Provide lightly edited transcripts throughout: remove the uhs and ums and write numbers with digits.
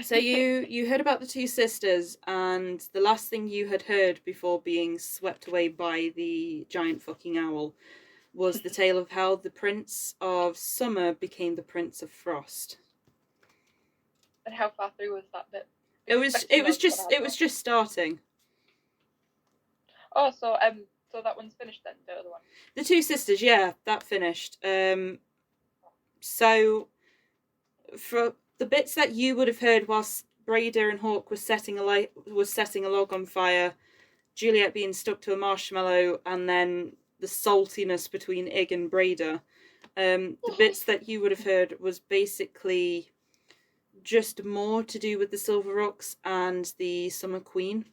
So you heard about the two sisters, and the last thing you had heard before being swept away by the giant fucking owl was the tale of how the Prince of Summer became the Prince of Frost. And how far through was that bit? It was just starting. Oh, so that one's finished then, the other one. The two sisters, yeah, that finished. So for the bits that you would have heard whilst Braeda and Hawk was setting a log on fire, Juliet being stuck to a marshmallow, and then the saltiness between Igg and Braeda. The bits that you would have heard was basically just more to do with the Silver Rocks and the Summer Queen.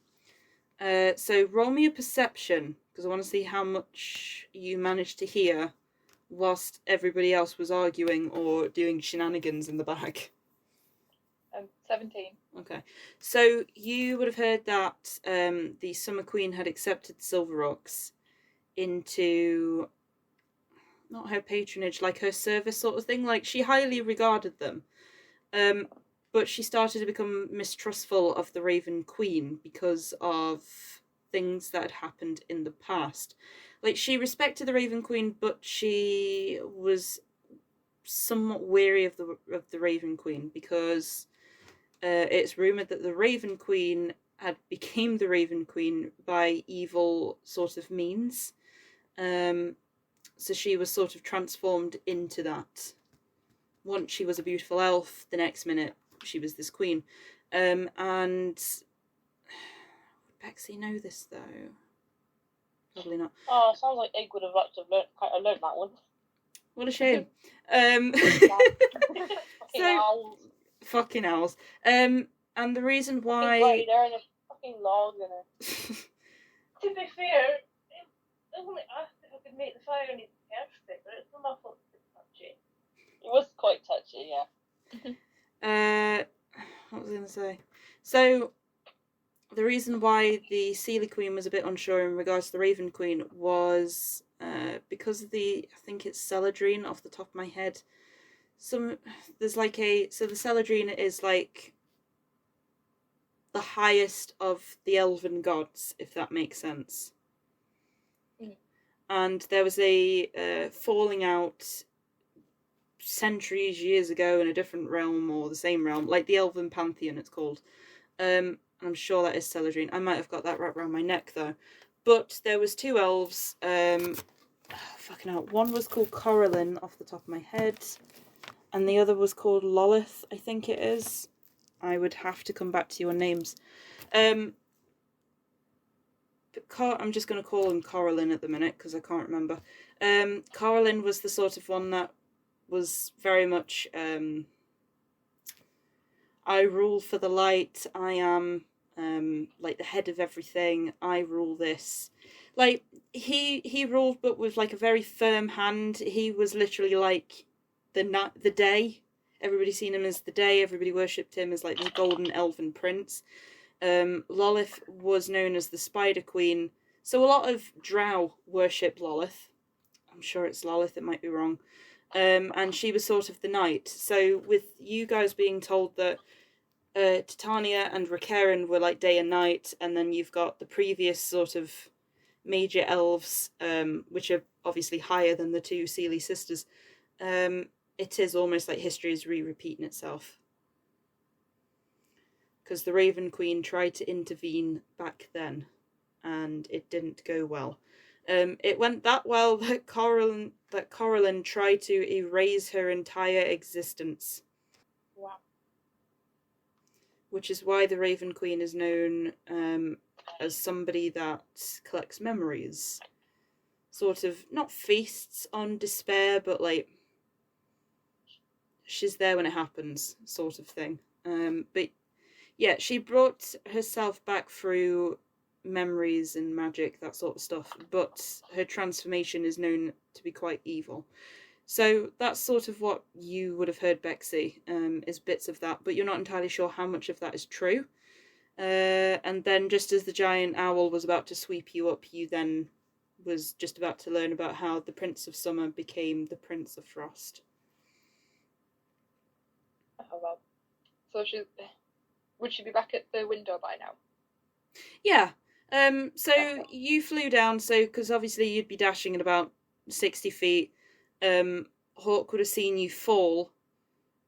So roll me a perception, because I want to see how much you managed to hear whilst everybody else was arguing or doing shenanigans in the back. 17. Okay. So you would have heard that the Summer Queen had accepted the Silver Rocks into, not her patronage, like her service sort of thing. Like, she highly regarded them. But she started to become mistrustful of the Raven Queen because of things that had happened in the past. Like, she respected the Raven Queen, but she was somewhat weary of the Raven Queen because it's rumoured that the Raven Queen had became the Raven Queen by evil sort of means. So she was sort of transformed into that. Once she was a beautiful elf, the next minute she was this queen. And would Bexy know this though? Probably not. Oh, sounds like Igg would have liked to have learned that one. What a shame. Fucking owls. And the reason why Right, they're in a fucking log and to be fair, it only asked if I could make the fire any perfect, but it's not my fault to touch it. It was quite touchy, yeah. What was I going to say? So, the reason why the Seelie Queen was a bit unsure in regards to the Raven Queen was because of I think it's Celadrine off the top of my head. So the Celadrine is like the highest of the elven gods, if that makes sense. Mm. And there was a falling out centuries, years ago in a different realm or the same realm, like the Elven Pantheon it's called. I'm sure that is Celadrine. I might have got that wrapped around my neck though. But there was two elves, fucking hell, one was called Coralin off the top of my head, and the other was called Lolith, I think it is. I would have to come back to you on names. I'm just going to call him Coralin at the minute because I can't remember. Coralin was the sort of one that was very much I rule for the light, I am like the head of everything, I rule this. Like, he ruled, but with like a very firm hand. He was literally like the day. Everybody seen him as the day, everybody worshipped him as like the golden elven prince. Lolith was known as the Spider Queen, so a lot of drow worshipped Lolith. I'm sure it's Lolith, it might be wrong. And she was sort of the night. So with you guys being told that Titania and Rakaran were like day and night, and then you've got the previous sort of major elves, which are obviously higher than the two Seelie sisters, it is almost like history is re-repeating itself. Because the Raven Queen tried to intervene back then, and it didn't go well. It went that well that Coralin tried to erase her entire existence. Wow. Which is why the Raven Queen is known as somebody that collects memories. Sort of, not feasts on despair, but like, she's there when it happens, sort of thing. But yeah, she brought herself back through memories and magic, that sort of stuff, but her transformation is known to be quite evil. So that's sort of what you would have heard, Bexy, is bits of that, but you're not entirely sure how much of that is true. And then just as the giant owl was about to sweep you up, you then was just about to learn about how the Prince of Summer became the Prince of Frost. Oh, well. So would she be back at the window by now? Yeah. So you flew down, because obviously you'd be dashing at about 60 feet. Hawk would have seen you fall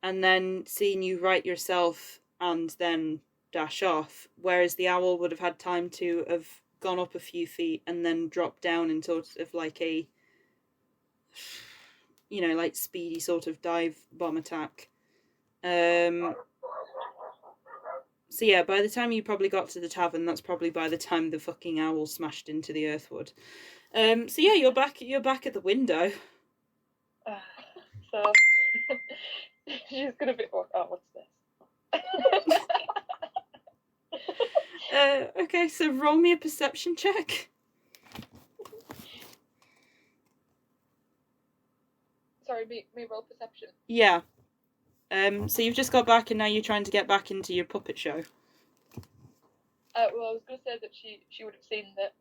and then seen you right yourself and then dash off, whereas the owl would have had time to have gone up a few feet and then dropped down in sort of like a, like speedy sort of dive bomb attack. So yeah, by the time you probably got to the tavern, that's probably by the time the fucking owl smashed into the earthwood. So yeah, you're back at the window. So she's gonna be. Oh, what's this? Okay, so roll me a perception check. Sorry, me roll perception. Yeah. So you've just got back and now you're trying to get back into your puppet show. Well, I was going to say that she would have seen that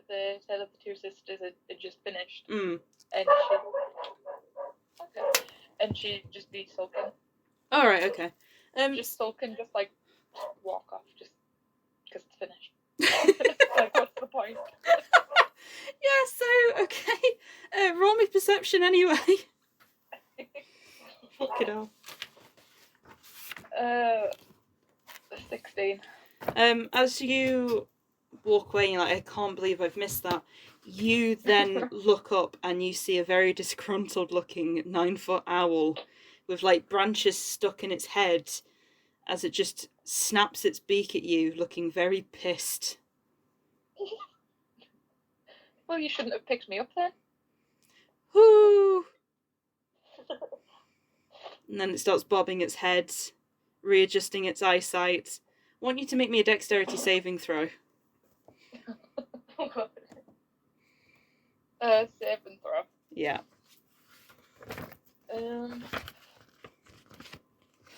the Tale of the Two Sisters had just finished. Mm. And she'd just be sulking. Alright, okay. Just sulking, just like walk off, just because it's finished. Like, what's the point? Yeah, so, okay. Roll me perception anyway. Fucking hell. 16. As you walk away, you're like, I can't believe I've missed that. You then look up and you see a very disgruntled looking 9-foot owl with like branches stuck in its head as it just snaps its beak at you, looking very pissed. Well, you shouldn't have picked me up then. Whoo! And then it starts bobbing its head, readjusting its eyesight. I want you to make me a dexterity saving throw. Save and throw. Yeah.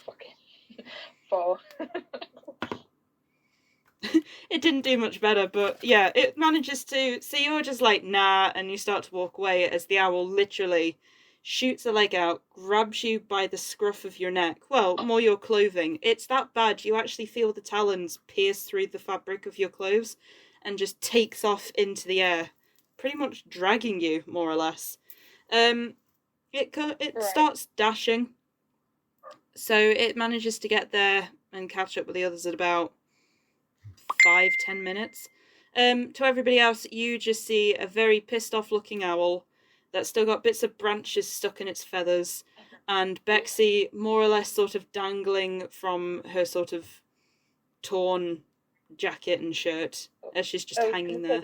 Fucking 4. It didn't do much better, but yeah, it manages to. So you're just like, nah, and you start to walk away as the owl literally shoots a leg out, grabs you by the scruff of your neck. Well, more your clothing. It's that bad. You actually feel the talons pierce through the fabric of your clothes and just takes off into the air, pretty much dragging you, more or less. It right. Starts dashing, so it manages to get there and catch up with the others at about 5-10 minutes. To everybody else, you just see a very pissed off looking owl that's still got bits of branches stuck in its feathers, and Bexy more or less sort of dangling from her sort of torn jacket and shirt as she's just hanging there.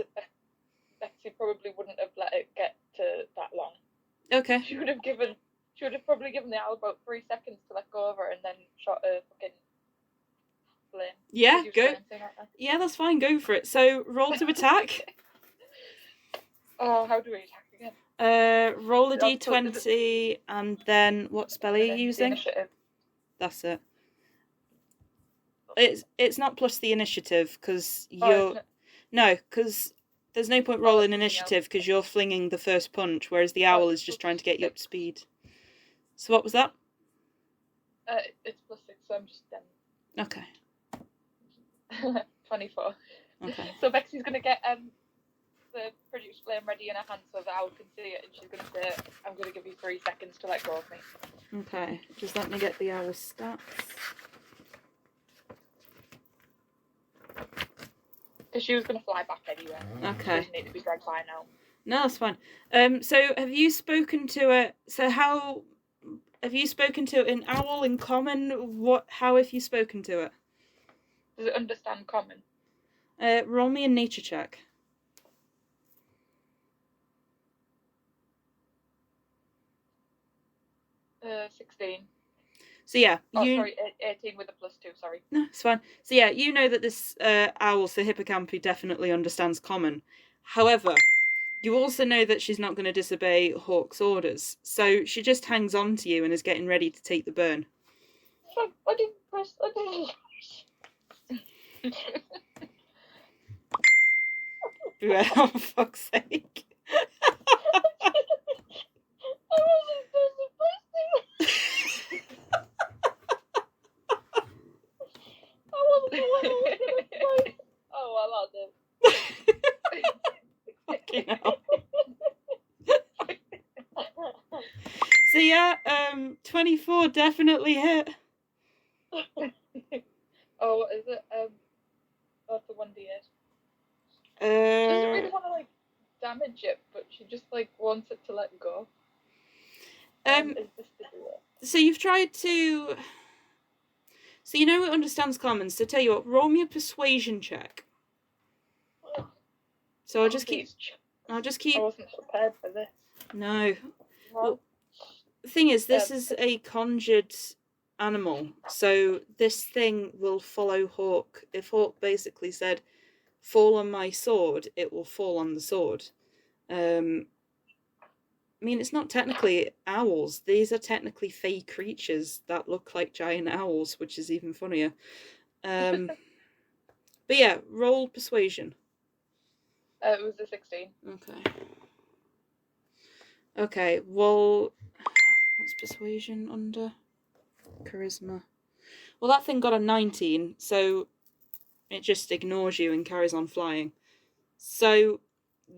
Bexy probably wouldn't have let it get to that long. Okay. She would have probably given the owl about 3 seconds to let go of her and then shot a fucking flame. Yeah, go. Yeah, that's fine. Go for it. So roll to attack. Oh, how do we attack again? Roll a d20 and then what spell are you using? Initiative. That's it. It's not plus the initiative because because there's no point rolling initiative because you're flinging the first punch, whereas the owl is just trying to get you up to speed. So what was that? It's plus 6, so I'm just Okay. 24. Okay. So Bexy's gonna get the produce flame ready in her hand so the owl can see it, and she's gonna say, "I'm gonna give you 3 seconds to let go of me." Okay. Just let me get the owl stats. Because she was going to fly back anyway. Okay. She doesn't need to be dragged by now. No, that's fine. So have you spoken to it? So how have you spoken to an owl in common? How have you spoken to it? Does it understand common? Roll me a nature check. 16. So yeah, sorry, 18 with a +2, sorry. No, it's fine. So yeah, you know that this owl, so Hippocampi, definitely understands common. However, you also know that she's not going to disobey Hawk's orders. So she just hangs on to you and is getting ready to take the burn. I didn't press. Oh, for fuck's sake. I wasn't supposed to. Fucking hell. So yeah, 24 definitely hit. Oh, what is it? That's a 1d8. She doesn't really want to like damage it, but she just like wants it to let go. Is this to do it? So you've tried to. So you know it understands common. So tell you what, roll me a persuasion check. So I'll just keep. I wasn't prepared for this. No. Well, the thing is, this is a conjured animal, so this thing will follow Hawk. If Hawk basically said, "Fall on my sword," it will fall on the sword. I mean, it's not technically owls. These are technically fey creatures that look like giant owls, which is even funnier. But yeah, roll persuasion. It was a 16. Okay, well, what's persuasion under? Charisma. Well, that thing got a 19, so it just ignores you and carries on flying. So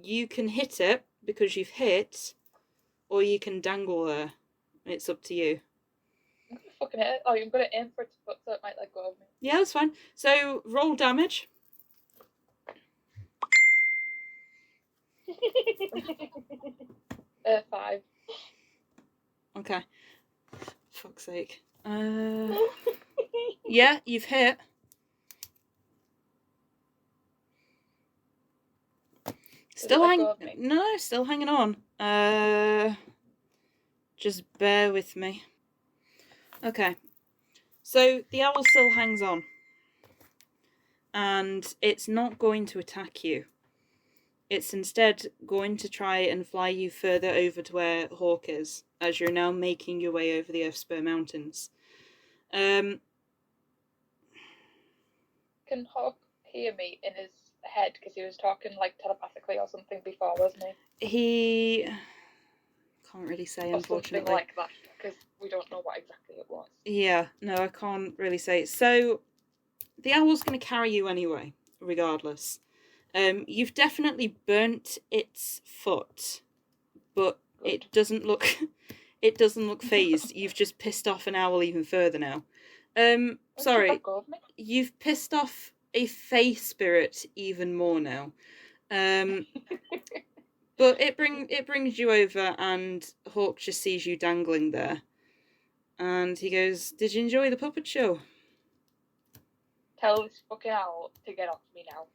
you can hit it because you've hit, or you can dangle there. It's up to you. I'm gonna fucking hit it. Oh, I'm gonna aim for it to put so it might let go of me. Yeah, that's fine. So roll damage. 5. Okay. Fuck's sake. Yeah, you've hit. Still hanging on. Just bear with me. Okay. So the owl still hangs on. And it's not going to attack you. It's instead going to try and fly you further over to where Hawk is, as you're now making your way over the Earthspur Mountains. Can Hawk hear me in his head? Because he was talking like telepathically or something before, wasn't he? He can't really say, unfortunately. Something like that, because we don't know what exactly it was. Yeah, no, I can't really say. So the owl's going to carry you anyway, regardless. You've definitely burnt its foot, but Good. it doesn't look phased. You've just pissed off an owl even further now. Sorry, you've pissed off a fey spirit even more now. But it brings you over, and Hawk just sees you dangling there, and he goes, "Did you enjoy the puppet show?" Tell this fucking owl to get off me now.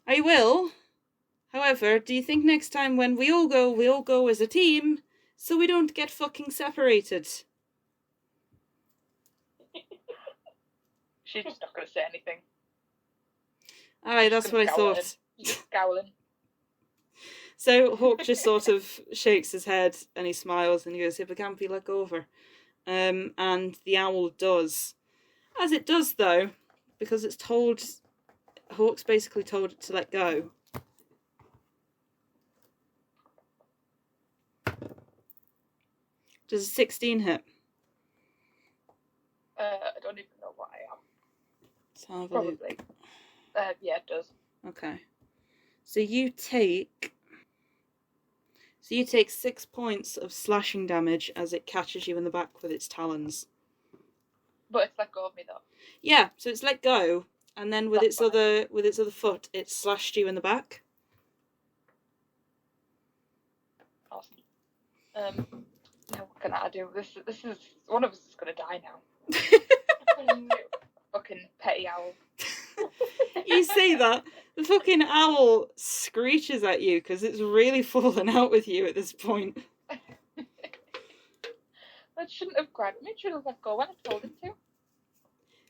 I will. However, do you think next time when we all go as a team, so we don't get fucking separated? She's just not going to say anything. Aye, that's what I thought. She's scowling. So Hawk just sort of shakes his head and he smiles and he goes, "Hippocampi, let go of her." And the owl does. As it does, though, because it's told... Hawk's basically told it to let go. Does a 16 hit? I don't even know what I am. Let's have a Probably. look. Yeah, it does. Okay. So you take 6 points of slashing damage as it catches you in the back with its talons. But it's let go of me though. Yeah, so it's let go. And then with That's its other foot, it slashed you in the back. Awesome. Now what can I do? This is one of us is gonna die now. Fucking petty owl. You say that, the fucking owl screeches at you because it's really fallen out with you at this point. That shouldn't have grabbed me. It should have let go when I told it to.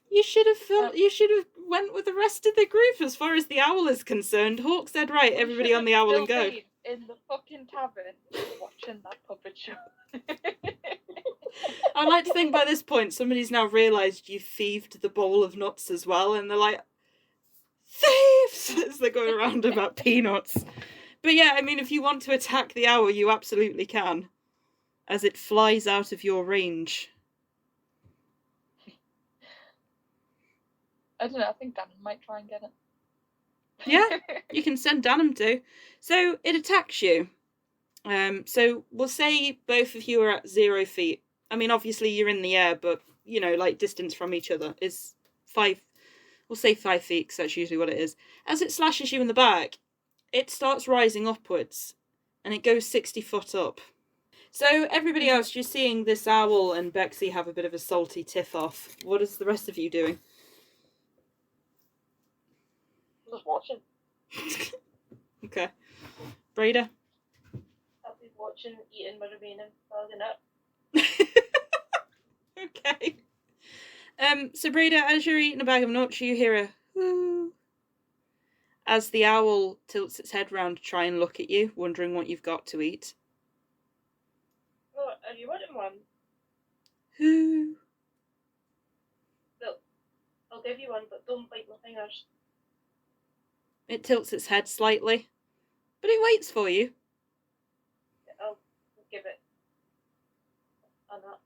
You should have went with the rest of the group as far as the owl is concerned. Hawk said, "Right, everybody on the owl and go." In the fucking tavern, watching that puppet show. I'd like to think by this point somebody's now realised you thieved the bowl of nuts as well, and they're like, "Thieves!" as they're going around about peanuts. But yeah, I mean, if you want to attack the owl, you absolutely can, as it flies out of your range. I don't know, I think Dan might try and get it. Yeah, you can send Danum to. So it attacks you. So we'll say both of you are at 0 feet. I mean, obviously you're in the air, but, you know, like distance from each other is 5. We'll say 5 feet, because that's usually what it is. As it slashes you in the back, it starts rising upwards, and it goes 60 foot up. So everybody else, you're seeing this owl and Bexy have a bit of a salty tiff off. What is the rest of you doing? Just watching. Okay. Braeda? I'll be watching, eating my remaining building up. Okay. So Braeda, as you're eating a bag of nuts, you hear a whoo as the owl tilts its head round to try and look at you, wondering what you've got to eat. Oh, are you wanting one? Whoo. Look, I'll give you one, but don't bite my fingers. It tilts its head slightly, but it waits for you. I'll give it a nut.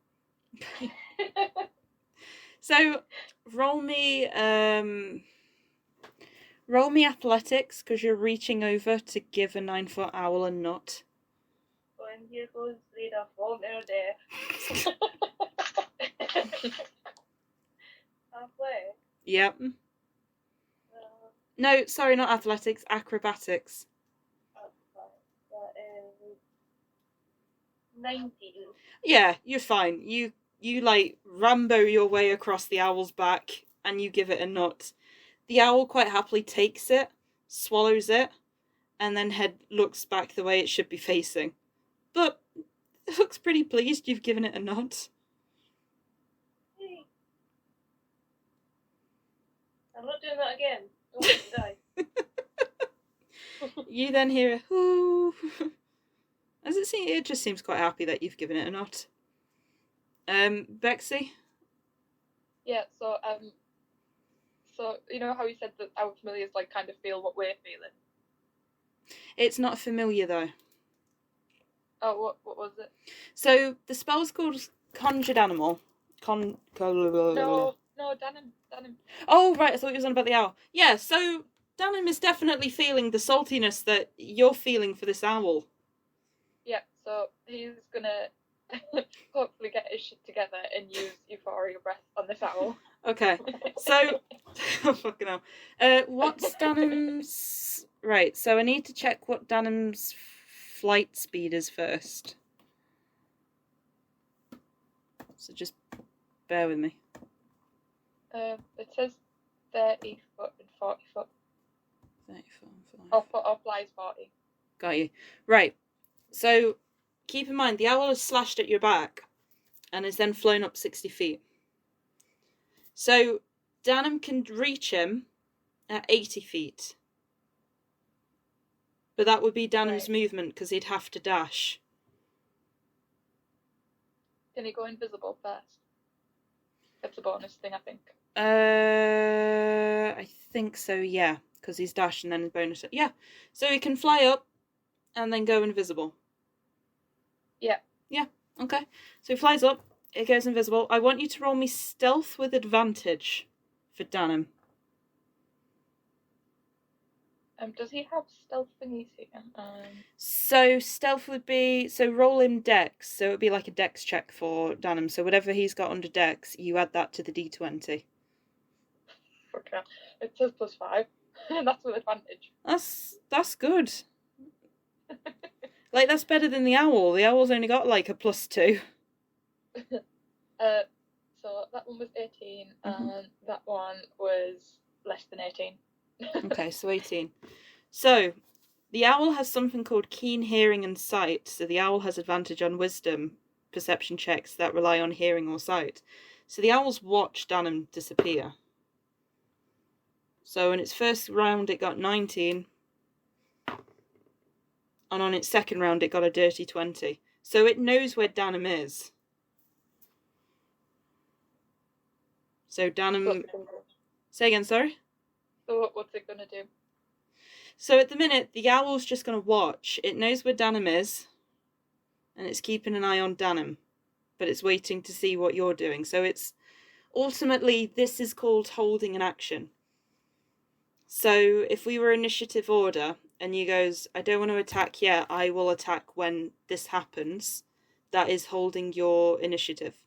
So roll me athletics, because you're reaching over to give a 9-foot owl a nut. And here goes Braeda falling out there. Halfway. Yep. No, sorry, not athletics, acrobatics. That is 19. Yeah, you're fine. You like Rambo your way across the owl's back and you give it a nut. The owl quite happily takes it, swallows it, and then looks back the way it should be facing. But it looks pretty pleased you've given it a nut. Hey. I'm not doing that again. Don't let me die. You then hear a whoo. It just seems quite happy that you've given it a nut. Bexy? Yeah, so you know how you said that our familiars like kind of feel what we're feeling? It's not familiar though. Oh, what was it? So the spell's called Conjured Animal. No, Danum. Oh, right, I thought you was on about the owl. Yeah, so Danum is definitely feeling the saltiness that you're feeling for this owl. Yeah, so he's gonna hopefully get his shit together and use euphoria breath on this owl. Okay, so oh, fucking hell. What's Danum's... Right, so I need to check what Danum's flight speed is first. So just bear with me. It says 30 foot and 40 foot. 34, Or flies 40. Got you. Right, so keep in mind the owl has slashed at your back and has then flown up 60 feet. So Danum can reach him at 80 feet. But that would be Danum's movement because he'd have to dash. Can he go invisible first? That's a bonus thing, I think. I think so, yeah. Because he's dashed and then his bonus. Yeah. So he can fly up and then go invisible. Yeah. Yeah, okay. So he flies up, it goes invisible. I want you to roll me stealth with advantage for Danum. Does he have stealth thingies here? So stealth would be... So roll him dex. So it would be like a dex check for Danum. So whatever he's got under dex, you add that to the d20. Okay. It says +5. That's with advantage. That's good. Like, that's better than the owl. The owl's only got, like, a +2. So that one was 18, and that one was less than 18. Okay, so 18. So, the owl has something called keen hearing and sight. So the owl has advantage on wisdom perception checks that rely on hearing or sight. So the owl's watched Danum disappear. So in its first round it got 19. And on its second round it got a dirty 20. So it knows where Danum is. So Danum... Say again, sorry? So what's it going to do? So at the minute, the owl's just going to watch. It knows where Danum is. And it's keeping an eye on Danum. But it's waiting to see what you're doing. So it's... Ultimately, this is called holding an action. So if we were initiative order and you goes, I don't want to attack yet, I will attack when this happens, that is holding your initiative.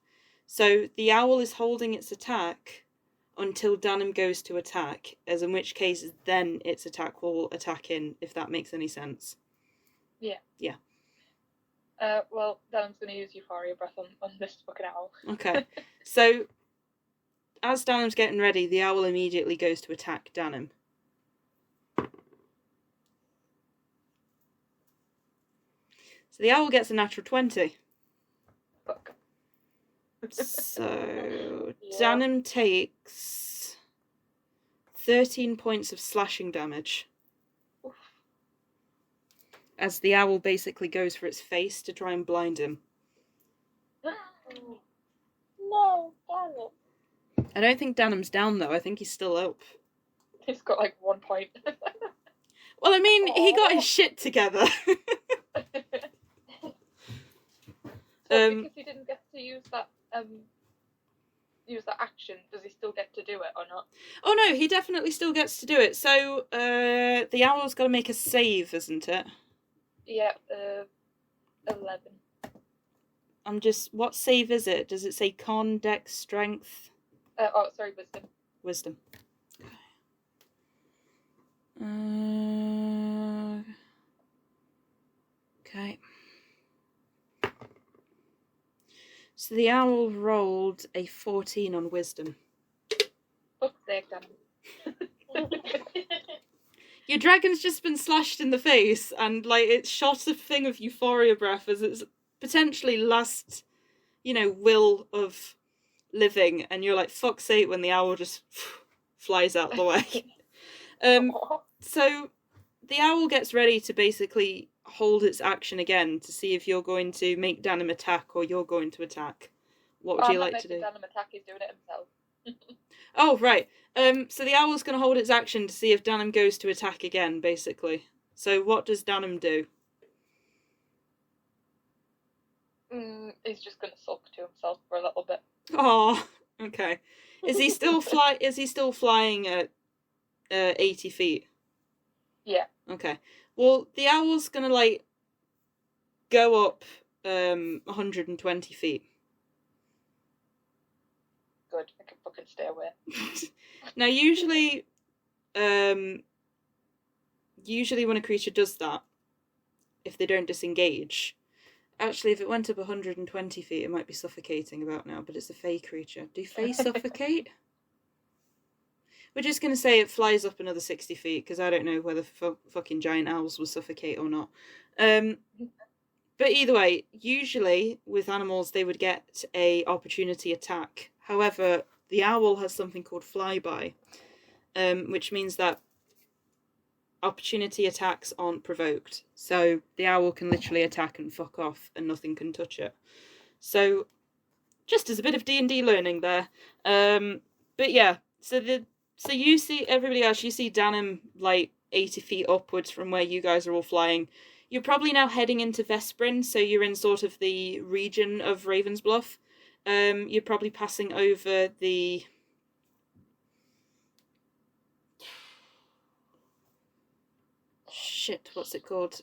So the owl is holding its attack until Danum goes to attack, as in which case then its attack will attack in, if that makes any sense. Yeah. Yeah. Well, Danum's going to use Euphoria Breath on this fucking owl. Okay. So, as Danum's getting ready, the owl immediately goes to attack Danum. So the owl gets a natural 20. Fuck. So, Yeah. Danum takes 13 points of slashing damage. Oof. As the owl basically goes for its face to try and blind him. No, damn it. I don't think Danum's down though, I think he's still up. He's got like 1 point. Well, I mean, he got his shit together. So because he didn't get to use that action, does he still get to do it or not? Oh no, he definitely still gets to do it. So, the owl's got to make a save, isn't it? Yeah, 11. What save is it? Does it say con, dex, strength? Wisdom. Wisdom. Okay. So the owl rolled a 14 on wisdom. Fuck's sake, Danum. Your dragon's just been slashed in the face, and like it shot a thing of euphoria breath as its potentially last, will of living, and you're like, fuck's sake, when the owl just flies out the way. So the owl gets ready to basically hold its action again to see if you're going to make Danum attack or you're going to attack. What would you like to do? Danum attack, he's doing it himself. Oh, right. So the owl's going to hold its action to see if Danum goes to attack again, basically. So what does Danum do? He's just going to sulk to himself for a little bit. Oh, okay. Is he still flying at 80 feet? Yeah. Okay. Well, the owl's going to go up 120 feet. Good. I can fucking stay away. Now, usually when a creature does that, if they don't disengage, actually, if it went up 120 feet, it might be suffocating about now, but it's a fey creature. Do fey suffocate? We're just going to say it flies up another 60 feet, because I don't know whether fucking giant owls will suffocate or not. But either way, usually with animals, they would get a opportunity attack. However, the owl has something called flyby, which means that opportunity attacks aren't provoked. So the owl can literally attack and fuck off and nothing can touch it. So just as a bit of D&D learning there. But yeah, so you see everybody else, you see Danum 80 feet upwards from where you guys are all flying. You're probably now heading into Vesprin, so you're in sort of the region of Ravensbluff. You're probably passing over the... Shit, what's it called?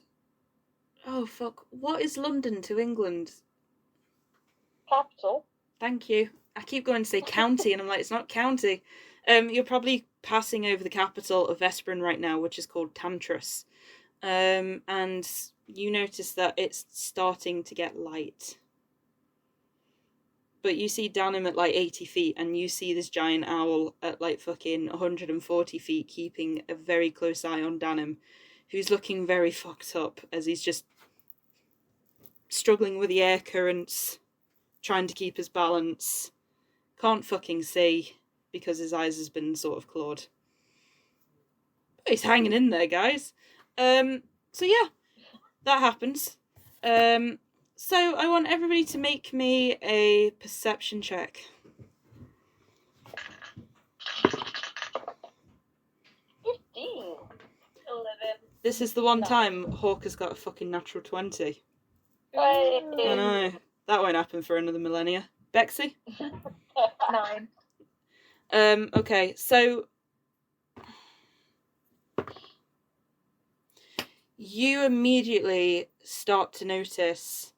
Oh, fuck. What is London to England? Capital. Thank you. I keep going to say county, and I'm like, it's not county. You're probably passing over the capital of Vesprin right now, which is called Tantris. And you notice that it's starting to get light. But you see Danum at 80 feet, and you see this giant owl at fucking 140 feet, keeping a very close eye on Danum, who's looking very fucked up as he's just struggling with the air currents, trying to keep his balance. Can't fucking see because his eyes has been sort of clawed. But he's hanging in there, guys. So yeah, that happens. So I want everybody to make me a perception check. 15. 11. This is the one time Hawk has got a fucking natural 20. Right. I know. That won't happen for another millennia. Bexy? 9. Okay, so you immediately start to notice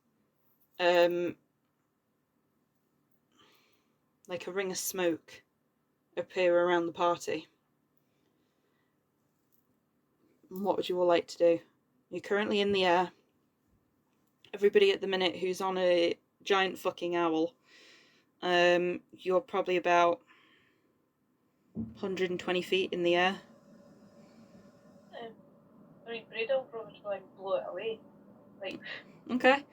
like a ring of smoke appear around the party. What would you all like to do? You're currently in the air. Everybody at the minute who's on a giant fucking owl, you're probably about 120 feet in the air. I mean, Braeda will probably try and blow it away. Like. Okay.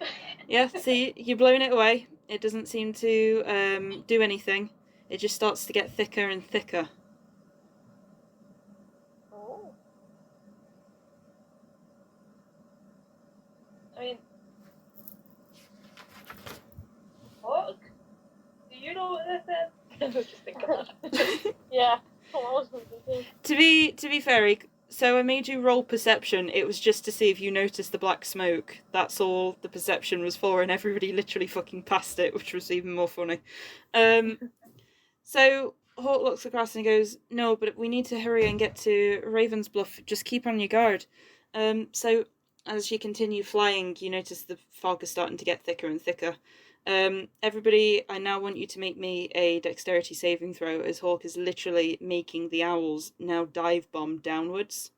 Yeah, see, you're blowing it away. It doesn't seem to do anything. It just starts to get thicker and thicker. Oh. I mean, Hawk, do you know what this is? I was just thinking that. Yeah. What I was going to say. To be fair, so I made you roll perception. It was just to see if you noticed the black smoke. That's all the perception was for, and everybody literally fucking passed it, which was even more funny. So Hawk looks across and he goes, "No, but we need to hurry and get to Raven's Bluff. Just keep on your guard." So as you continue flying, you notice the fog is starting to get thicker and thicker. Everybody, I now want you to make me a dexterity saving throw, as Hawk is literally making the owls now dive bomb downwards.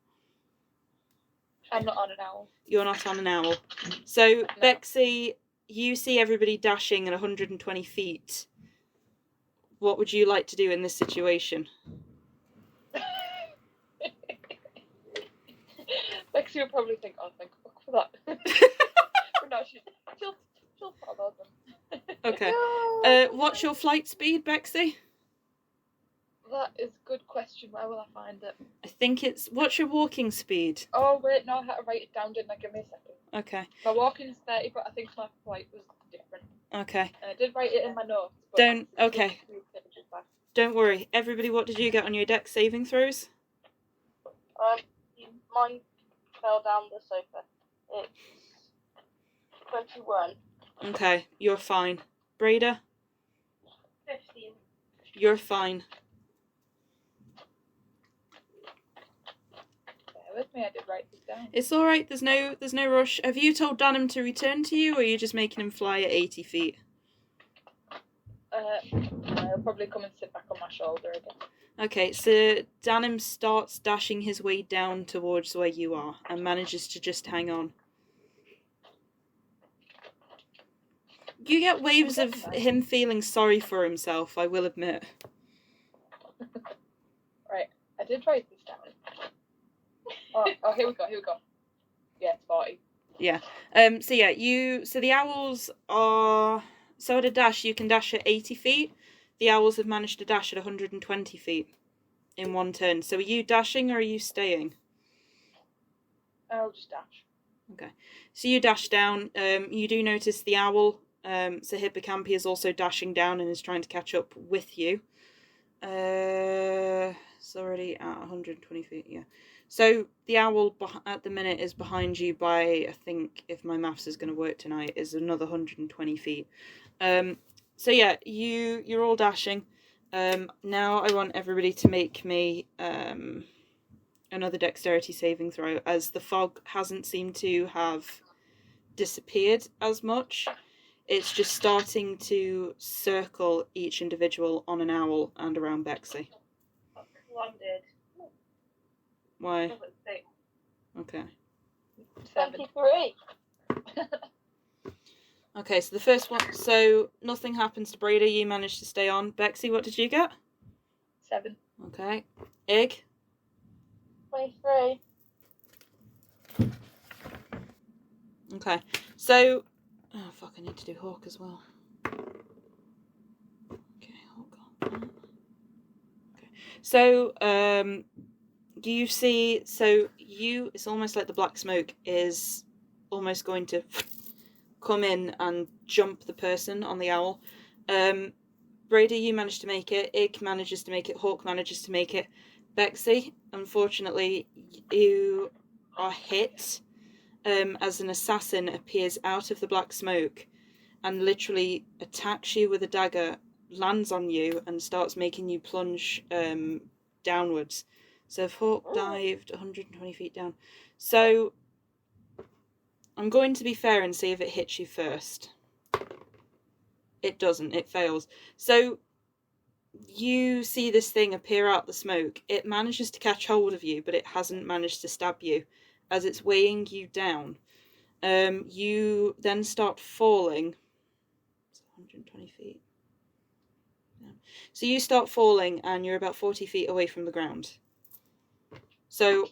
I'm not on an owl. You're not on an owl. So, no. Bexy, you see everybody dashing at 120 feet. What would you like to do in this situation? Bexy would probably think, "Oh, thank fuck for that." But no, she'll follow them. Okay. What's your flight speed, Bexy? That is a good question. Where will I find it? I think it's... What's your walking speed? Oh, wait, no, I had to write it down, didn't I? Give me a second. Okay. My walking is 30, but I think my flight was different. Okay. And I did write it in my notes. Okay. Don't worry. Everybody, what did you get on your dex saving throws? Mine fell down the sofa. It's 21. Okay, you're fine. Braeda? 15. You're fine. Bear with me, I did write this down. It's alright, there's no rush. Have you told Danham to return to you, or are you just making him fly at 80 feet? He'll probably come and sit back on my shoulder again. Okay, so Danham starts dashing his way down towards where you are, and manages to just hang on. You get waves of him feeling sorry for himself, I will admit. Right, I did write this down. Oh, here we go. Yeah, it's 40. Yeah. So the owls are... So at a dash, you can dash at 80 feet. The owls have managed to dash at 120 feet in one turn. So are you dashing or are you staying? I'll just dash. Okay. So you dash down. You do notice the owl... So Hippocampi is also dashing down and is trying to catch up with you. It's already at 120 feet, yeah. So the owl at the minute is behind you by, I think, if my maths is going to work tonight, is another 120 feet. So yeah, you're all dashing. Now I want everybody to make me another dexterity saving throw, as the fog hasn't seemed to have disappeared as much. It's just starting to circle each individual on an owl and around Bexy. Well, I'm dead. Why? Okay. 73. Okay, so the first one, so nothing happens to Braeda, you managed to stay on. Bexy, what did you get? 7. Okay. Igg? 23. Okay, so... Oh, fuck, I need to do Hawk as well. Okay, Hawk on. Okay. So, you see, it's almost like the black smoke is almost going to come in and jump the person on the owl. Braeda, you managed to make it. Igg manages to make it. Hawk manages to make it. Bexy, unfortunately, you are hit. As an assassin appears out of the black smoke and literally attacks you with a dagger, lands on you and starts making you plunge downwards. So if Hawk dived 120 feet down. So I'm going to be fair and see if it hits you first. It doesn't. It fails. So you see this thing appear out the smoke. It manages to catch hold of you, but it hasn't managed to stab you as it's weighing you down. You then start falling. It's 120 feet. Yeah. So you start falling and you're about 40 feet away from the ground. So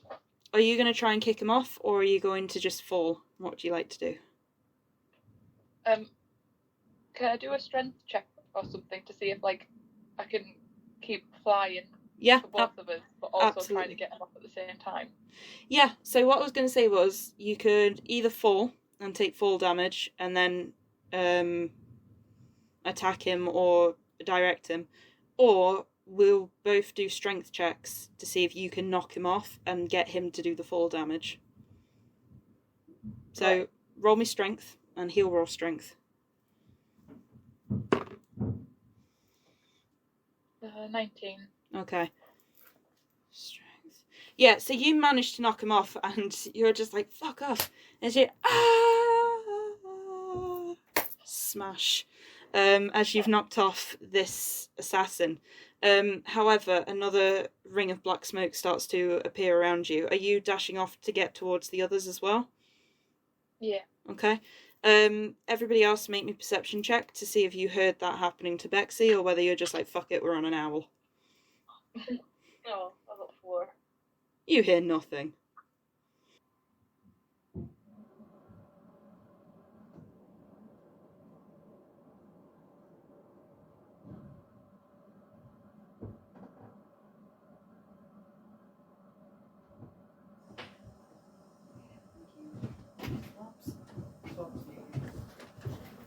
are you going to try and kick him off, or are you going to just fall? What do you like to do? Can I do a strength check or something to see if, like, I can keep flying Yeah, for both of us, but also absolutely. trying to get him off at the same time? Yeah, so what I was going to say was you could either fall and take fall damage and then attack him or direct him, or we'll both do strength checks to see if you can knock him off and get him to do the fall damage. So Right. roll me strength and he'll roll strength. 19. Okay. Strength. Yeah, so you managed to knock him off and you're just like, fuck off. And you smash. As you've knocked off this assassin. However, another ring of black smoke starts to appear around you. Are you dashing off to get towards the others as well? Yeah. Okay. Everybody else make me perception check to see if you heard that happening to Bexy, or whether you're just like, fuck it, we're on an owl. Oh, I got 4. You hear nothing.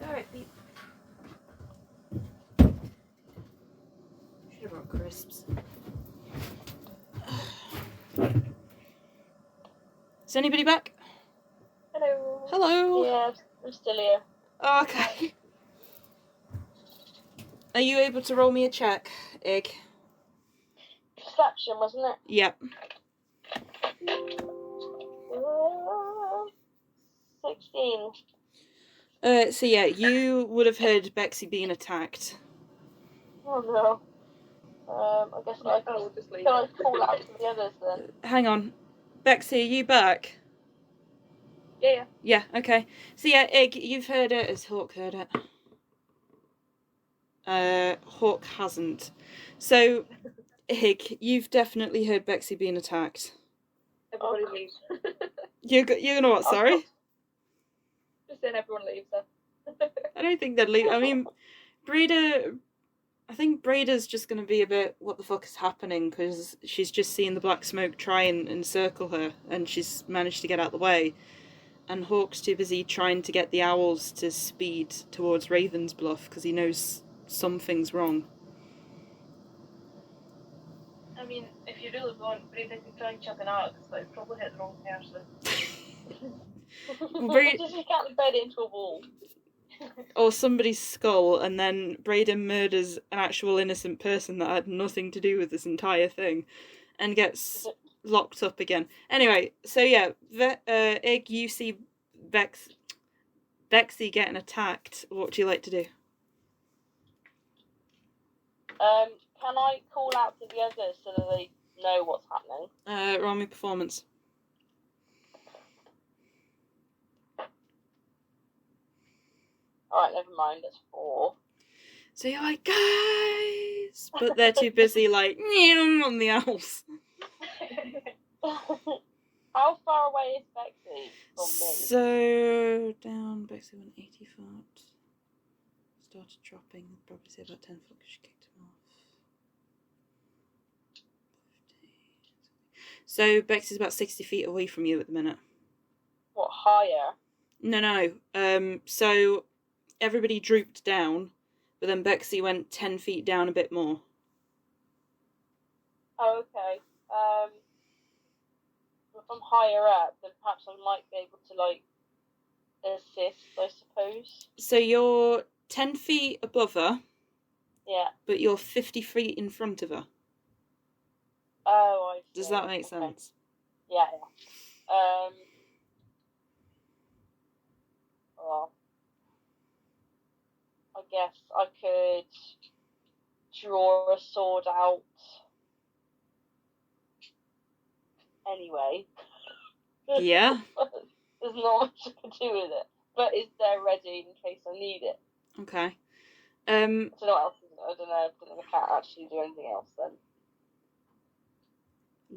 Alright, Pete. Should have brought crisps. Is anybody back? Hello. Hello. Yeah, I'm still here. Oh, okay. Are you able to roll me a check, Igg? Perception, wasn't it? Yep. 16. So yeah, you would have heard Bexy being attacked. Oh no. I guess I'll just leave. can I call out to the others then? Hang on. Bexy, are you back? Yeah. Yeah, okay. So yeah, Igg, you've heard it. Has Hawk heard it? Hawk hasn't. So, Igg, you've definitely heard Bexy being attacked. Everybody leaves. You're gonna what, sorry? Just saying everyone leaves her. I don't think they'd leave. I mean, Braeda... I think Braeda's just going to be a bit, what the fuck is happening, because she's just seen the black smoke try and encircle her, and she's managed to get out the way. And Hawk's too busy trying to get the owls to speed towards Raven's Bluff, because he knows something's wrong. I mean, if you really want, Braeda can try and chuck an axe, but it'd probably hit the wrong person. Just you can't embed it into a wall. Or somebody's skull, and then Braeda murders an actual innocent person that had nothing to do with this entire thing, and gets locked up again. Anyway, so yeah, Igg, you see Bexy getting attacked. What do you like to do? Can I call out to the others so that they know what's happening? Roll me performance. Alright, never mind, that's 4. So you're like, guys! But they're too busy, like, on the owls. How far away is Bexy from me? So, down, Bexy went 80 foot. Started dropping, probably say about 10 foot because she kicked him off. 50. So, Bexy's about 60 feet away from you at the minute. What, higher? No. So, everybody drooped down, but then Bexy went 10 feet down a bit more. Oh, okay. If I'm higher up, then perhaps I might be able to, like, assist, I suppose. So you're 10 feet above her. Yeah. But you're 50 feet in front of her. Oh, I see. Does that make sense? Yeah. I guess I could draw a sword out anyway. Yeah. There's not much I can do with it. But it's there ready in case I need it. Okay. I don't know what else is in it. I don't know if I can't actually do anything else then.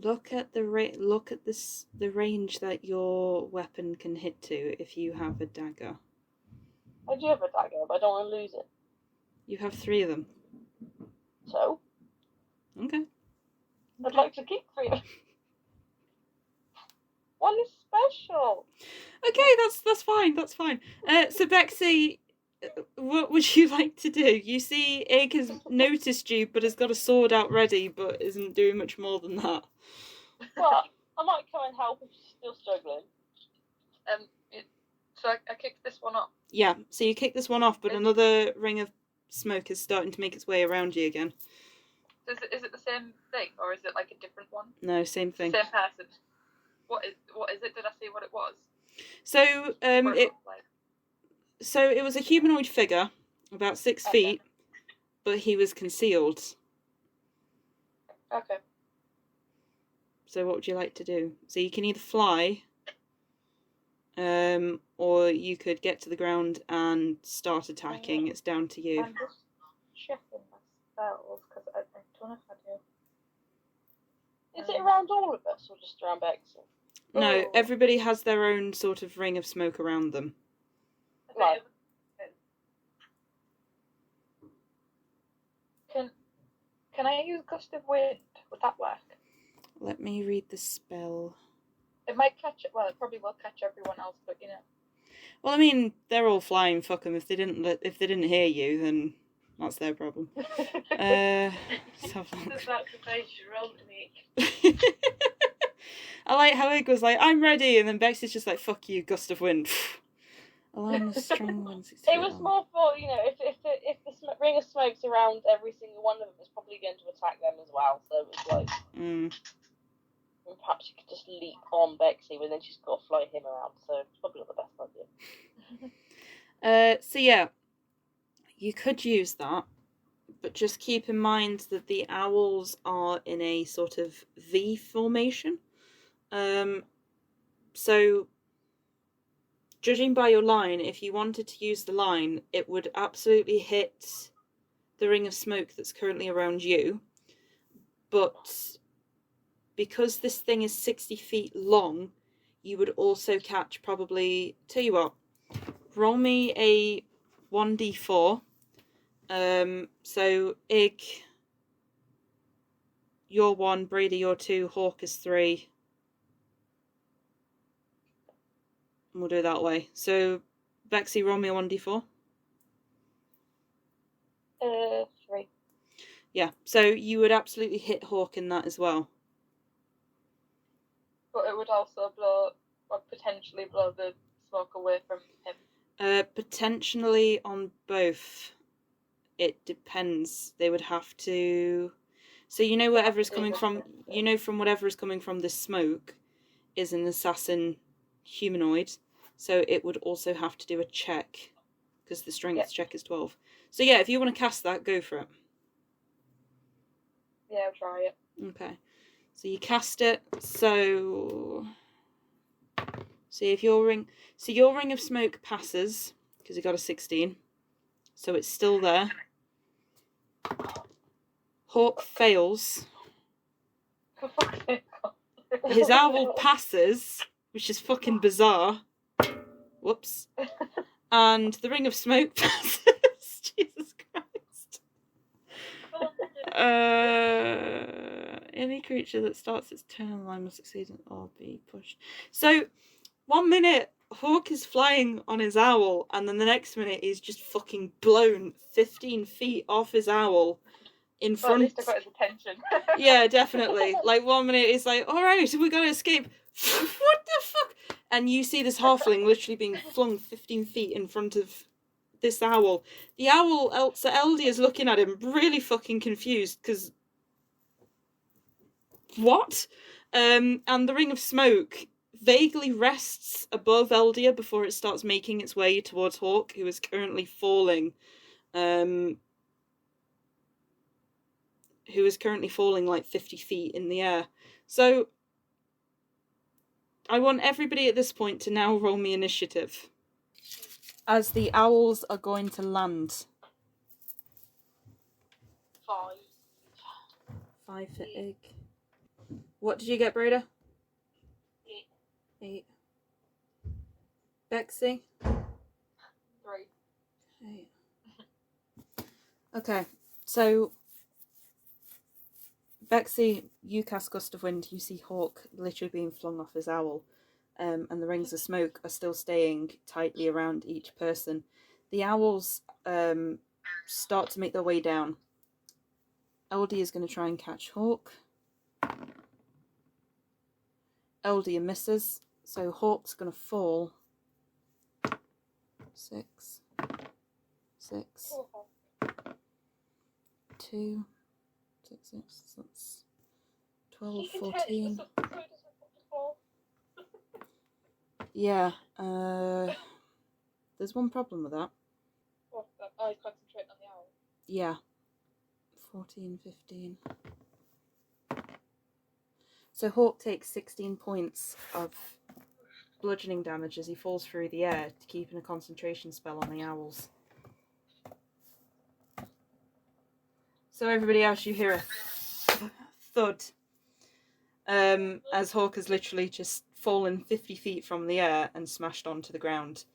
Look at the the range that your weapon can hit to if you have a dagger. I do have a dagger, but I don't want to lose it. You have 3 of them. So? Okay. I'd like to keep 3 of them. One is special. Okay, that's fine. That's fine. So Bexy, what would you like to do? You see, Igg has noticed you, but has got a sword out ready, but isn't doing much more than that. Well, I might come and help if she's still struggling. So I kicked this one off. Yeah. So you kick this one off, but another ring of smoke is starting to make its way around you again. Is it the same thing, or is it like a different one? No, same thing. Same person. What is it? Did I see what it was? So it was a humanoid figure, about 6 feet, but he was concealed. Okay. So what would you like to do? So you can either fly, or you could get to the ground and start attacking. It's down to you. I'm just checking my spells because I don't know if I do. Is it around all of us or just around Bexy? No, everybody has their own sort of ring of smoke around them. Right. Can I use Gust of Wind? Would that work? Let me read the spell. It might catch it. Well, it probably will catch everyone else, but you know. Well, I mean, they're all flying. Fuck them. If they didn't hear you, then that's their problem. Let's have a look. That's the face you rolled me. I like how Igg was like, I'm ready, and then Bexy's just like, fuck you, gust of wind. Alarm is strong 160. It was more for, you know, if the ring of smoke's around every single one of them, it's probably going to attack them as well. So it was like, perhaps you could just leap on Bexy, but then she's got to fly him around. So it's probably not the best idea. So yeah, you could use that, but just keep in mind that the owls are in a sort of V formation. So judging by your line, if you wanted to use the line, it would absolutely hit the ring of smoke that's currently around you. But because this thing is 60 feet long, you would also catch probably, tell you what, roll me a 1d4. So Igg, you're 1, Braeda, you're 2, Hawk is 3. And we'll do it that way. So, Bexy, roll me a 1d4. 3. Yeah, so you would absolutely hit Hawk in that as well. But it would also potentially blow the smoke away from him. Potentially on both. It depends. They would have to. So you know whatever is coming from. You know from whatever is coming from this smoke, is an assassin humanoid. So it would also have to do a check, because the strength check is 12. So yeah, if you want to cast that, go for it. Yeah, I'll try it. Okay. So you cast it. So if your ring of smoke passes, because you got a 16, so it's still there. Hawk fails. His owl passes, which is fucking bizarre. Whoops. And the ring of smoke passes. Jesus Christ. Any creature that starts its turn on the line must succeed or be pushed. So, 1 minute, Hawk is flying on his owl, and then the next minute he's just fucking blown 15 feet off his owl in front. At least I got his attention. Yeah, definitely. Like 1 minute he's like, alright, we gotta escape. What the fuck? And you see this halfling literally being flung 15 feet in front of this owl. The owl, so Ellie is looking at him really fucking confused, because what? And the ring of smoke vaguely rests above Eldia before it starts making its way towards Hawk, who is currently falling. Who is currently falling like 50 feet in the air. So I want everybody at this point to now roll me initiative, as the owls are going to land. 5. 5 for Igg. What did you get, Braeda? 8. 8. Bexy? 3. Okay. Okay, so Bexy, you cast Gust of Wind, you see Hawk literally being flung off his owl, and the rings of smoke are still staying tightly around each person. The owls start to make their way down. Eldia is going to try and catch Hawk. Eldia misses, so Hawk's going to fall. 6. 6. 2. 6, 6, that's 12, 14. Yeah, there's one problem with that. What? Oh, he's concentrating on the owl. Yeah. 14, 15. So Hawk takes 16 points of bludgeoning damage as he falls through the air to keep in a concentration spell on the owls. So everybody else, you hear a thud as Hawk has literally just fallen 50 feet from the air and smashed onto the ground.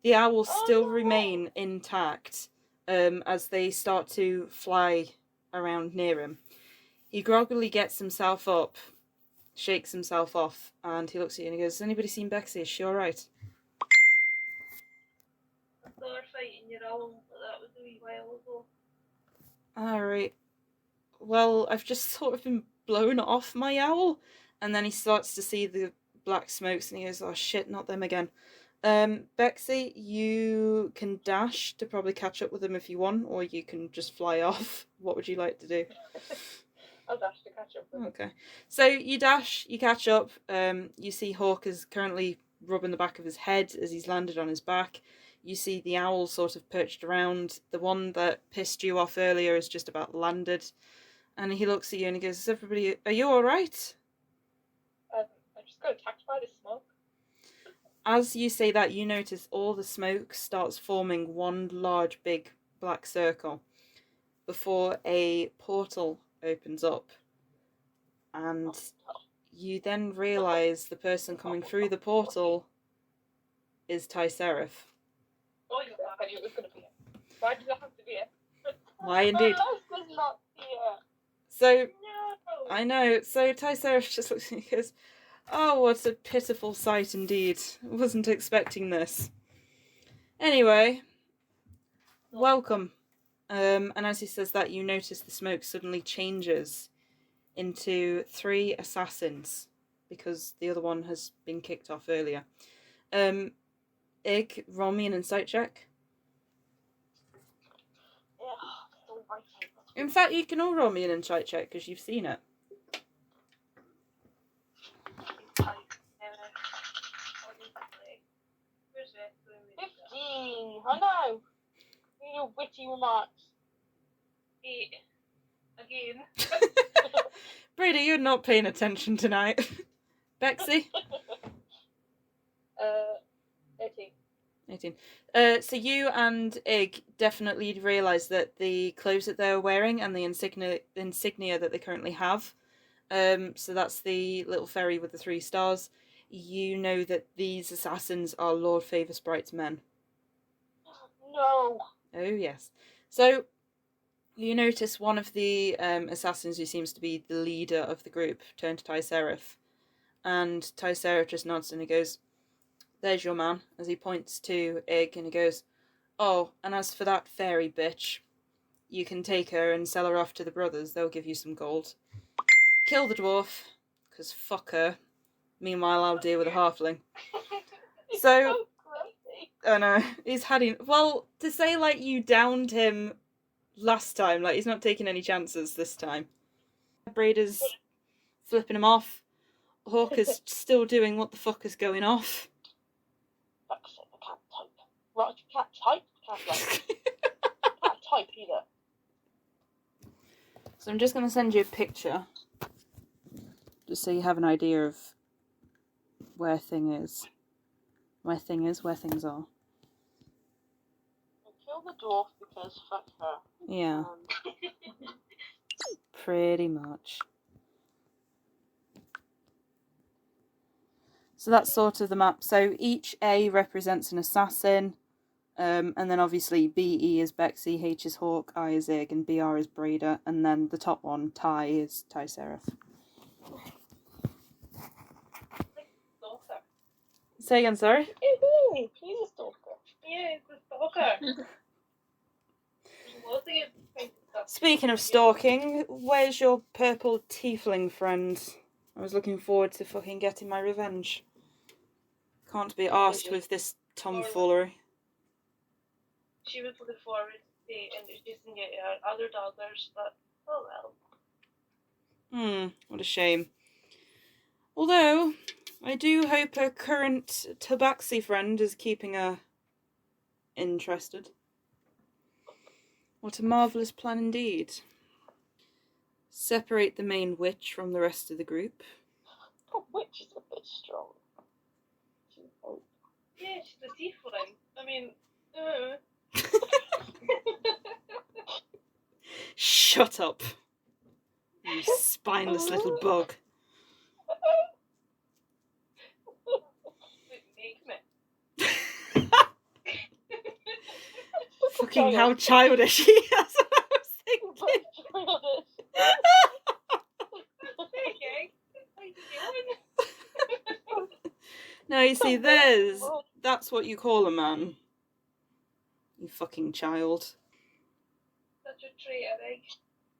The owls still remain intact as they start to fly around near him. He groggily gets himself up, shakes himself off, and he looks at you and he goes, "Has anybody seen Bexy? Is she alright?" I saw her fighting your owl, but that was a wee while ago. Alright. Well, I've just sort of been blown off my owl. And then he starts to see the black smokes and he goes, "Oh shit, not them again." Bexy, you can dash to probably catch up with them if you want, or you can just fly off. What would you like to do? I'll dash to catch up with him. Okay. So you dash, you catch up. You see Hawk is currently rubbing the back of his head as he's landed on his back. You see the owl sort of perched around. The one that pissed you off earlier is just about landed. And he looks at you and he goes, "Is everybody, are you alright?" I just got attacked by the smoke. As you say that, you notice all the smoke starts forming one large big black circle before a portal opens up. And you then realise the person coming through the portal is Tyserif. Oh, you I knew it was going to be it. Why did that have to be it? Why indeed. My last was not here. So, No. I know, so Tyserif just looks at me and goes, "Oh, what a pitiful sight indeed. Wasn't expecting this. Anyway, welcome." And as he says that, you notice the smoke suddenly changes into 3 assassins, because the other one has been kicked off earlier. Igg, roll me an insight check. Yeah, so right. In fact, you can all roll me an insight check, because you've seen it. 15. Oh no. Your witty remarks. 8. Again. Braeda, you're not paying attention tonight. Bexy? 18. 18. So you and Igg definitely realise that the clothes that they're wearing and the insignia that they currently have, so that's the little fairy with the 3 stars, you know that these assassins are Lord Favor Sprite's men. No. Oh, yes. So you notice one of the assassins, who seems to be the leader of the group, turn to Tyserif. And Tyserif just nods and he goes, "There's your man," as he points to Igg, and he goes, "Oh, and as for that fairy bitch, you can take her and sell her off to the brothers. They'll give you some gold. Kill the dwarf, because fuck her. Meanwhile, I'll deal with a halfling." So, I know, he's had him. Well, to say, like, you downed him last time, like, he's not taking any chances this time. Braeda's flipping him off. Hawk is still doing what the fuck is going off. Fuck's sake, I can't type. Right, I can't type? I can't type either. So I'm just going to send you a picture, just so you have an idea of where things are. Kill the dwarf because fuck her. Yeah. Pretty much. So that's sort of the map. So each A represents an assassin. And then obviously BE is Bexy, H is Hawk, I is Igg, and BR is Braeda. And then the top one, Ty, is Seraph. Say again, sorry? Hey, he's a stalker. Yeah, it's a stalker. Speaking of stalking, where's your purple tiefling friend? I was looking forward to fucking getting my revenge. Can't be arsed with this tomfoolery. She was looking forward to introducing it to other doggers, but oh well. What a shame. Although, I do hope her current tabaxi friend is keeping her interested. What a marvellous plan indeed. Separate the main witch from the rest of the group. Oh, witch is a bit strong. Yeah, she's a tiefling. I mean, Shut up, you spineless little bug. Fucking how childish he is. That's what I was thinking. No, you see, that's what you call a man. You fucking child. Such a traitor, Egg.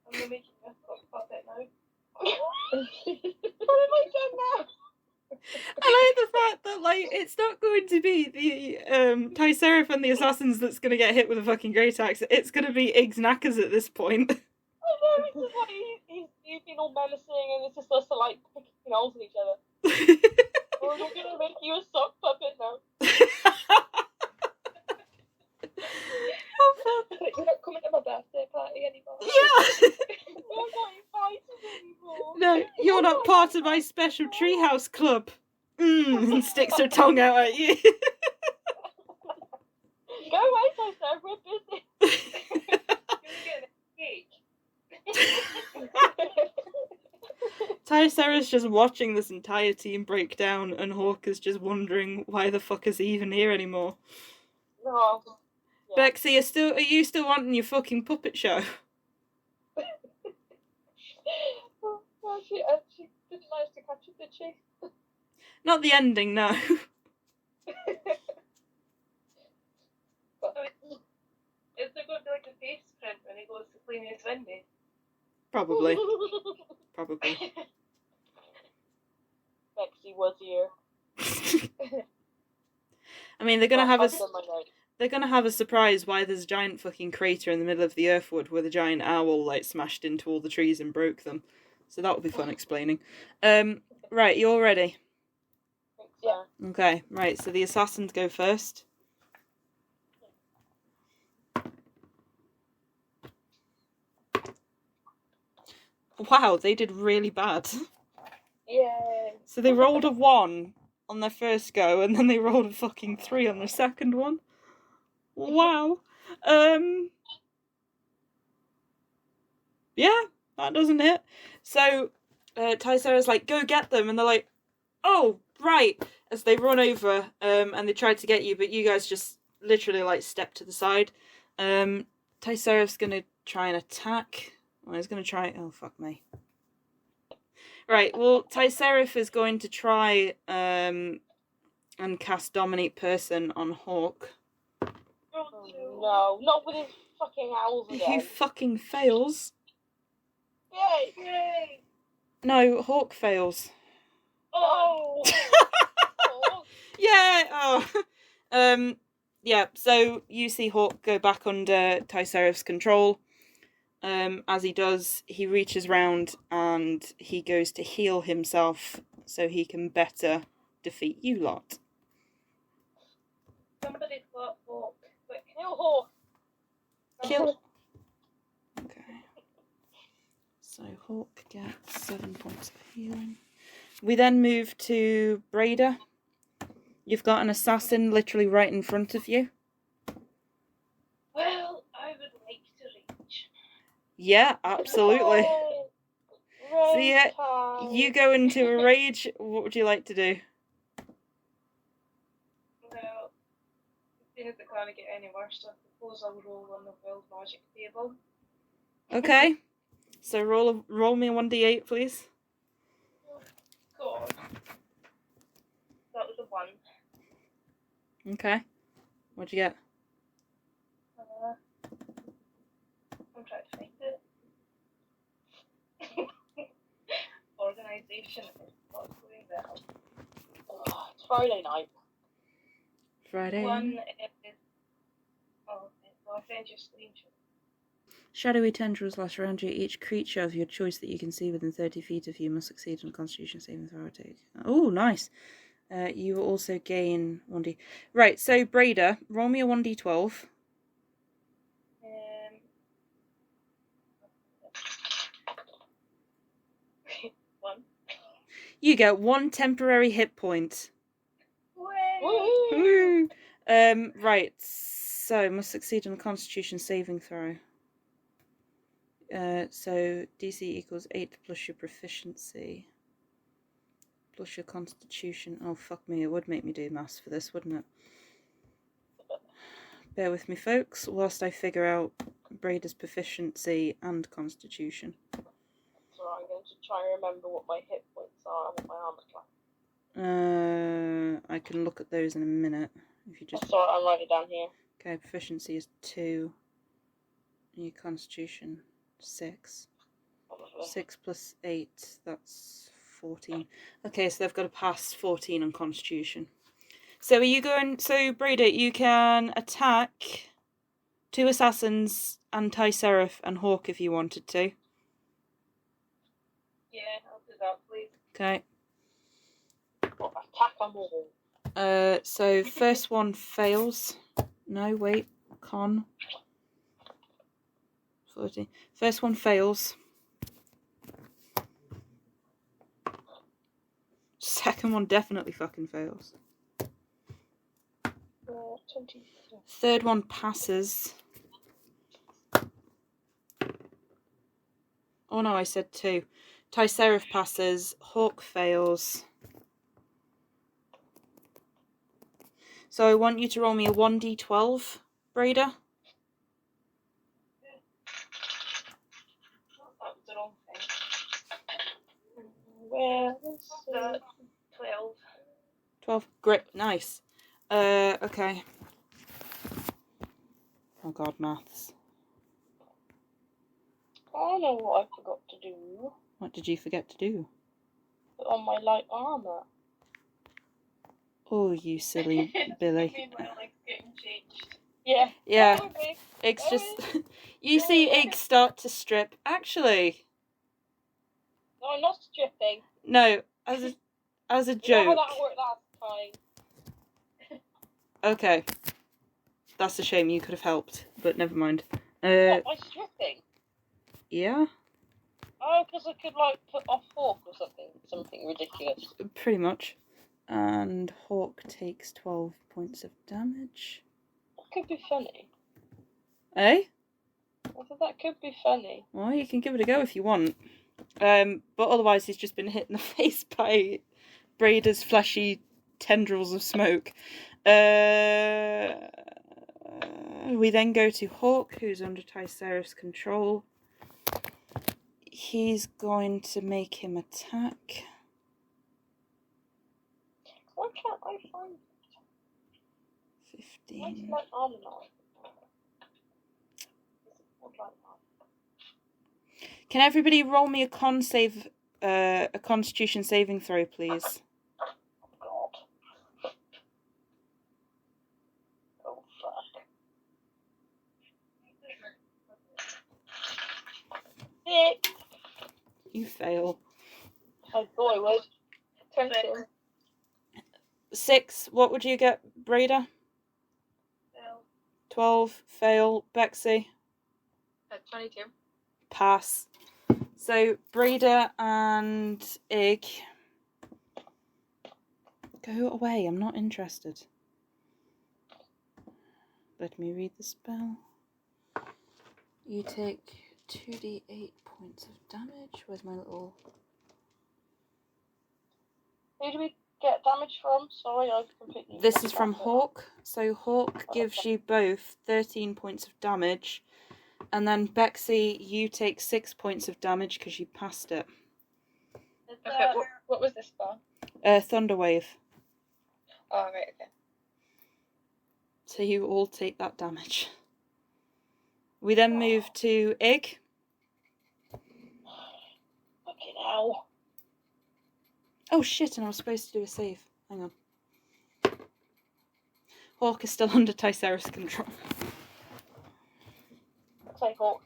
I'm gonna make you a puppet now. What have I done now? I like the fact that, like, it's not going to be the Tyseraph and the assassins that's going to get hit with a fucking great axe. It's going to be Igg's knackers at this point. I know, it's just like he's been all menacing and it's just us to like picking holes in each other. We're not going to make you a sock puppet now. You're not coming to my birthday party anymore. Yeah! You're not invited anymore. No, you're not part of my special treehouse club. And sticks her tongue out at you. Go away, Tyser, we're busy. You're getting a cake. Tyserap's just watching this entire team break down, and Hawk is just wondering why the fuck is he even here anymore. No. Yeah. Bexy, are you still wanting your fucking puppet show? Well, she didn't manage to catch it, did she? Not the ending, no. But, is there going to be like a face print when he goes to clean his window? Probably. Bexy was here. I mean, they're gonna have a surprise why there's a giant fucking crater in the middle of the Earthwood with a giant owl like smashed into all the trees and broke them. So that would be fun explaining. Right, you all ready? Yeah. Okay, right, so the assassins go first. Wow, they did really bad. Yeah. So they rolled a 1 on their first go, and then they rolled a fucking 3 on their second one. Wow. Yeah, that doesn't hit. So, Tysera's like, go get them, and they're like, oh, right, as they run over, and they try to get you, but you guys just literally, like, step to the side. Tysera's gonna try and attack. Well, he's gonna try, oh, fuck me. Right, well, Tyseraph is going to try, and cast Dominate Person on Hawk. Oh, no, not with his fucking owls again. Who fucking fails. Yay! Yay! No, Hawk fails. Oh! Yeah! Oh. Yeah, so you see Hawk go back under Tyseraph's control. As he does, he reaches round and he goes to heal himself so he can better defeat you lot. Somebody fought Hawk. But kill Hawk. Kill. Okay. So Hawk gets 7 points of healing. We then move to Braeda. You've got an assassin literally right in front of you. Well, I would like to reach. Yeah, absolutely. So yeah, you go into a rage. What would you like to do? Well, seeing as it can't get any worse, I suppose I'll roll on the wild magic table. Okay. So roll me a 1d8, please. Oh, God. That was a 1. Okay. What'd you get? I'm trying to find it. Organisation is not going well. Oh, it's Friday night. Friday. 1 is... Oh, okay. Well, I'll send you a screenshot. Shadowy tendrils lash around you. Each creature of your choice that you can see within 30 feet of you must succeed on a Constitution saving throw or take. Oh, nice. You will also gain 1d. Right, so Braeda, roll me a 1d12. 1. You get 1 temporary hit point. Woo! Right, so must succeed on a Constitution saving throw. So DC equals 8 plus your proficiency. Plus your Constitution. Oh, fuck me, it would make me do maths for this, wouldn't it? Bear with me, folks, whilst I figure out Braeda's proficiency and Constitution. So I'm going to try and remember what my hit points are and what my armor class. I can look at those in a minute. If you just... That's alright, I'm writing it down here. Okay, proficiency is 2. And your Constitution, 6. 6 plus 8, that's 14. Okay, so they've got to pass 14 on Constitution. So are you going... So, Braeda, you can attack 2 assassins, Anti-Seraph and Hawk if you wanted to. Yeah, I'll do that, please. Okay. Attack them all. So first one fails. No, wait. Con. 40. First one fails. Second one definitely fucking fails. 20. Third one passes. Oh no, I said 2. Anti-Seraph passes. Hawk fails. So I want you to roll me a 1d12, Braeda. That was the wrong thing. Where was the 12? 12. Great. Nice. Okay. Oh god, maths. I know what I forgot to do. What did you forget to do? Put on my light armor. Oh, you silly Billy. You mean my leg's getting changed? Yeah. Yeah. Okay. Igg's just... You see Igg start to strip. Actually... No, I'm not stripping. No, as a You know joke. how that worked last time. Okay. That's a shame, you could have helped, but never mind. What, by stripping? Yeah? Oh, because I could, like, put off Hawk or something. Something ridiculous. Pretty much. And Hawk takes 12 points of damage. That could be funny. Eh? I thought that could be funny. Well, you can give it a go if you want. But otherwise he's just been hit in the face by Braeda's fleshy tendrils of smoke. We then go to Hawk, who's under Anti-Seraph's control. He's going to make him attack. Why can't I find 15. my armor now? Can everybody roll me a Constitution saving throw, please? God. Oh, fuck. 6. You fail. I thought I would. 20. 6. What would you get, Braeda? Fail. 12. Fail. Bexy? 22. Pass. So, Braeda and Igg. Go away, I'm not interested. Let me read the spell. You take 2d8 points of damage. Where's my little... Who do we get damage from? Sorry, I completely... This is from Hawk. So Hawk gives you both 13 points of damage. And then Bexy, you take 6 points of damage because you passed it. Okay, what was this for? Thunderwave. Oh, right, okay. So you all take that damage. We then move to Igg. Fucking hell. Oh shit, and I was supposed to do a save. Hang on. Hawk is still under Tyceros' control. I'll take Hawk.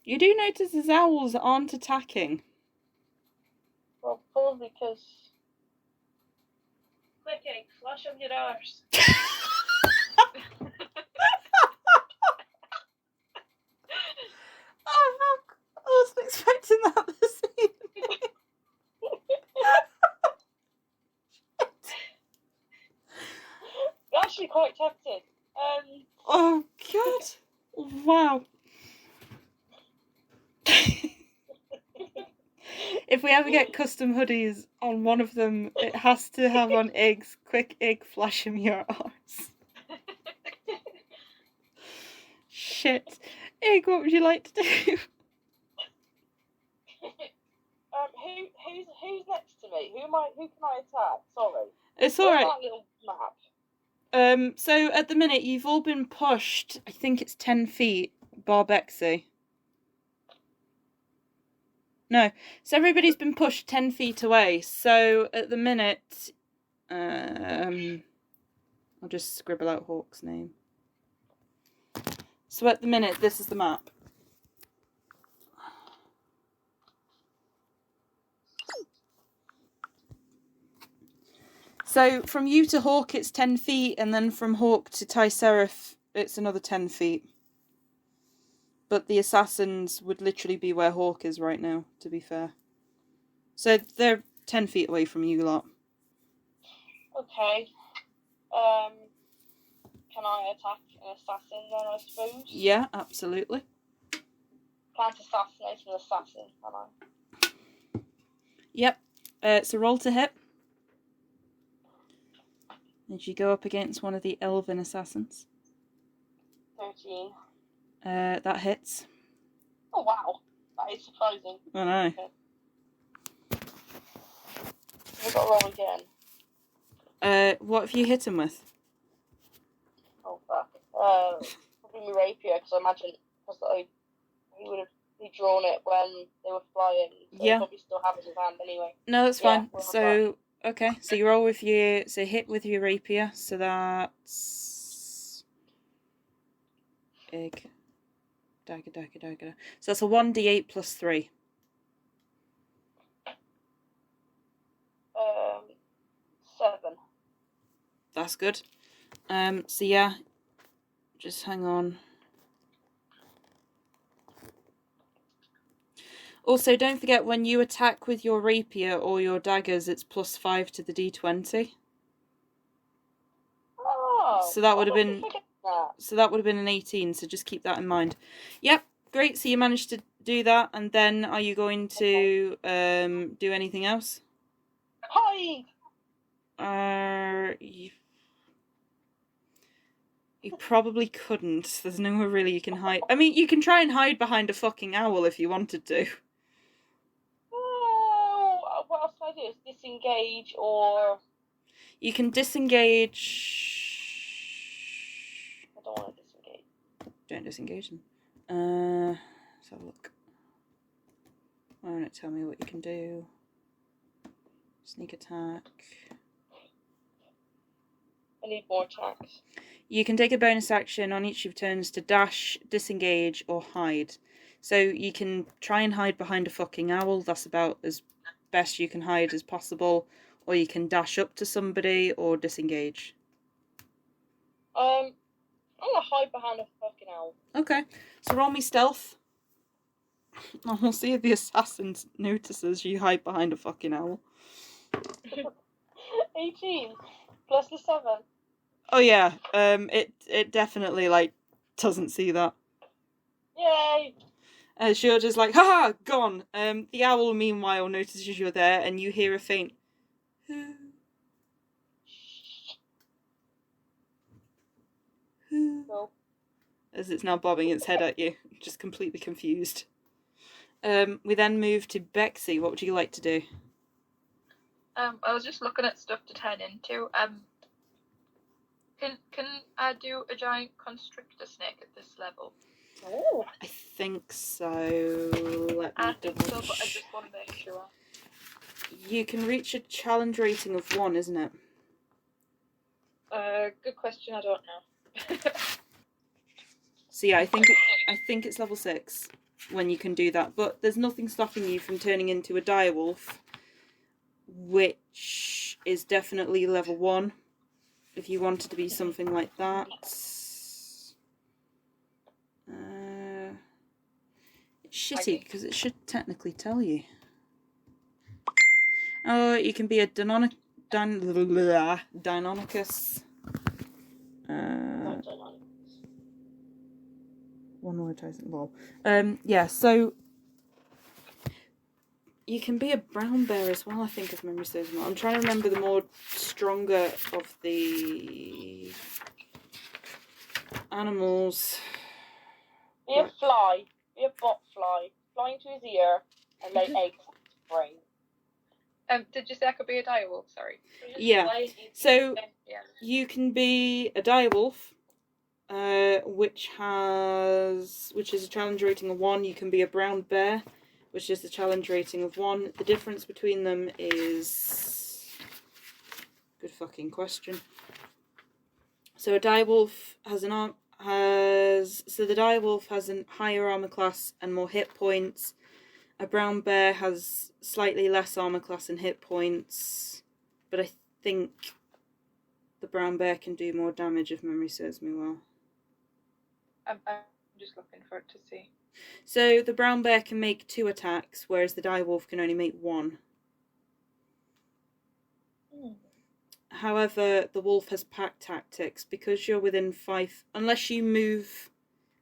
You do notice his owls aren't attacking. Well, probably because... Quick egg, flash of your arse. Oh fuck! I wasn't expecting that this evening. Actually quite tempted. Oh god! Wow. If we ever get custom hoodies, on one of them it has to have on Igg's quick Igg flash him your arse. Shit. Igg, what would you like to do? Who's next to me? Who can I attack? Sorry. It's Where's alright. that little map? So at the minute you've all been pushed, I think it's 10 feet, bar Bexy. No, so everybody's been pushed 10 feet away. So at the minute, I'll just scribble out Hawk's name. So at the minute, this is the map. So from you to Hawk, it's 10 feet, and then from Hawk to Tycerif, it's another 10 feet. But the assassins would literally be where Hawk is right now, to be fair. So they're 10 feet away from you lot. Okay. Can I attack an assassin then, I suppose? Yeah, absolutely. Can't assassinate an assassin, can I? Yep. It's a roll to hit. And you go up against one of the elven assassins. 13. That hits. Oh wow, that is surprising. I know. Okay. We've got to roll again. What have you hit him with? Oh fuck. Probably my rapier, because I imagine he would have drawn it when they were flying. So Yeah. He probably still have it in his hand anyway. No, that's Yeah, fine. we'll have So, okay. So you roll with your... So hit with your rapier. So that's... Egg. Dagger. So that's a 1d8 plus 3. 7. That's good. So yeah, just hang on. Also, don't forget when you attack with your rapier or your daggers, it's plus 5 to the d20. Oh, So that would have I been... forget that. So that would have been an 18, so just keep that in mind. Yep, great. So you managed to do that, and then are you going to do anything else? Hide! You probably couldn't. There's nowhere really you can hide. I mean, you can try and hide behind a fucking owl if you wanted to. Oh, what else can I do? Disengage or... You can disengage... I don't want to disengage. Don't disengage them. Let's have a look. Why won't it tell me what you can do? Sneak attack. I need more attacks. You can take a bonus action on each of your turns to dash, disengage, or hide. So you can try and hide behind a fucking owl. That's about as best you can hide as possible. Or you can dash up to somebody or disengage. I'm gonna hide behind a fucking owl. Okay. So roll me stealth. And we'll see if the assassin notices you hide behind a fucking owl. 18 plus the 7. Oh yeah. It definitely like doesn't see that. Yay! You're just like, haha, gone. The owl, meanwhile, notices you're there, and you hear a faint "Who? Who?" No. As it's now bobbing its head at you, just completely confused. We then move to Bexy. What would you like to do? I was just looking at stuff to turn into. Can I do a giant constrictor snake at this level? Oh. I think so. Let me I think so, double but I just want to make sure. You can reach a challenge rating of 1, isn't it? Good question. I don't know. So yeah, I think it's level 6 when you can do that. But there's nothing stopping you from turning into a direwolf, which is definitely level 1. If you wanted to be something like that. It's shitty because it should technically tell you. Oh, you can be a Deinonychus. One word isn't lol. Yeah, so you can be a brown bear as well, I think, if memory serves me well. I'm trying to remember the more stronger of the animals. Be a fly. Be a bot fly. Fly into his ear and lay eggs in his brain. Did you say I could be a direwolf? Sorry. Yeah. So Yeah. you can be a direwolf, which is a challenge rating of 1. You can be a brown bear, which is the challenge rating of 1. The difference between them is good fucking question. So a direwolf has the direwolf has a higher armor class and more hit points. A brown bear has slightly less armor class and hit points, but I think the brown bear can do more damage if memory serves me well. I'm just looking for it to see. So the brown bear can make 2 attacks, whereas the direwolf can only make 1. However, the wolf has pack tactics because you're within 5, unless you move,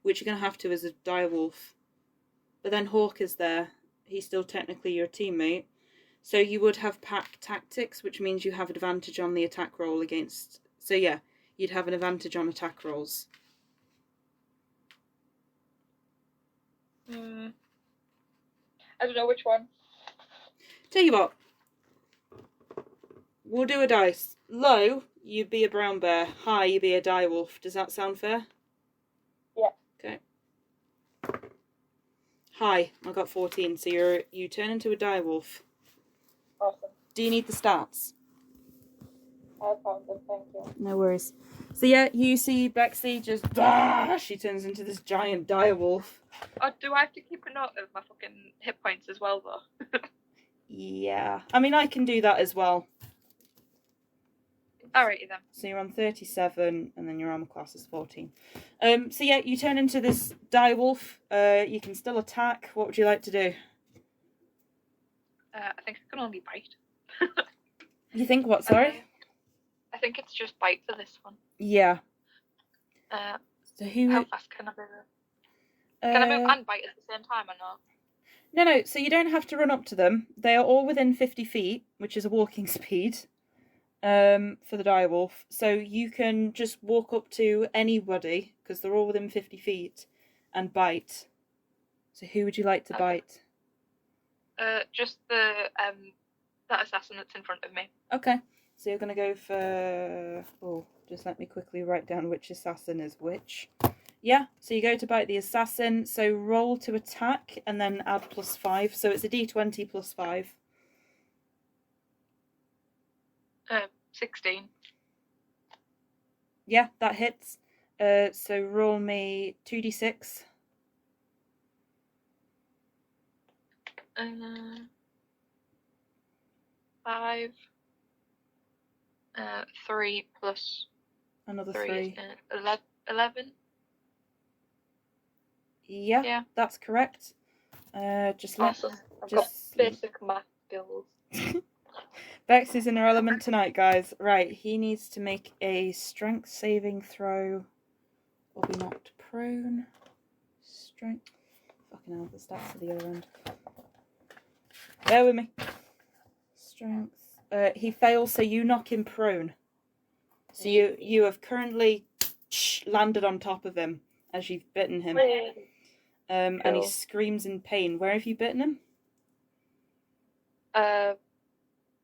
which you're going to have to as a direwolf. But then Hawk is there. He's still technically your teammate. So you would have pack tactics, which means you have advantage on the attack roll against. So yeah, you'd have an advantage on attack rolls. I don't know which one. Tell you what. We'll do a dice. Low, you'd be a brown bear. High, you'd be a direwolf. Does that sound fair? Yeah. Okay. High, I got 14, so you turn into a direwolf. Awesome. Do you need the stats? I found them, thank you. No worries. So yeah, you see Bexy just she turns into this giant direwolf. Oh, do I have to keep a note of my fucking hit points as well, though? Yeah. I mean, I can do that as well. Alrighty then. So you're on 37, and then your armor class is 14. So yeah, you turn into this direwolf. You can still attack. What would you like to do? I think I can only bite. You think what, sorry? I think it's just bite for this one. Yeah. So How fast can I move? Can I move and bite at the same time or not? No. So you don't have to run up to them. They are all within 50 feet, which is a walking speed. For the direwolf. So you can just walk up to anybody, because they're all within 50 feet, and bite. So who would you like to bite? Just that assassin that's in front of me. Okay. So you're going to go for... Oh, just let me quickly write down which assassin is which. Yeah, so you go to bite the assassin. So roll to attack, and then add +5. So it's a d20 plus 5. 16. Yeah, that hits. So roll me 2d6. 5. 3 plus Another 3. 3. 11. Yeah, that's correct. Just let. Awesome. I've got basic math skills. Bex is in her element tonight, guys. Right, he needs to make a strength saving throw or be knocked prone. Strength. Fucking hell, the stats are the other end. Bear with me. Strength. He fails, so you knock him prone. So you have currently landed on top of him as you've bitten him. Cool. And he screams in pain. Where have you bitten him?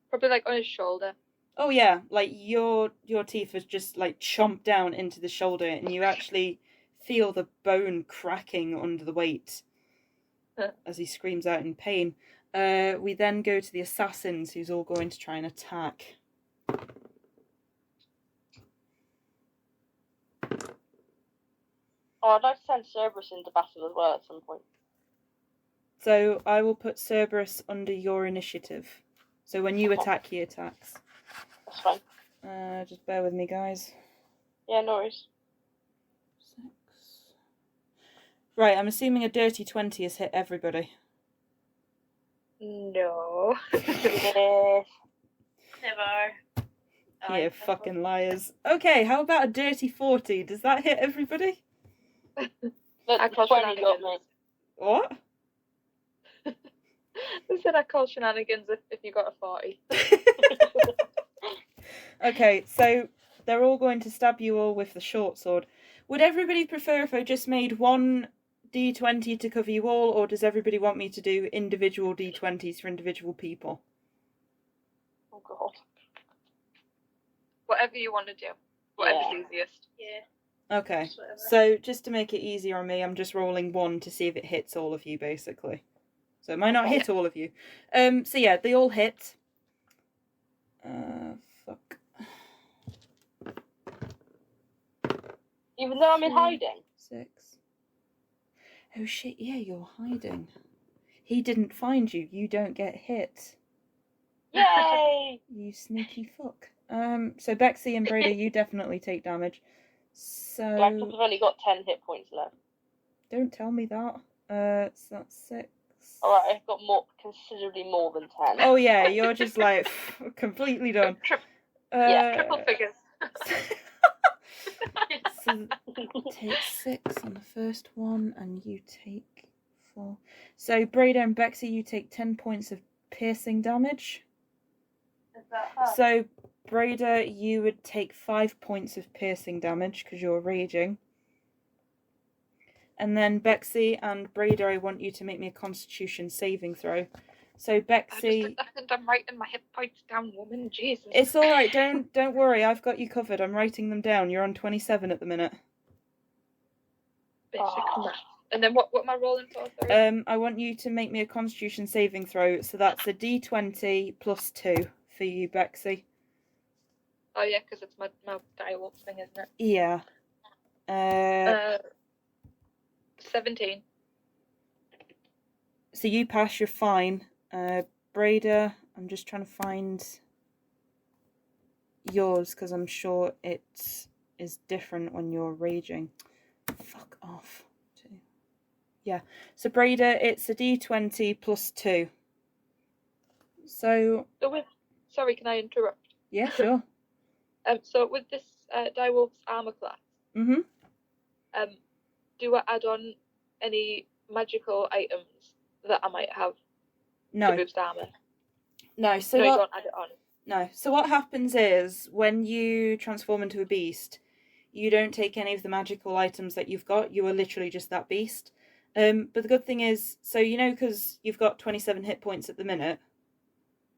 Probably like on his shoulder. Oh yeah, like your teeth has just like chomped down into the shoulder, and you actually feel the bone cracking under the weight as he screams out in pain. We then go to the assassins, who's all going to try and attack. Oh, I'd like to send Cerberus into battle as well at some point. So I will put Cerberus under your initiative. So when you attack, he attacks. That's fine. Just bear with me, guys. Yeah, no worries. 6. Right, I'm assuming a dirty 20 has hit everybody. No. Yes. Never. You fucking liars. Okay, how about a dirty 40? Does that hit everybody? Look, I call 20 got me. What? I said I call shenanigans if you got a 40. Okay, so they're all going to stab you all with the short sword. Would everybody prefer if I just made one d20 to cover you all, or does everybody want me to do individual d20s for individual people? Oh god. Whatever you want to do. Whatever's easiest. Yeah. Okay, so just to make it easier on me, I'm just rolling 1 to see if it hits all of you, basically. So it might not hit all of you. So yeah, they all hit. Fuck. Even though I'm in hiding? 6. Oh shit, yeah, you're hiding. He didn't find you. You don't get hit. Yay! You sneaky fuck. So Bexy and Braeda, you definitely take damage. So I've only got 10 hit points left. don't tell me that. So that's 6. Alright, I've got considerably more than 10. Oh yeah, you're just like completely done. Triple figures. So take 6 on the first one, and you take 4. So Braeda and Bexy, you take 10 points of piercing damage. Is that hard? So Braeda, you would take 5 points of piercing damage because you're raging. And then Bexy and Braeda, I want you to make me a Constitution saving throw. So Bexy, I'm writing my hit points down, woman. Jesus. it's all right. Don't worry. I've got you covered. I'm writing them down. You're on 27 at the minute. Basic math. And then what am I rolling for? Sorry? I want you to make me a Constitution saving throw. So that's a D20 plus 2 for you, Bexy. Oh yeah, because it's my direwolf thing, isn't it? Yeah. 17. So you pass. You're fine. Braeda, I'm just trying to find yours because I'm sure it is different when you're raging. Fuck off. 2. Yeah. So Braeda, it's a D20 plus 2. So. Sorry, can I interrupt? Yeah, sure. So with this direwolf's armor class, do I add on any magical items that I might have to boost armor? No. So you don't add it on. No. So what happens is when you transform into a beast, you don't take any of the magical items that you've got. You are literally just that beast. But the good thing is, so because you've got 27 hit points at the minute.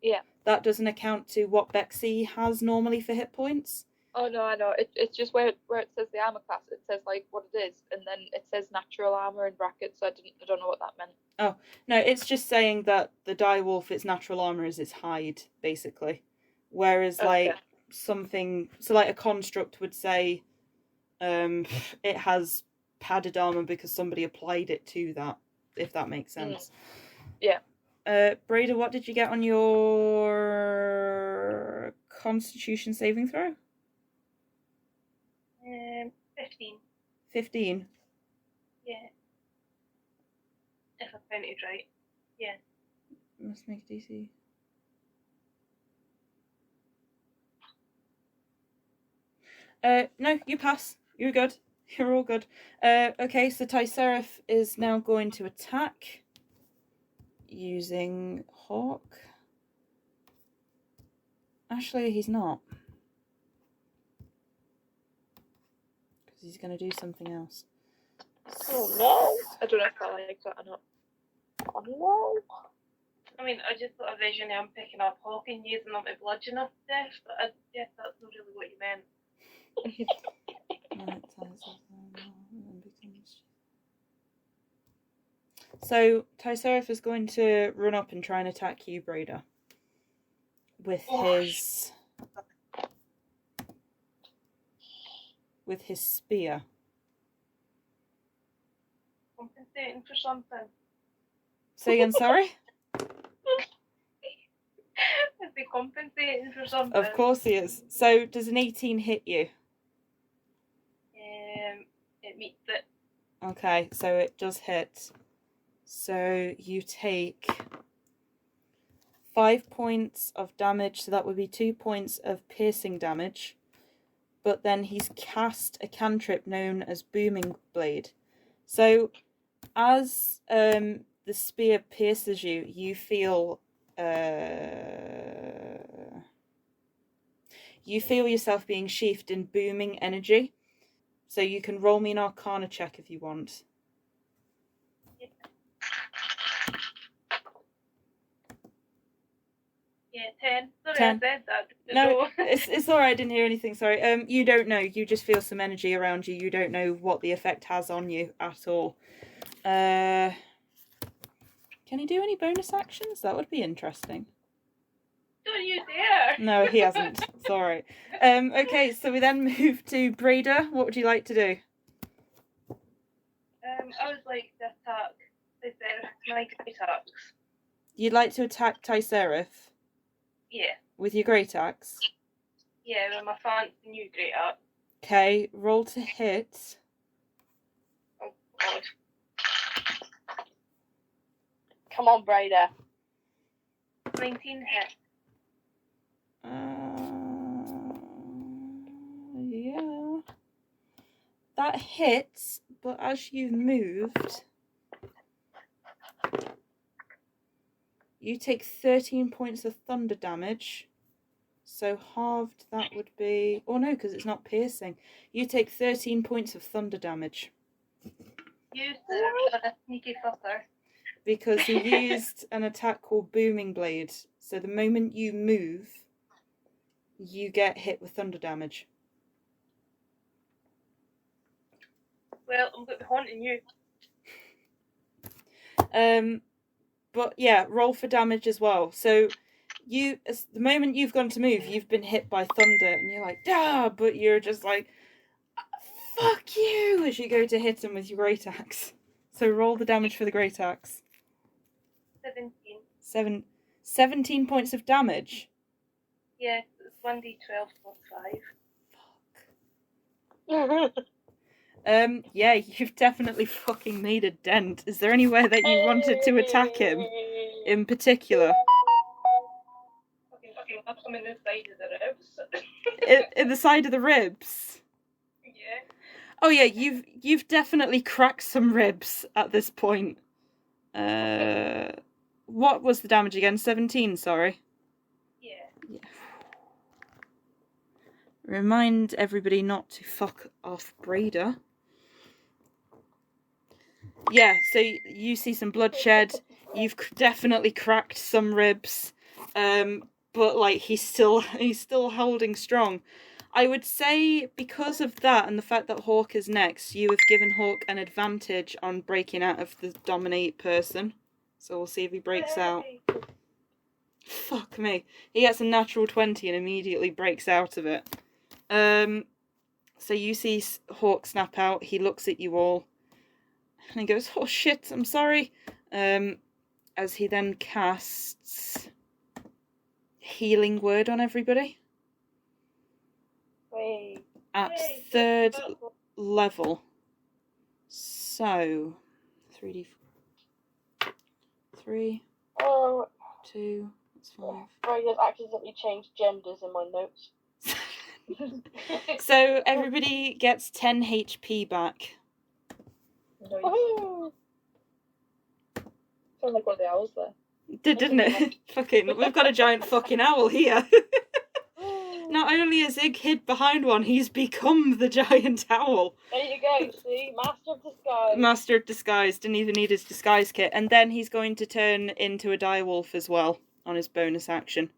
Yeah. That doesn't account to what Bexy has normally for hit points. Oh no, I know. It's just where it says the armor class, it says like what it is, and then it says natural armor in brackets. So I don't know what that meant. Oh no, it's just saying that the direwolf, its natural armor is its hide, basically. Whereas like something, so like a construct would say, it has padded armor because somebody applied it to that. If that makes sense. Yeah. Braeda, what did you get on your Constitution saving throw? 15. 15. Yeah. If I counted right. Yeah. Must make a DC. No, you pass. You're good. You're all good. Okay, so Tyserif is now going to attack using Hawk. Actually, he's not. Because he's going to do something else. Oh no! I don't know if I like that or not. Oh no! I mean, I just got a vision of him picking up Hawk and using them to bludgeon us to death, but I guess that's not really what you meant. So Tyserif is going to run up and try and attack you, Braeda, with his spear. Compensating for something. Say again, sorry? Is he compensating for something? Of course he is. So does an 18 hit you? It meets it. Okay, so it does hit. So you take 5 points of damage, so that would be 2 points of piercing damage. But then he's cast a cantrip known as Booming Blade. So as the spear pierces you, you feel yourself being sheathed in booming energy. So you can roll me an Arcana check if you want. Yeah, 10. Sorry, 10. I said that. No, it's alright, I didn't hear anything, sorry. You don't know, you just feel some energy around you. You don't know what the effect has on you at all. Can he do any bonus actions? That would be interesting. Don't you dare! No, he hasn't. It's alright. Okay, so we then move to Braeda. What would you like to do? I would like to attack my great axe. You'd like to attack Tyserif Yeah. with your great axe? Yeah, with my fancy new great axe. Okay, roll to hit. Oh, God. Come on, Braeda. 19 hit. Yeah. That hits, but as you've moved, you take 13 points of thunder damage. So halved, that would be... Oh no, because it's not piercing. You take 13 points of thunder damage. You are a sneaky fucker. Because he used an attack called Booming Blade. So the moment you move, you get hit with thunder damage. Well, I'm going to be haunting you. But yeah, roll for damage as well. So the moment you've gone to move, you've been hit by thunder, and you're like, ah, but you're just like, fuck you, as you go to hit him with your great axe. So roll the damage for the great axe. 17. 17 points of damage. Yeah, it's 1d12 plus 5. Yeah, you've definitely fucking made a dent. Is there anywhere that you wanted to attack him in particular? Okay, I'll come in the side of the ribs. In the side of the ribs? Yeah. Oh yeah, you've definitely cracked some ribs at this point. What was the damage again? 17, sorry. Yeah. Remind everybody not to fuck off Braeda. Yeah, so you see some bloodshed. You've definitely cracked some ribs. But like he's still holding strong. I would say because of that and the fact that Hawk is next, you have given Hawk an advantage on breaking out of the dominate person. So we'll see if he breaks out. Fuck me. He gets a natural 20 and immediately breaks out of it. So you see Hawk snap out. He looks at you all. And he goes, oh shit, I'm sorry. as he then casts Healing Word on everybody Wait. at 3rd level. So 3d4. 3, Oh, 2, that's 5. Braeda's accidentally changed genders in my notes. So everybody gets 10 HP back. Nice. Woohoo! Sound like one of the owls there. Didn't it? Fucking, we've got a giant fucking owl here. Not only is Igg hid behind one, he's become the giant owl. There you go, see? Master of disguise. Master of disguise, didn't even need his disguise kit. And then he's going to turn into a direwolf as well on his bonus action.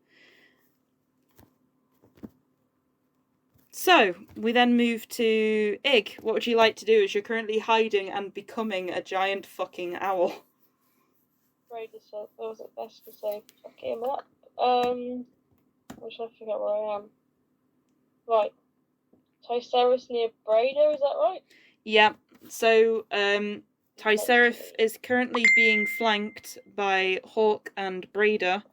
So, we then move to Igg. What would you like to do as you're currently hiding and becoming a giant fucking owl? Braeda said, what was it Veska say? I came up. I'm trying to figure out where I am. Right. Tycerus near Braeda, is that right? Yeah, so Tycerif is currently being flanked by Hawk and Braeda,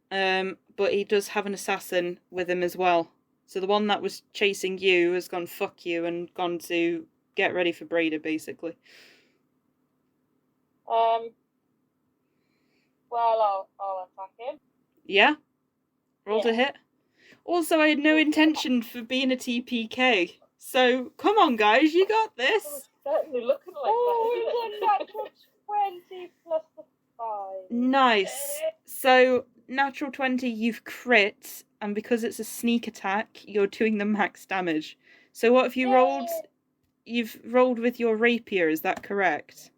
but he does have an assassin with him as well. So the one that was chasing you has gone fuck you and gone to get ready for Braeda, basically. Well, I'll attack him. Yeah? Roll to Yeah. hit. Also, I had no intention for being a TPK. So, come on guys, you got this. It's certainly looking like Oh, that. it's a natural 20 plus the 5. Nice. So, natural 20, you've crit, and because it's a sneak attack, you're doing the max damage. So what have you rolled? You've rolled with your rapier, is that correct?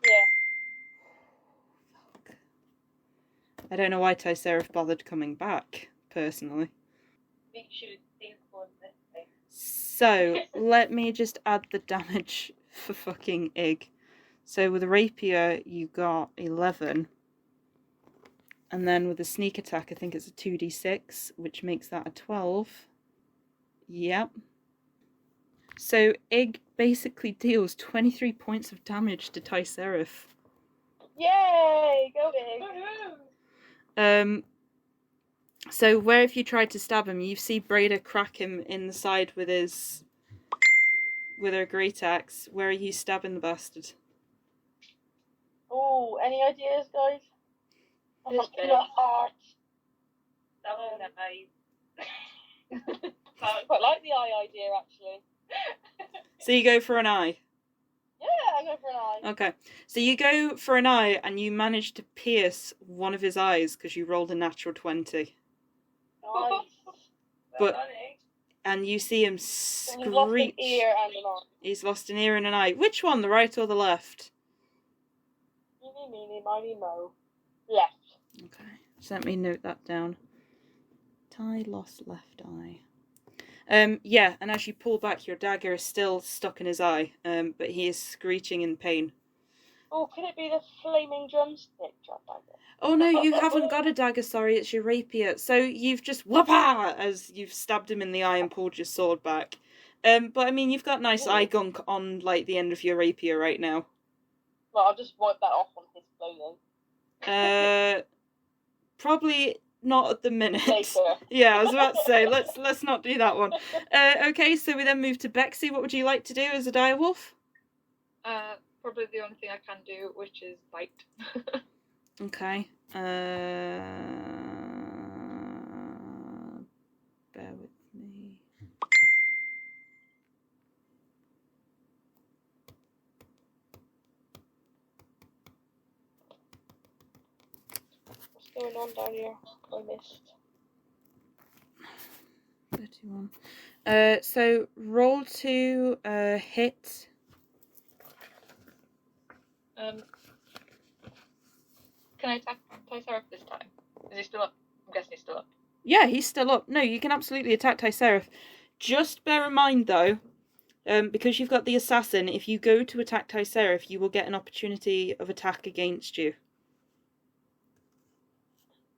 Yeah. I don't know why Tycerif bothered coming back, personally. Make sure things go on this way. So, let me just add the damage for fucking Igg. So with a rapier, you got 11. And then with a sneak attack, I think it's a 2d6, which makes that a 12. Yep. So Igg basically deals 23 points of damage to Tycerif. Yay! Go big. So where if you tried to stab him, you see Braeda crack him in the side with her great axe. Where are you stabbing the bastard? Oh, any ideas, guys? I'm This not in bit. the heart. That was nice. I quite like the eye idea, actually. So you go for an eye. Yeah, I go for an eye. Okay. So you go for an eye and you manage to pierce one of his eyes because you rolled a natural 20. Nice. But and you see him So he's lost an screech. ear and an eye. He's lost an ear and an eye. Which one, the right or the left? Meeny, meeny, miny, mo. Left. Okay. So let me note that down. Ty lost left eye. Yeah, and as you pull back, your dagger is still stuck in his eye, but he is screeching in pain. Oh, could it be the flaming drumstick trap dagger? Oh no, you haven't got a dagger, sorry, it's your rapier. So you've just whapa as you've stabbed him in the eye and pulled your sword back. But I mean, you've got nice eye gunk on like the end of your rapier right now. Well, I'll just wipe that off on his clothing. Probably not at the minute. Later. Yeah, I was about to say, let's not do that one. Okay, so we then move to Bexy. What would you like to do as a direwolf? Probably the only thing I can do, which is bite. Okay. Bear with me. What's going on down here? I missed. 31. So roll to hit. Can I attack Tycerif this time? Is he still up? I'm guessing he's still up. Yeah, he's still up. No, you can absolutely attack Tycerif. Just bear in mind, though, because you've got the assassin, if you go to attack Tycerif, you will get an opportunity of attack against you.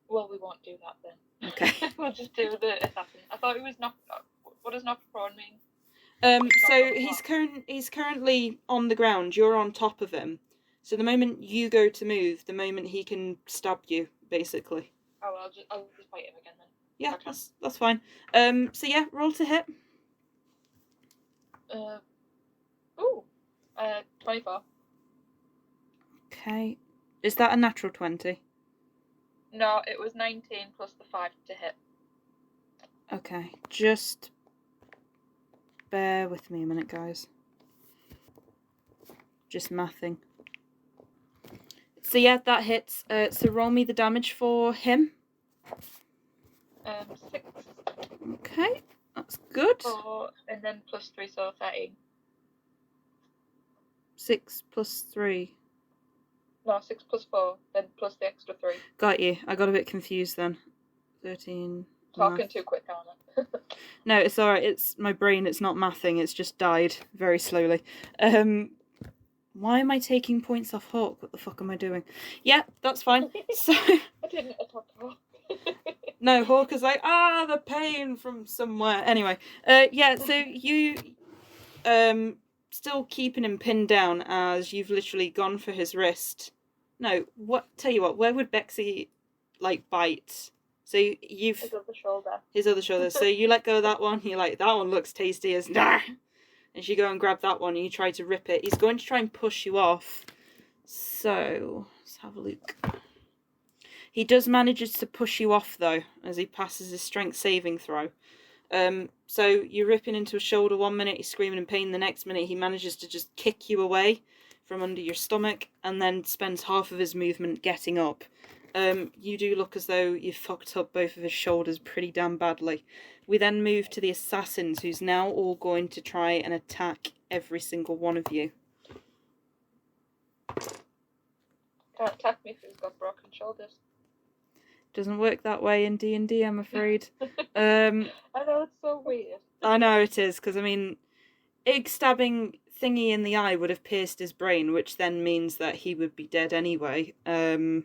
Well, we won't do that then. Okay. We'll just do the assassin. I thought he was knocked. What does knocked prone mean? So he's currently on the ground. You're on top of him. So the moment you go to move, the moment he can stab you, basically. Oh, I'll just fight him again then. Yeah, Okay. that's fine. So yeah, roll to hit. 24. Okay. Is that a natural 20? No, it was 19 plus the 5 to hit. Okay, just bear with me a minute, guys. Just mathing. So yeah, that hits. So roll me the damage for him. 6. Okay, that's good. 4, and then plus 3, so 13. 6 plus 3. No, 6 plus 4, then plus the extra 3. Got you. I got a bit confused then. 13. Talking too quick, aren't I? No, it's alright. It's my brain. It's not mathing. It's just died very slowly. Why am I taking points off Hawk? What the fuck am I doing? Yeah, that's fine. So I didn't attack Hawk. no, Hawk is like, the pain from somewhere. Anyway, yeah. So you, still keeping him pinned down as you've literally gone for his wrist. No, what? Tell you what. Where would Bexy like bite? So you've His other shoulder. His other shoulder. So you let go of that one. You're like, that one looks tasty as nah. And you go and grab that one and you try to rip it. He's going to try and push you off. So let's have a look. He does manage to push you off though, as he passes his strength saving throw. So you're ripping into a shoulder one minute, he's screaming in pain. The next minute he manages to just kick you away from under your stomach and then spends half of his movement getting up. You do look as though you've fucked up both of his shoulders pretty damn badly. We then move to the assassins, who's now all going to try and attack every single one of you. Can't attack me if he's got broken shoulders. Doesn't work that way in D&D, I'm afraid. I know, it's so weird. I know it is, because I mean, Igg stabbing Thingy in the eye would have pierced his brain, which then means that he would be dead anyway. Ooh.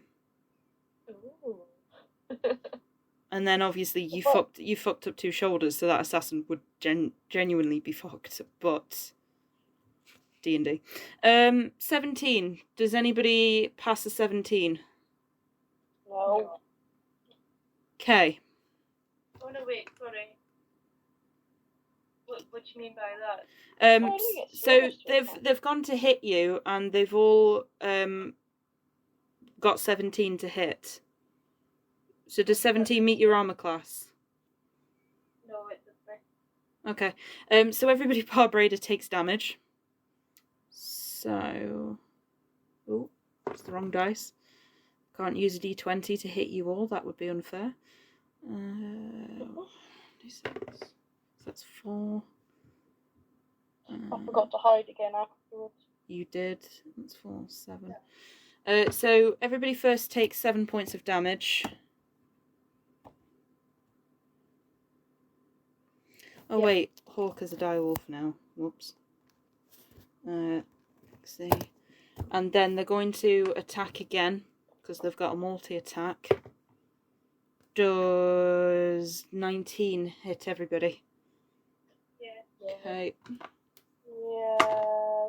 And then obviously you fucked up 2 shoulders, so that assassin would genuinely be fucked. But D&D. 17. Does anybody pass a 17? No. Okay. Oh no, wait, sorry. What do you mean by that? So they've gone to hit you, and they've all got 17 to hit. So does 17 meet your armor class? No, it doesn't. Okay. So everybody bar Braeda takes damage. So, oh, it's the wrong dice. Can't use a d20 to hit you all. That would be unfair. D6. So that's 4. I forgot to hide again afterwards. You did. That's 4, 7. So everybody first takes 7 points of damage. Oh wait, Hawk is a direwolf now. Whoops. See. And then they're going to attack again because they've got a multi-attack. Does 19 hit everybody? Yeah. Okay. Yeah.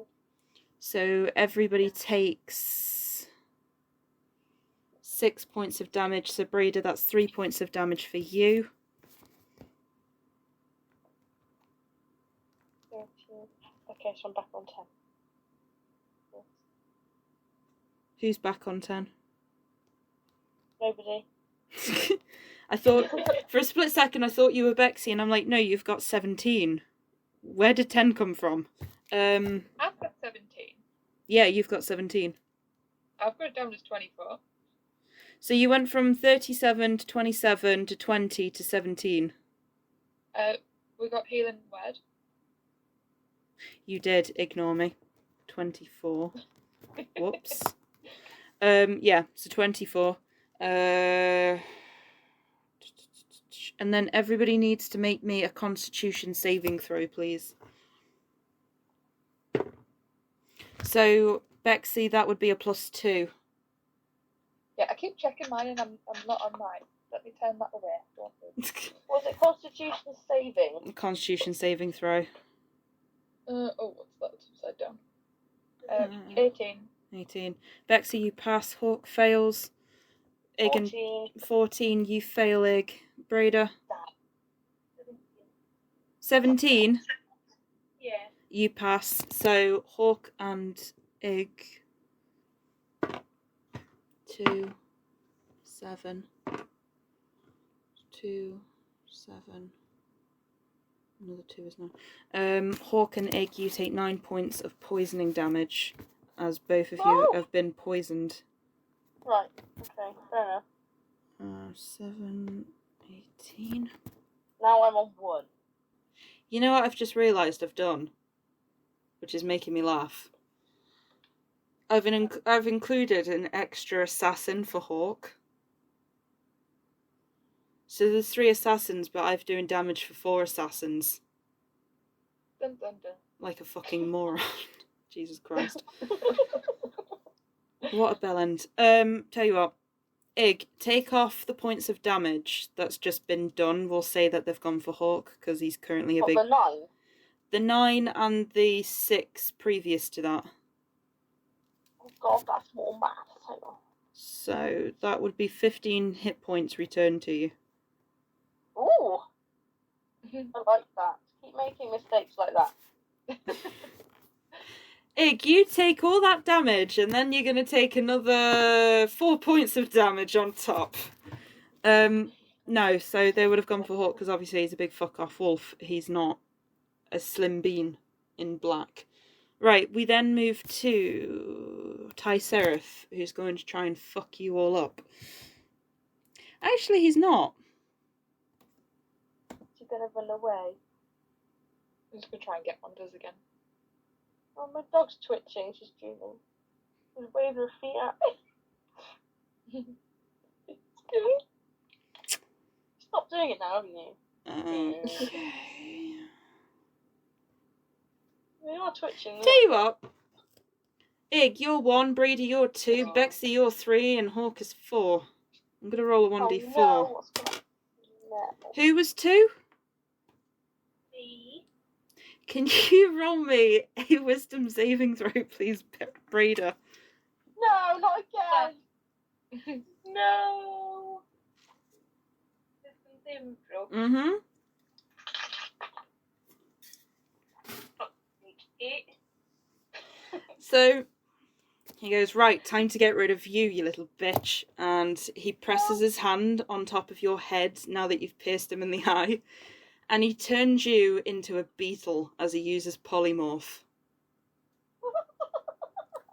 So everybody takes 6 points of damage. So Braeda, that's 3 points of damage for you. 13. Okay, so I'm back on 10. Who's back on 10? Nobody. I thought, for a split second, I thought you were Bexy, and I'm like, no, you've got 17. Where did 10 come from? I've got 17. Yeah, you've got 17. I've got it down as 24. So you went from 37 to 27 to 20 to 17. We got healing word. You did, ignore me. 24. Whoops. Yeah, so 24. And then everybody needs to make me a Constitution saving throw, please. So, Bexy, that would be a +2. Yeah, I keep checking mine and I'm not on mine. Let me turn that away. Was it Constitution saving? Constitution saving throw. Oh, what's that? It's upside down. 18. 18. Bexy, you pass. Hawk fails. Igg and 14, you fail, Igg. Braeda. 17? Yeah. You pass. So Hawk and Igg. 2, 7. 2, 7. Another 2 is 9. Hawk and Igg, you take 9 points of poisoning damage, as both of you have been poisoned. Right, okay, fair enough. 7, 18. Now I'm on 1. You know what I've just realised I've done? Which is making me laugh. I've included an extra assassin for Hawk. So there's 3 assassins, but I've doing damage for 4 assassins. Dun dun dun. Like a fucking moron. Jesus Christ. What a bellend. Tell you what. Igg, take off the points of damage that's just been done. We'll say that they've gone for Hawk, because he's currently a big... The 9? The 9 and the 6 previous to that. Oh god, that's more maths. Hang on. So that would be 15 hit points returned to you. Ooh! I like that. Keep making mistakes like that. Igg, you take all that damage, and then you're going to take another 4 points of damage on top. No, so they would have gone for Hawk, because obviously he's a big fuck-off wolf. He's not a slim bean in black. Right, we then move to Tysereth, who's going to try and fuck you all up. Actually, he's not. She's gonna run away. I'm just gonna try and get Wonders again. Oh, my dog's twitching. She's dreaming. She's waving her feet at me. Stop doing it now, haven't you? Okay. You are twitching. Tell you what. Igg, you're 1, Braeda, you're 2, Bexy, you're 3, and Hawk is 4. I'm going to roll a 1d4. Oh, no. What's going on? No. Who was 2? Me. Can you roll me a wisdom saving throw, please, Braeda? No, not again. No. Mm-hmm. 8. So, he goes, right, time to get rid of you, you little bitch. And he presses his hand on top of your head, now that you've pierced him in the eye. And he turns you into a beetle as he uses polymorph.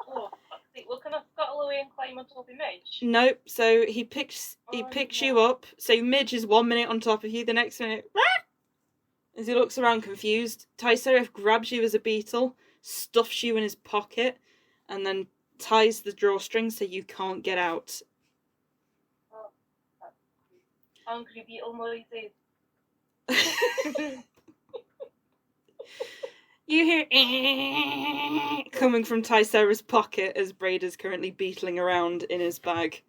Oh, well, can I scuttle away and climb on top of Midge? Nope, so he picks you up. So Midge is 1 minute on top of you, the next minute, as he looks around confused. Tysereth grabs you as a beetle, stuffs you in his pocket, and then ties the drawstring so you can't get out. Oh, that's hungry beetle noises. You hear coming from Tysereth's pocket as Braeda's currently beetling around in his bag.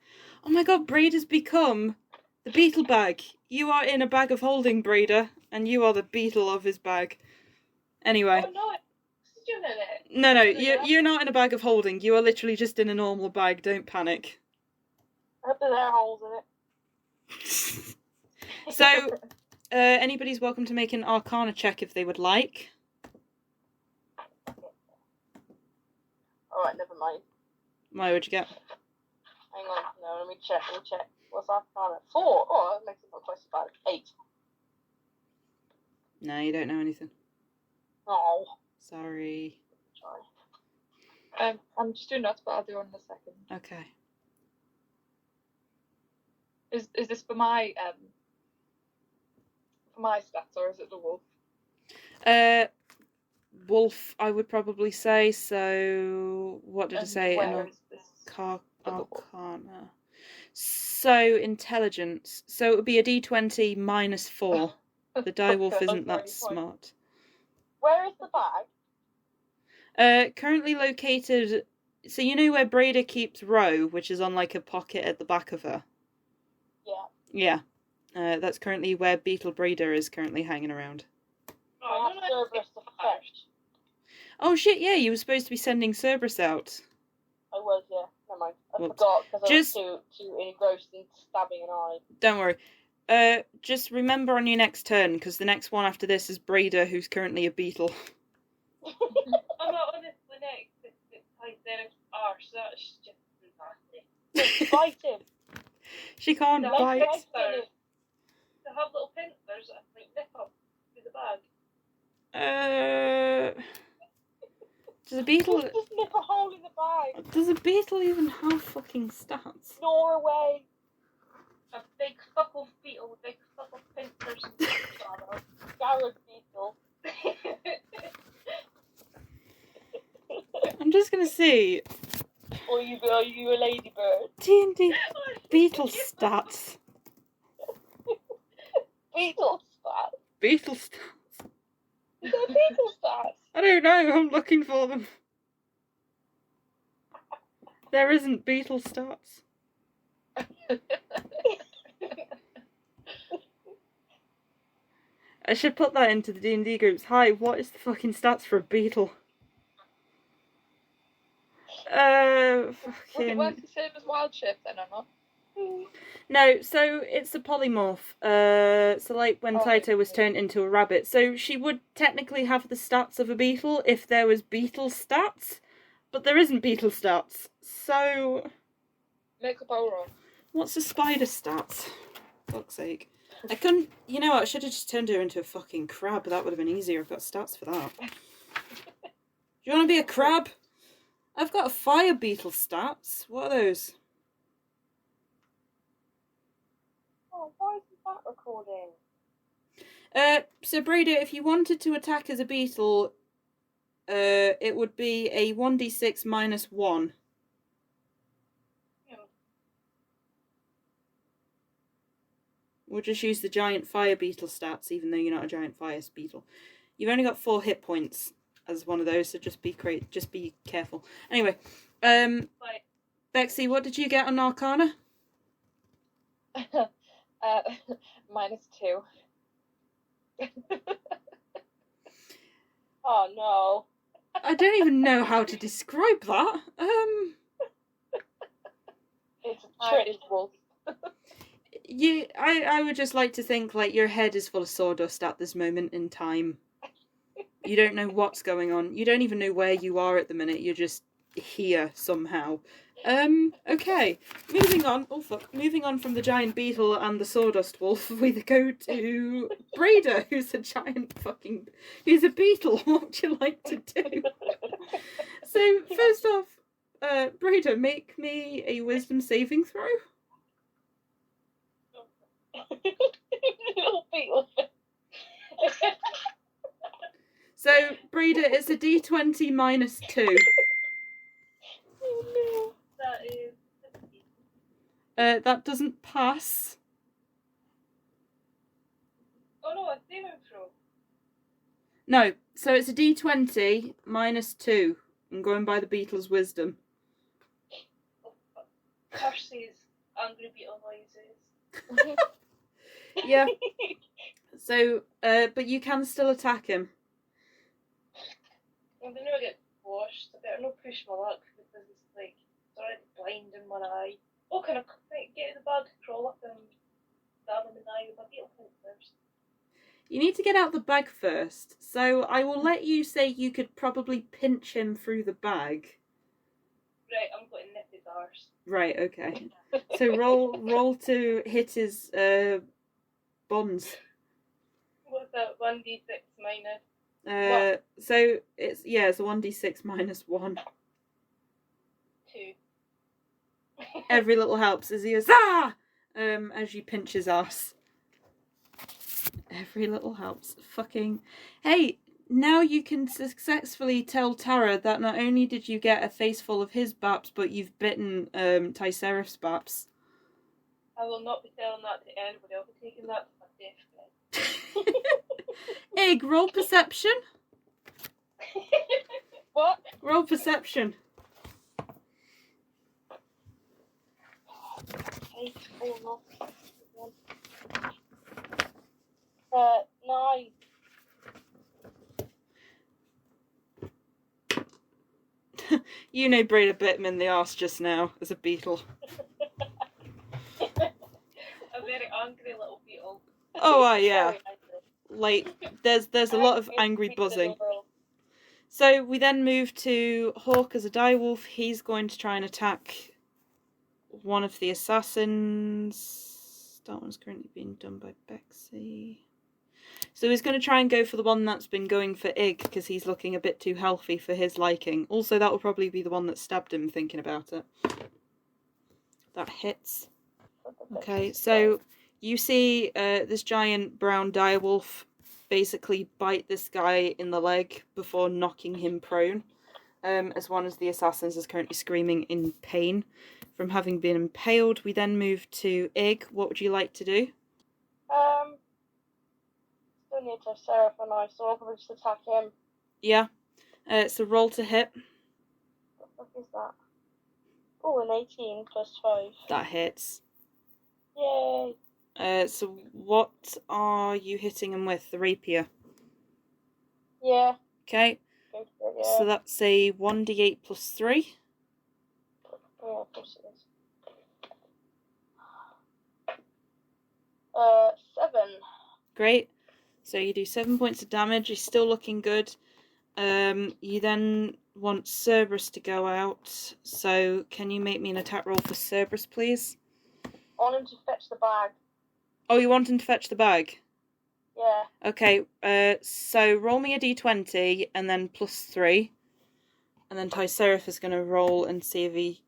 Oh my god, Braeda's become the beetle bag. You are in a bag of holding, Braeda, and you are the beetle of his bag. Anyway. Oh no, it's you in it. No, you're not in a bag of holding. You are literally just in a normal bag. Don't panic. I hope there are holes in it. So, anybody's welcome to make an Arcana check if they would like. Alright, never mind. Why would you get? Hang on, no, let me check. What's Arcana? 4! Oh, that makes it not twice as bad. 8. No, you don't know anything. Oh. Sorry. Sorry. I'm just doing that, but I'll do one in a second. Okay. Is this for my stats, or is it the wolf? Wolf, I would probably say. So, what did I say? Where is this? Arcana. So, intelligence. So, it would be a d20 minus 4. The direwolf isn't that smart. Where is the bag? Currently located... So, you know where Braeda keeps Roe, which is on, like, a pocket at the back of her? Yeah. Yeah. That's currently where Beetle Braeda is currently hanging around. Oh, Cerberus the Fetch. Oh, shit, yeah, you were supposed to be sending Cerberus out. I was, yeah. Never mind. I Well, forgot because I just- was too engrossed in stabbing an eye. Don't worry. Just remember on your next turn, because the next one after this is Braeda, who's currently a beetle. I'm not honestly next. It's like there's arse. That's just nasty. Bite him. She can't No, bite. pincers. They have little pincers that like nip up through the bag. Does a beetle... Just nip a hole in the bag. Does a beetle even have fucking stats? Norway. A big fuckle beetle with big fuckle pincers and stuff. Garrett beetle. I'm just gonna see. Or are you a ladybird? D&D beetle stats. Beetle stats. Beetle stats. Is there beetle stats? I don't know, I'm looking for them. There isn't beetle stats. I should put that into the D&D groups. Hi, what is the fucking stats for a beetle? Would it Fucking... work the same as wild shape then or not? No, so it's a polymorph. So like when Taito was turned into a rabbit. So she would technically have the stats of a beetle if there was beetle stats, but there isn't beetle stats. So Make up our own. what's the spider stats? Fuck's sake. I couldn't... You know what, I should have just turned her into a fucking crab. That would have been easier. I've got stats for that. Do you want to be a crab? I've got a fire beetle stats. What are those? Oh, why isn't that recording? So Braeda, if you wanted to attack as a beetle, it would be a 1d6 minus 1. Yeah. We'll just use the giant fire beetle stats, even though you're not a giant fire beetle. You've only got 4 hit points as one of those, so just be careful. Anyway, Like, Bexy, what did you get on Arcana? -2. Oh no. I don't even know how to describe that. It's a trick. Wolf. I would just like to think like your head is full of sawdust at this moment in time. You don't know what's going on. You don't even know where you are at the minute. You're just here somehow. Okay. Moving on. Oh fuck. Moving on from the giant beetle and the sawdust wolf, we go to Braeda, who's a who's a beetle. What would you like to do? So first off, Braeda, make me a wisdom saving throw. Little beetle. So Braeda, it's a d20 minus 2. Oh no. that is 15. That doesn't pass. Oh no, a saving throw. No, so it's a d20 minus 2. I'm going by the beetle's wisdom. Oh, fuck. Curses, angry beetle noises. Yeah. So, but you can still attack him. I'm gonna never get washed. I better not push my luck because it's like it's already blind in one eye. Oh, can I get in the bag, crawl up and stab him in the eye with my beetle pincers? You need to get out the bag first. So I will let you say you could probably pinch him through the bag. Right, I'm going to nip his arse. Right, okay. So roll to hit his bonds. What's that? 1d6 minus. So it's a 1d6 minus 1. 2. Every little helps as he goes, ah! As you pinch his ass. Every little helps. Fucking... Hey, now you can successfully tell Tara that not only did you get a face full of his baps, but you've bitten Tycerif's baps. I will not be telling that to anybody. I'll be taking that to my deathbed. Igg, roll perception. What? Roll perception. 8 or not. 9. You know Braeda bit him in the arse just now as a beetle. A very angry little beetle. Oh, yeah. Very angry. Like, there's a lot of angry buzzing. So we then move to Hawk as a direwolf. He's going to try and attack one of the assassins. That one's currently being done by Bexy. So he's going to try and go for the one that's been going for Igg, because he's looking a bit too healthy for his liking. Also, that will probably be the one that stabbed him, thinking about it. That hits. Okay, so you see this giant brown direwolf basically bite this guy in the leg before knocking him prone, as one of the assassins is currently screaming in pain from having been impaled. We then move to Igg. What would you like to do? Still need to Seraph and I, so I'll probably just attack him. Yeah. So roll to hit. What the fuck is that? Oh, an 18 plus 5. That hits. Yay! So what are you hitting him with? The rapier. Yeah. Okay. Go for it, yeah. So that's a 1d8 plus 3. Yeah, of course it is. 7. Great. So you do 7 points of damage. He's still looking good. You then want Cerberus to go out. So can you make me an attack roll for Cerberus, please? I want him to fetch the bag. Oh, you want him to fetch the bag? Yeah. Okay, so roll me a d20 and then plus 3. And then Tyseraph is going to roll and see if he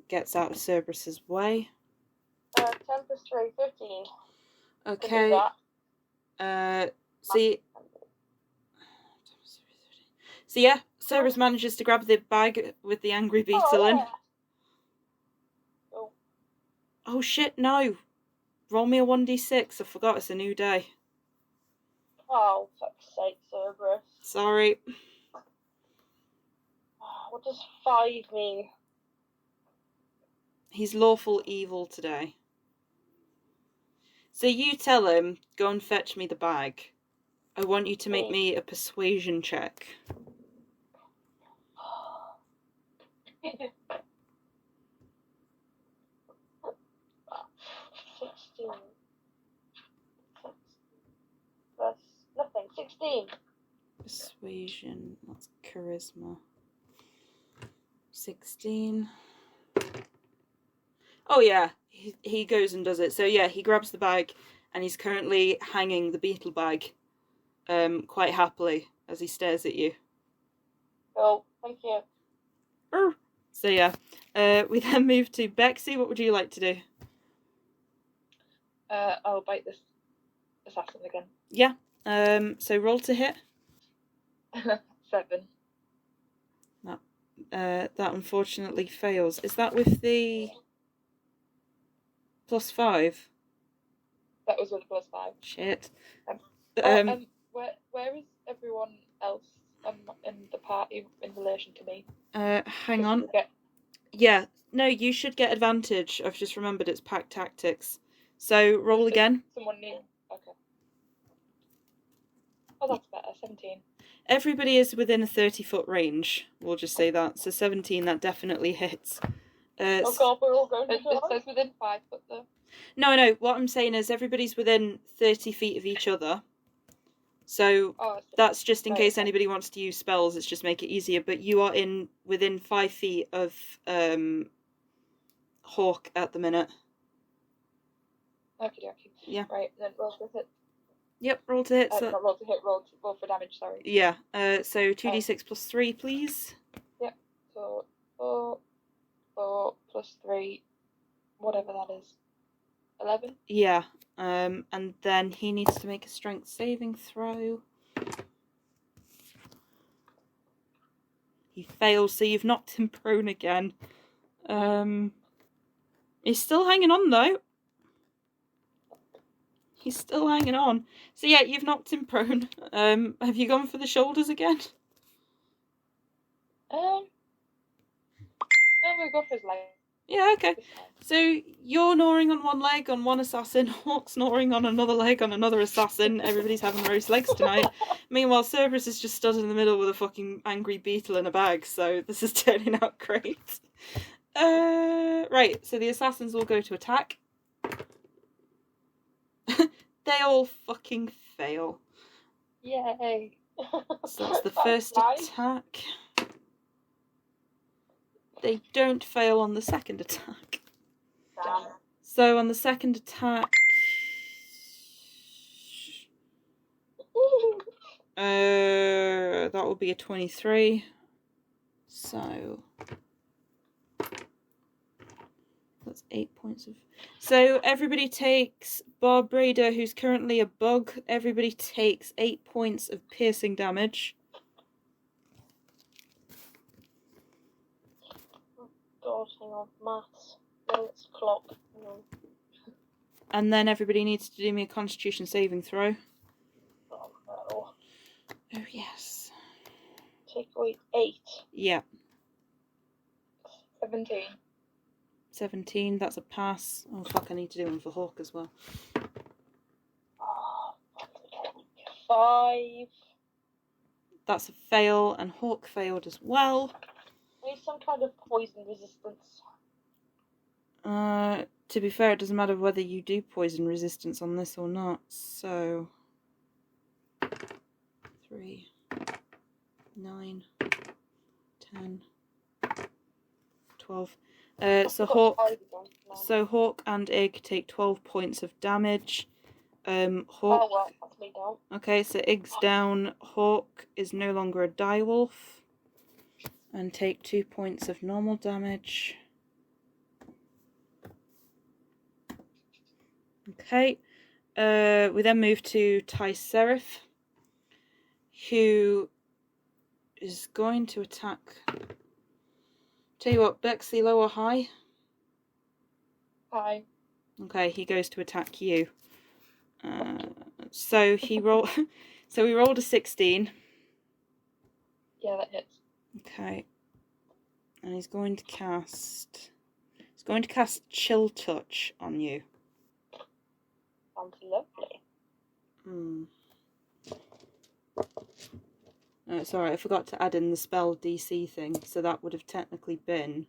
gets out of Cerberus's way. 10 plus 3, 15. Okay. So yeah, Cerberus manages to grab the bag with the angry beetle in. Yeah. Oh. Oh shit, no. Roll me a 1d6. I forgot it's a new day. Oh, fuck's sake, Cerberus. Sorry. What does 5 mean? He's lawful evil today. So you tell him, go and fetch me the bag. I want you to make me a persuasion check. 16. Plus nothing. 16. Persuasion, that's charisma. 16. Oh yeah, he goes and does it. So yeah, he grabs the bag and he's currently hanging the beetle bag quite happily as he stares at you. Oh, thank you. So yeah, we then move to Bexy. What would you like to do? I'll bite this assassin again. Yeah. So roll to hit. 7. That unfortunately fails. Is that with the plus 5? That was with a plus 5. Shit. Where is everyone else in the party in relation to me? Hang on. Yeah, no, you should get advantage. I've just remembered it's pack tactics. So roll again. Someone new. Okay. Oh, that's better. 17. Everybody is within a 30-foot range. We'll just say that. So 17, that definitely hits. Oh god, we're all going to It says within 5 foot though. No. What I'm saying is everybody's within 30 feet of each other. So that's just in case anybody wants to use spells. It's just make it easier. But you are within 5 feet of Hawk at the minute. Okay. Yeah. Right, then roll to hit. Yep, roll to hit. Not roll to hit, roll for damage, sorry. Yeah, so 2d6 plus 3, please. Yep, so 4 plus 3, whatever that is. 11? Yeah, and then he needs to make a strength saving throw. He fails, so you've knocked him prone again. He's still hanging on, though. He's still hanging on. So yeah, you've knocked him prone. Have you gone for the shoulders again? No, we'll go for his leg. Yeah, okay. So you're gnawing on one leg on one assassin, Hawk's gnawing on another leg on another assassin. Everybody's having roast legs tonight. Meanwhile, Cerberus is just stood in the middle with a fucking angry beetle in a bag, so this is turning out great. Right, so the assassins will go to attack. They all fucking fail. Yay. So that's the first attack. They don't fail on the second attack. Damn. So on the second attack, that will be a 23. So that's 8 points of. So everybody takes Braeda, who's currently a bug. Everybody takes 8 points of piercing damage. God, hang on. Maths. No, it's clock. No. And then everybody needs to do me a Constitution saving throw. Oh, no. Oh yes. Take away 8. Yeah. 17. 17. That's a pass. Oh fuck! I need to do one for Hawk as well. Oh, 5. That's a fail, and Hawk failed as well. I need some kind of poison resistance. To be fair, it doesn't matter whether you do poison resistance on this or not. So 3, 9, 10, 12. So Hawk and Igg take 12 points of damage. Hawk. Oh well, that's me down. Okay, so Igg's down. Hawk is no longer a direwolf, and take 2 points of normal damage. Okay. We then move to Tyserif, who is going to attack. Tell you what, Bexy, low or high? High. Okay, he goes to attack you. So he rolled. So he rolled a 16. Yeah, that hits. Okay. And he's going to cast. He's going to cast Chill Touch on you. Sounds lovely. No, sorry, I forgot to add in the spell DC thing, so that would have technically been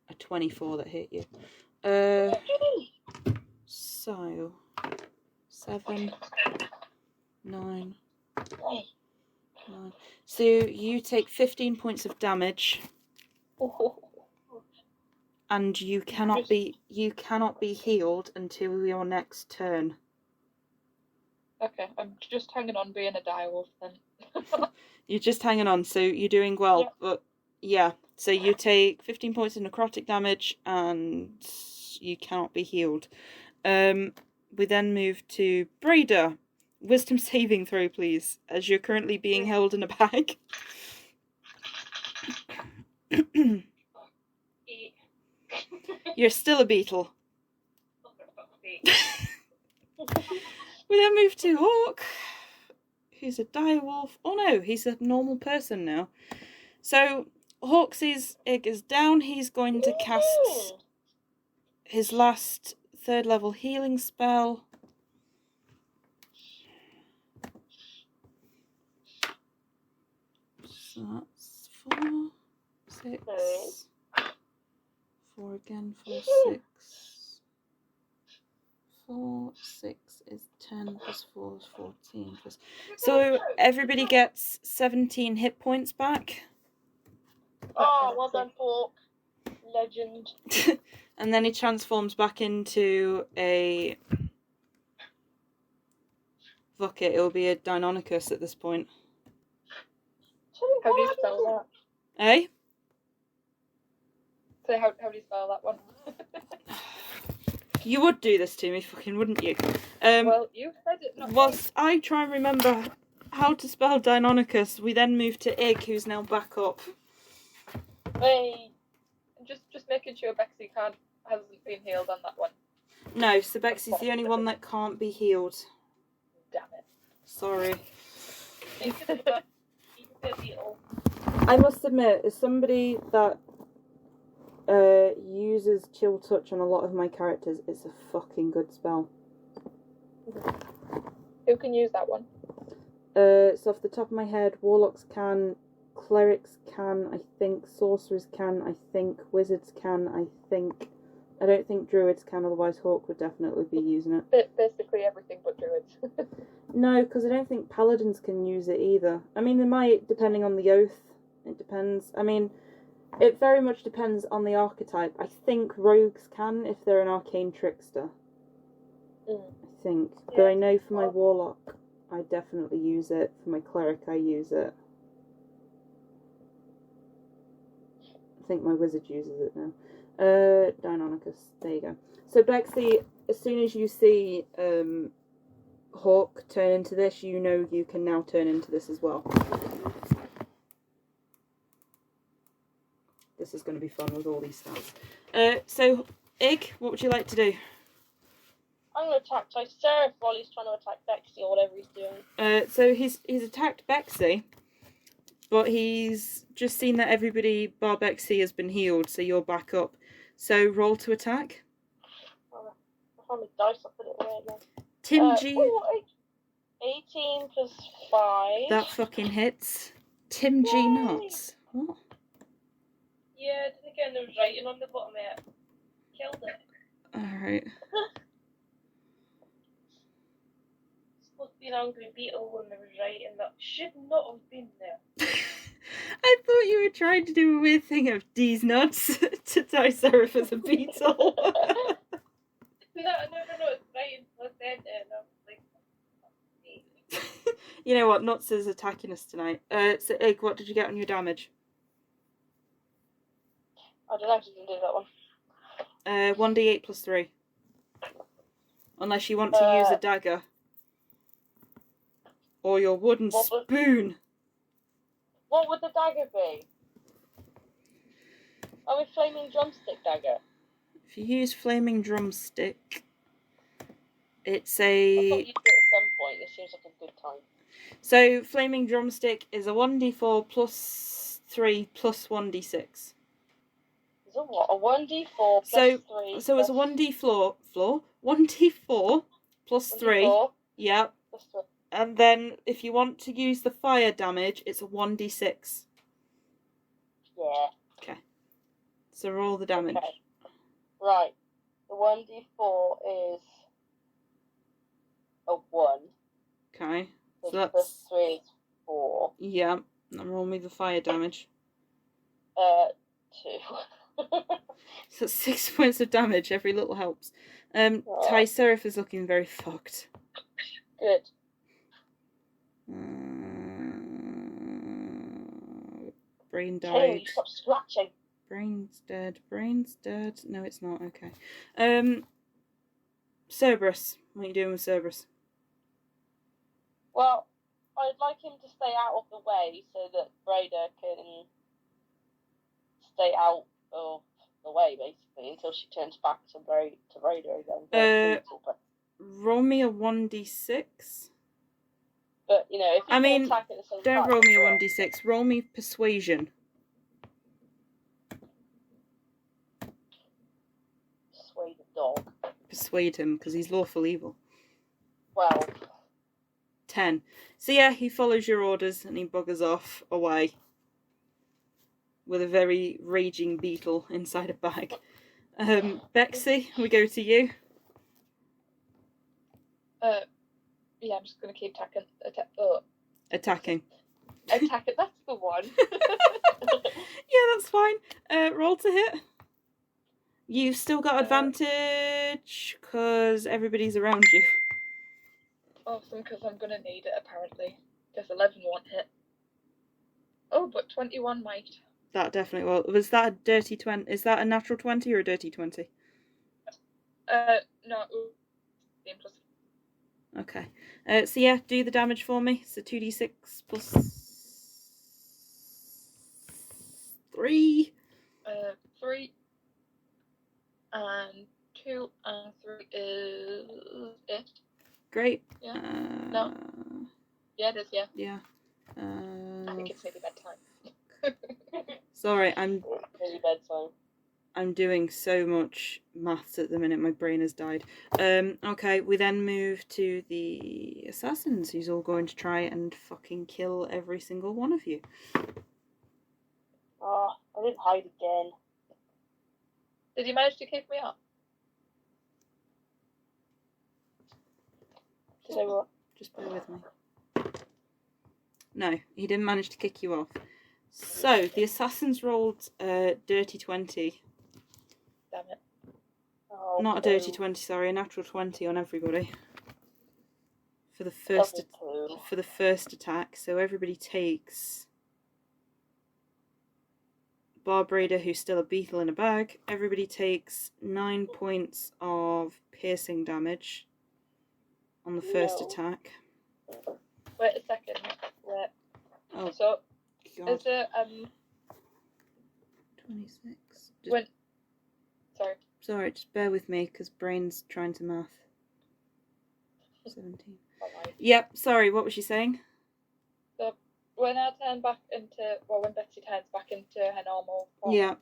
a 24 that hit you. So 7, 9, 9. So you take 15 points of damage, and you cannot be healed until your next turn. Okay, I'm just hanging on being a direwolf then. You're just hanging on, so you're doing well. Yeah. But yeah, so you take 15 points of necrotic damage, and you cannot be healed. We then move to Braeda. Wisdom saving throw, please, as you're currently being held in a bag. 8. You're still a beetle. Oh, for fuck's sake. We then move to Hawk, who's a direwolf. Oh no, he's a normal person now. So Hawk's Igg is down. He's going to cast his last 3rd level healing spell. So that's 4, 6, 4 again, 4, 6. 4, 6 is 10 plus 4 is 14 plus. So everybody gets 17 hit points back. Oh, well done, Hawk. Legend. And then he transforms back into a. Fuck it, it'll be a Deinonychus at this point. How do you spell that? Eh? So how do you spell that one? You would do this to me, fucking, wouldn't you? Well, you said it, not me. Whilst I try and remember how to spell Deinonychus, we then move to Igg, who's now back up. Hey. Just making sure Bexy hasn't been healed on that one. No, so Bexy's the only one that can't be healed. Damn it. Sorry. You can be a beetle. I must admit, as somebody that uses Chill Touch on a lot of my characters. It's a fucking good spell. Who can use that one? So off the top of my head, Warlocks can, Clerics can, I think, Sorcerers can, I think, Wizards can, I think. I don't think Druids can, otherwise Hawk would definitely be using it. Basically everything but Druids. No, because I don't think Paladins can use it either. I mean, they might, depending on the oath. It depends. I mean, it very much depends on the archetype. I think Rogues can if they're an Arcane Trickster. I think. Yeah. But I know for my Warlock, I definitely use it. For my Cleric, I use it. I think my Wizard uses it now. Deinonychus. There you go. So, Bexy, as soon as you see Hawk turn into this, you know you can now turn into this as well. This is going to be fun with all these stats. So, Igg, what would you like to do? I'm going to attack Triceratops while he's trying to attack Bexy or whatever he's doing. So he's attacked Bexy, but he's just seen that everybody bar Bexy has been healed, so you're back up. So roll to attack. I found my dice, I'll put it away again. Tim G. 18 plus 5. That fucking hits. Tim G. Nuts. What? Yeah, then again, there was writing on the bottom of it. Killed it. Alright. Supposed to be an angry beetle when there was writing that should not have been there. I thought you were trying to do a weird thing of D's nuts to Triceratops as a beetle. No, I never noticed writing, so I said it, and I was like, You know what? Nuts is attacking us tonight. So, Igg, what did you get on your damage? I don't know if you can do that one. 1d8 plus 3. Unless you want to use a dagger. Or your wooden spoon. What would the dagger be? A flaming drumstick dagger. If you use flaming drumstick, it's I a... thought you'd do it at some point. It seems like a good time. So, flaming drumstick is a 1d4 plus 3 plus 1d6. Is it what? A 1d4 plus 3. So it's a 1d4 1d4 plus 3. 1d4 Yep. plus 3. And then if you want to use the fire damage, it's a 1d6. Yeah. Okay. So roll the damage. Okay. Right. The 1d4 is a 1. Okay. So Plus that's 3 is 4. yeah. And roll me the fire damage. 2. So 6 points of damage. Every little helps. Triceratops is looking very fucked. Good. Brain died. Hey, stop scratching. Brain's dead. Brain's dead. No, it's not. Okay. Cerberus. What are you doing with Cerberus? Well, I'd like him to stay out of the way so that Braeda can stay out of the way, basically, until she turns back to Braeda again. Roll me a 1d6. But, you know, if you can attack at the same time... Don't roll me a 1d6. Roll me persuasion. Persuade the dog. Persuade him, because he's lawful evil. 12. 10. So yeah, he follows your orders and he buggers off away. With a very raging beetle inside a bag. Bexy, we go to you. Yeah, I'm just going to keep attacking. Attacking. Attacking, that's the one. Yeah, that's fine. Roll to hit. You've still got advantage because everybody's around you. Awesome, because I'm going to need it, apparently. Because 11 won't hit. Oh, but 21 might. That definitely will. Was that a dirty 20? Is that a natural 20 or a dirty 20? No. Plus. Okay. So yeah, do the damage for me. So 2d6 plus 3. 3. And 2 and 3 is it. Great. Yeah. No. Yeah, it is, yeah. Yeah. I think it's maybe bedtime. Sorry, I'm... Maybe bedtime. I'm doing so much maths at the minute, my brain has died. Okay, we then move to the assassins, who's all going to try and fucking kill every single one of you. Oh, I didn't hide again. Did you manage to kick me up? Did I what? Just bear with me. No, he didn't manage to kick you off. So, the assassins rolled dirty 20. Damn it. Oh, Not a dirty 20, sorry, a natural 20 on everybody. For the first attack. So everybody takes Braeda, who's still a beetle in a bag. Everybody takes 9 points of piercing damage on the first attack. Wait a second. Wait. Oh, So, God. is it 26. when? Sorry. Sorry, just bear with me because brain's trying to math. 17. Alright. Yep, sorry, what was she saying? So when I turn back into, well, when Bexy turns back into her normal form, Yeah.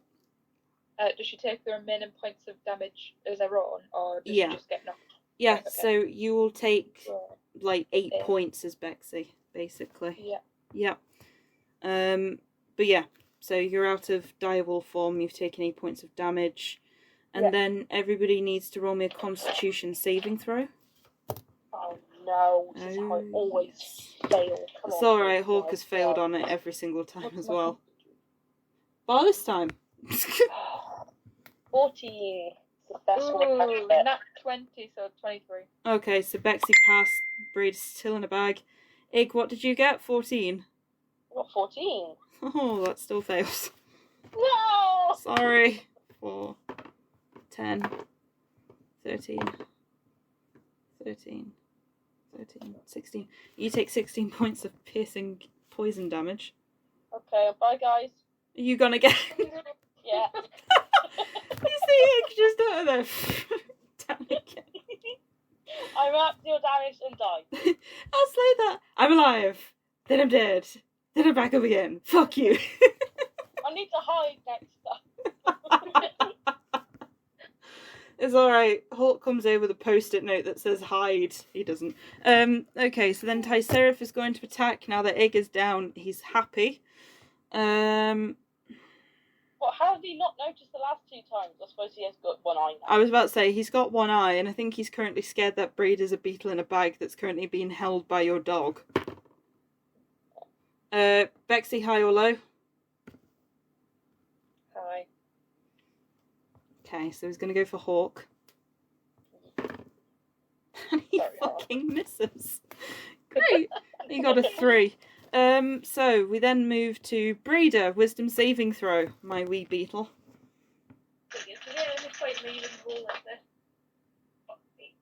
Does she take the remaining points of damage as her own, or does Yeah. she just get knocked? Yeah, Right, okay. so you will take Right. like 8 Yeah. points as Bexy, basically. Yeah. Yep. But yeah, so you're out of direwolf form, you've taken 8 points of damage, and then everybody needs to roll me a constitution saving throw. Oh no, this is how I always fail. Come It's on, alright, please, Hawk guys. has failed on it every single time as well. Bar this time. 14. The best one I Ooh, can get. nat 20, so 23. Okay, so Bexy passed, Braid's still in a bag. Igg, what did you get? 14. I got 14. Oh, that still fails. No! Sorry. 4, 10, 13, 13, 13, 16. You take 16 points of piercing poison damage. Okay, bye guys. Are you gonna get... Yeah. You see Igg just out of there. Damn it. I'm at deal damage and die. I'll slay that. I'm alive. Then I'm dead. Then I'm back up again. Fuck you. I need to hide next time. It's alright. Hawk comes over with a post-it note that says hide. He doesn't. Okay, so then Tyserif is going to attack. Now that Igg is down, he's happy. Well, how did he not notice the last 2 times? I suppose he has got one eye now. I was about to say, he's got one eye, and I think he's currently scared that Braeda's a beetle in a bag that's currently being held by your dog. Bexy, high or low? Hi. Okay, so he's going to go for Hawk. And he fucking misses. Great. He got a 3. So we then move to Braeda, wisdom saving throw, my wee beetle. Is there any point in me even roll like this? Fuck me.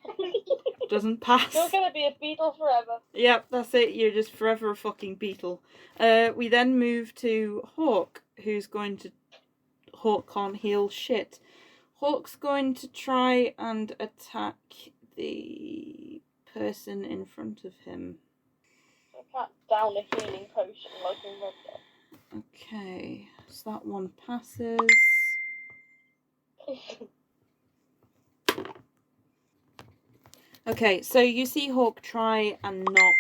4. Doesn't pass. You're gonna be a beetle forever. Yep, that's it. You're just forever a fucking beetle. We then move to Hawk, who's going to... Hawk can't heal shit. Hawk's going to try and attack the person in front of him. I can't down a healing potion like in Red Dead. Okay, so that one passes. Okay, so you see Hawk try and knock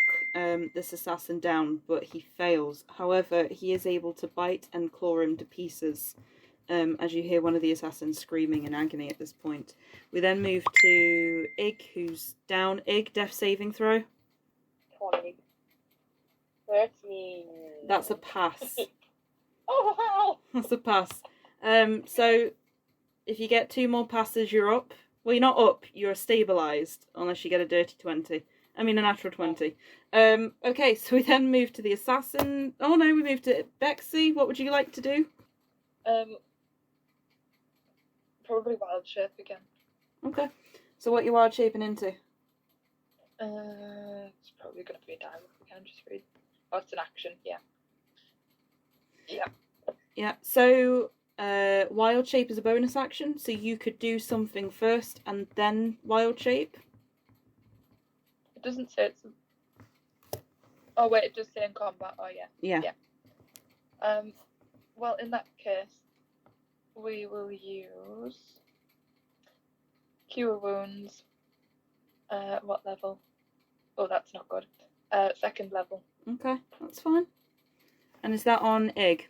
this assassin down, but he fails. However, he is able to bite and claw him to pieces, as you hear one of the assassins screaming in agony at this point. We then move to Igg, who's down. Igg, death saving throw. 20. 13. That's a pass. Oh wow! That's a pass. So if you get 2 more passes, you're up. Well, you're not up, you're stabilised, unless you get a dirty 20. I mean, a natural 20. Okay, so we then move to the assassin. Oh no, we move to Bexy. What would you like to do? Probably wild shape again. Okay. So what you wild shaping into? It's probably going to be a dive if we can just read. Oh, it's an action, yeah. Yeah. Yeah, so wild shape is a bonus action, so you could do something first and then wild shape. It doesn't say it's... Oh wait, it does say in combat, oh yeah. Yeah. Yeah. Well, in that case, we will use Cure Wounds. What level? Oh, that's not good. 2nd level. Okay, that's fine. And is that on Igg?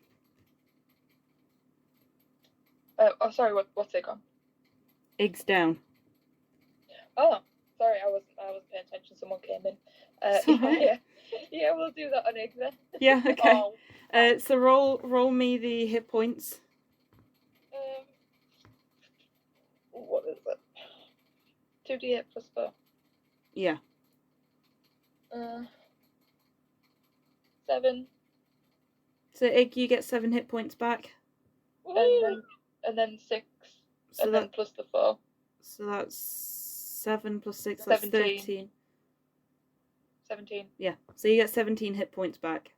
Oh, sorry. What's it on? Igg's down. Oh, sorry. I wasn't paying attention. Someone came in. Sorry. Yeah, we'll do that on Igg then. Yeah. Okay. Oh, So roll me the hit points. What is it? 2d8 plus 4. Yeah. 7. So Igg, you get 7 hit points back. And then 6. So and then plus the 4. So that's 7 plus 6. That's 13. 17. Yeah. So you get 17 hit points back.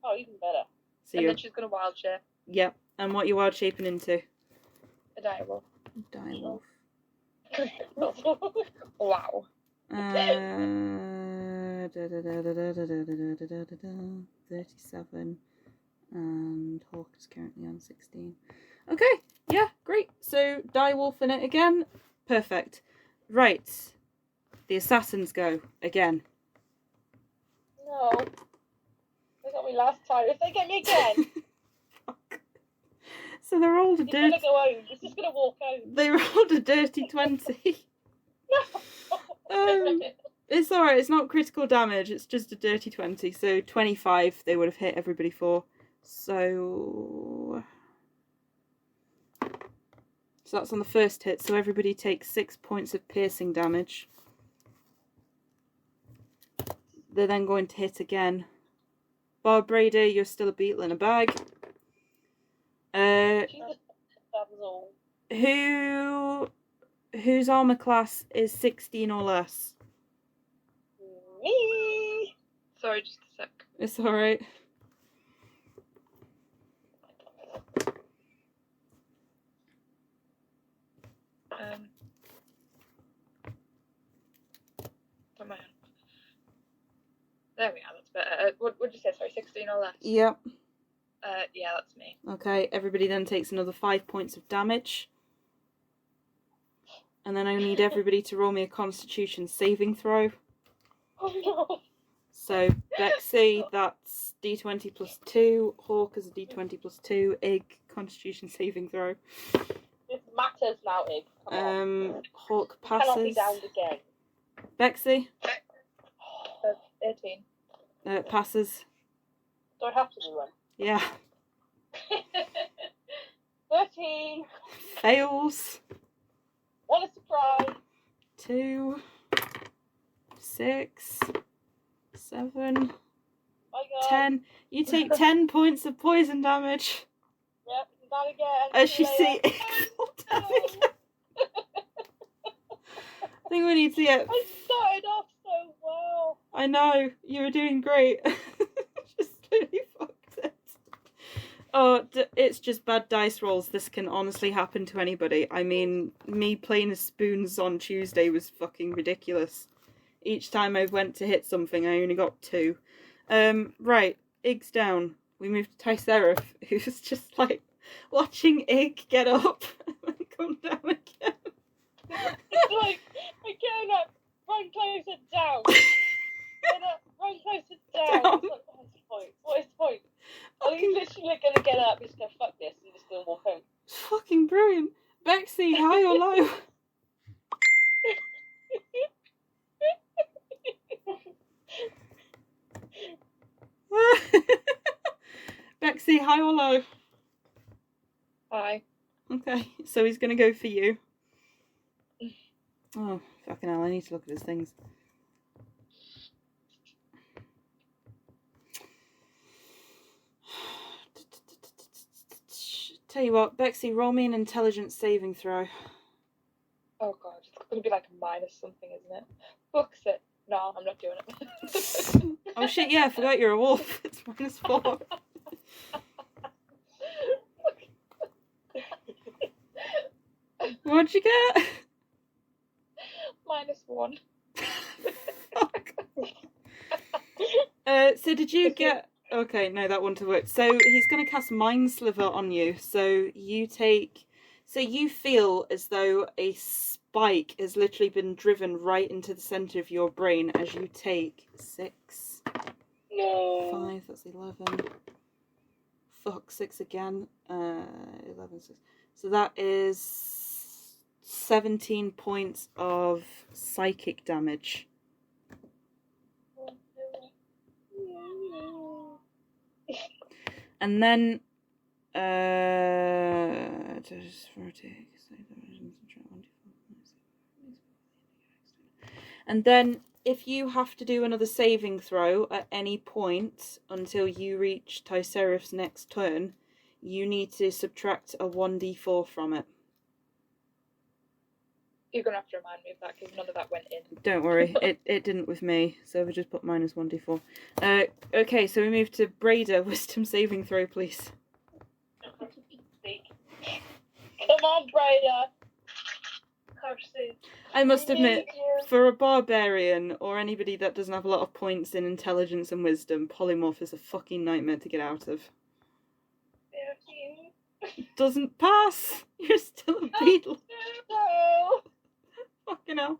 oh, even better. So And you're then she's gonna wild shape. Yep. And what you wild shaping into? A direwolf. Direwolf. Wow. 37. And Hawk is currently on 16. Okay, yeah, great. So direwolf in it again. Perfect. Right. The assassins go again. No. They got me last time. If they get me again, So they rolled a he's gonna dirty. go home. He's just gonna walk out. They rolled a dirty 20. It's alright, it's not critical damage, it's just a dirty 20. So 25 they would have hit everybody for. So that's on the first hit, so everybody takes 6 points of piercing damage. They're then going to hit again. Braeda, you're still a beetle in a bag. Jesus, that was all. Whose armor class is 16 or less? Me. Sorry, just a sec. It's alright. Come on. There we are, that's better. What did you say? Sorry, 16 or less? Yep. Yeah, that's me. Okay, everybody then takes another 5 points of damage. And then I need everybody to roll me a Constitution saving throw. Oh no. So, Bexy, that's D20 plus 2. Hawk is a D20 plus 2. Igg, Constitution saving throw. This matters now, Igg. Come on. Hawk Cannot be passes. downed again. Bexy 18. passes. Do I have to do one? Yeah. 13. Fails. What a surprise. 2, 6, 7, My God. 10. You take 10 points of poison damage. Yep, not again. As you See see, later. Igg fall down again. I think we need to get. I started off so well. I know, you were doing great. Just really fucked it. Oh, it's just bad dice rolls. This can honestly happen to anybody. I mean, me playing as spoons on Tuesday was fucking ridiculous. Each time I went to hit something, I only got 2. Right, Igg's down. We move to Tycerif, who's just like watching Igg get up and then come down again. It's like, again, run closer down. Get up, run closer down. Down. It's like, what is the point? What is the point? Oh, he's literally gonna get up, he's gonna fuck this, and just gonna walk home. It's fucking brilliant. Bexy, high or low? Bexy, high or low? Hi. Okay, so he's gonna go for you. Oh, fucking hell, I need to look at his things. Tell you what, Bexy, roll me an intelligence saving throw. Oh god, it's gonna be like a minus something, isn't it? Fuck's it. No, I'm not doing it. Oh shit, yeah, I forgot you're a wolf. It's -4. What'd you get? -1. Fuck. So did you get Okay, no, that wouldn't have worked. So he's going to cast Mind Sliver on you. So you feel as though a spike has literally been driven right into the centre of your brain as you take 6. No. 5, that's 11. Fuck, 6 again. 11, 6. So that is 17 points of psychic damage. And then, if you have to do another saving throw at any point until you reach Tycerif's next turn, you need to subtract a 1d4 from it. You're going to have to remind me of that because none of that went in. Don't worry, it didn't with me, so we just put minus 1d4. Okay, so we move to Braeda. Wisdom saving throw, please. Come on, Braeda. Curses. I must admit, for a barbarian or anybody that doesn't have a lot of points in intelligence and wisdom, polymorph is a fucking nightmare to get out of. 13. Doesn't pass. You're still a beetle. No. Fucking hell.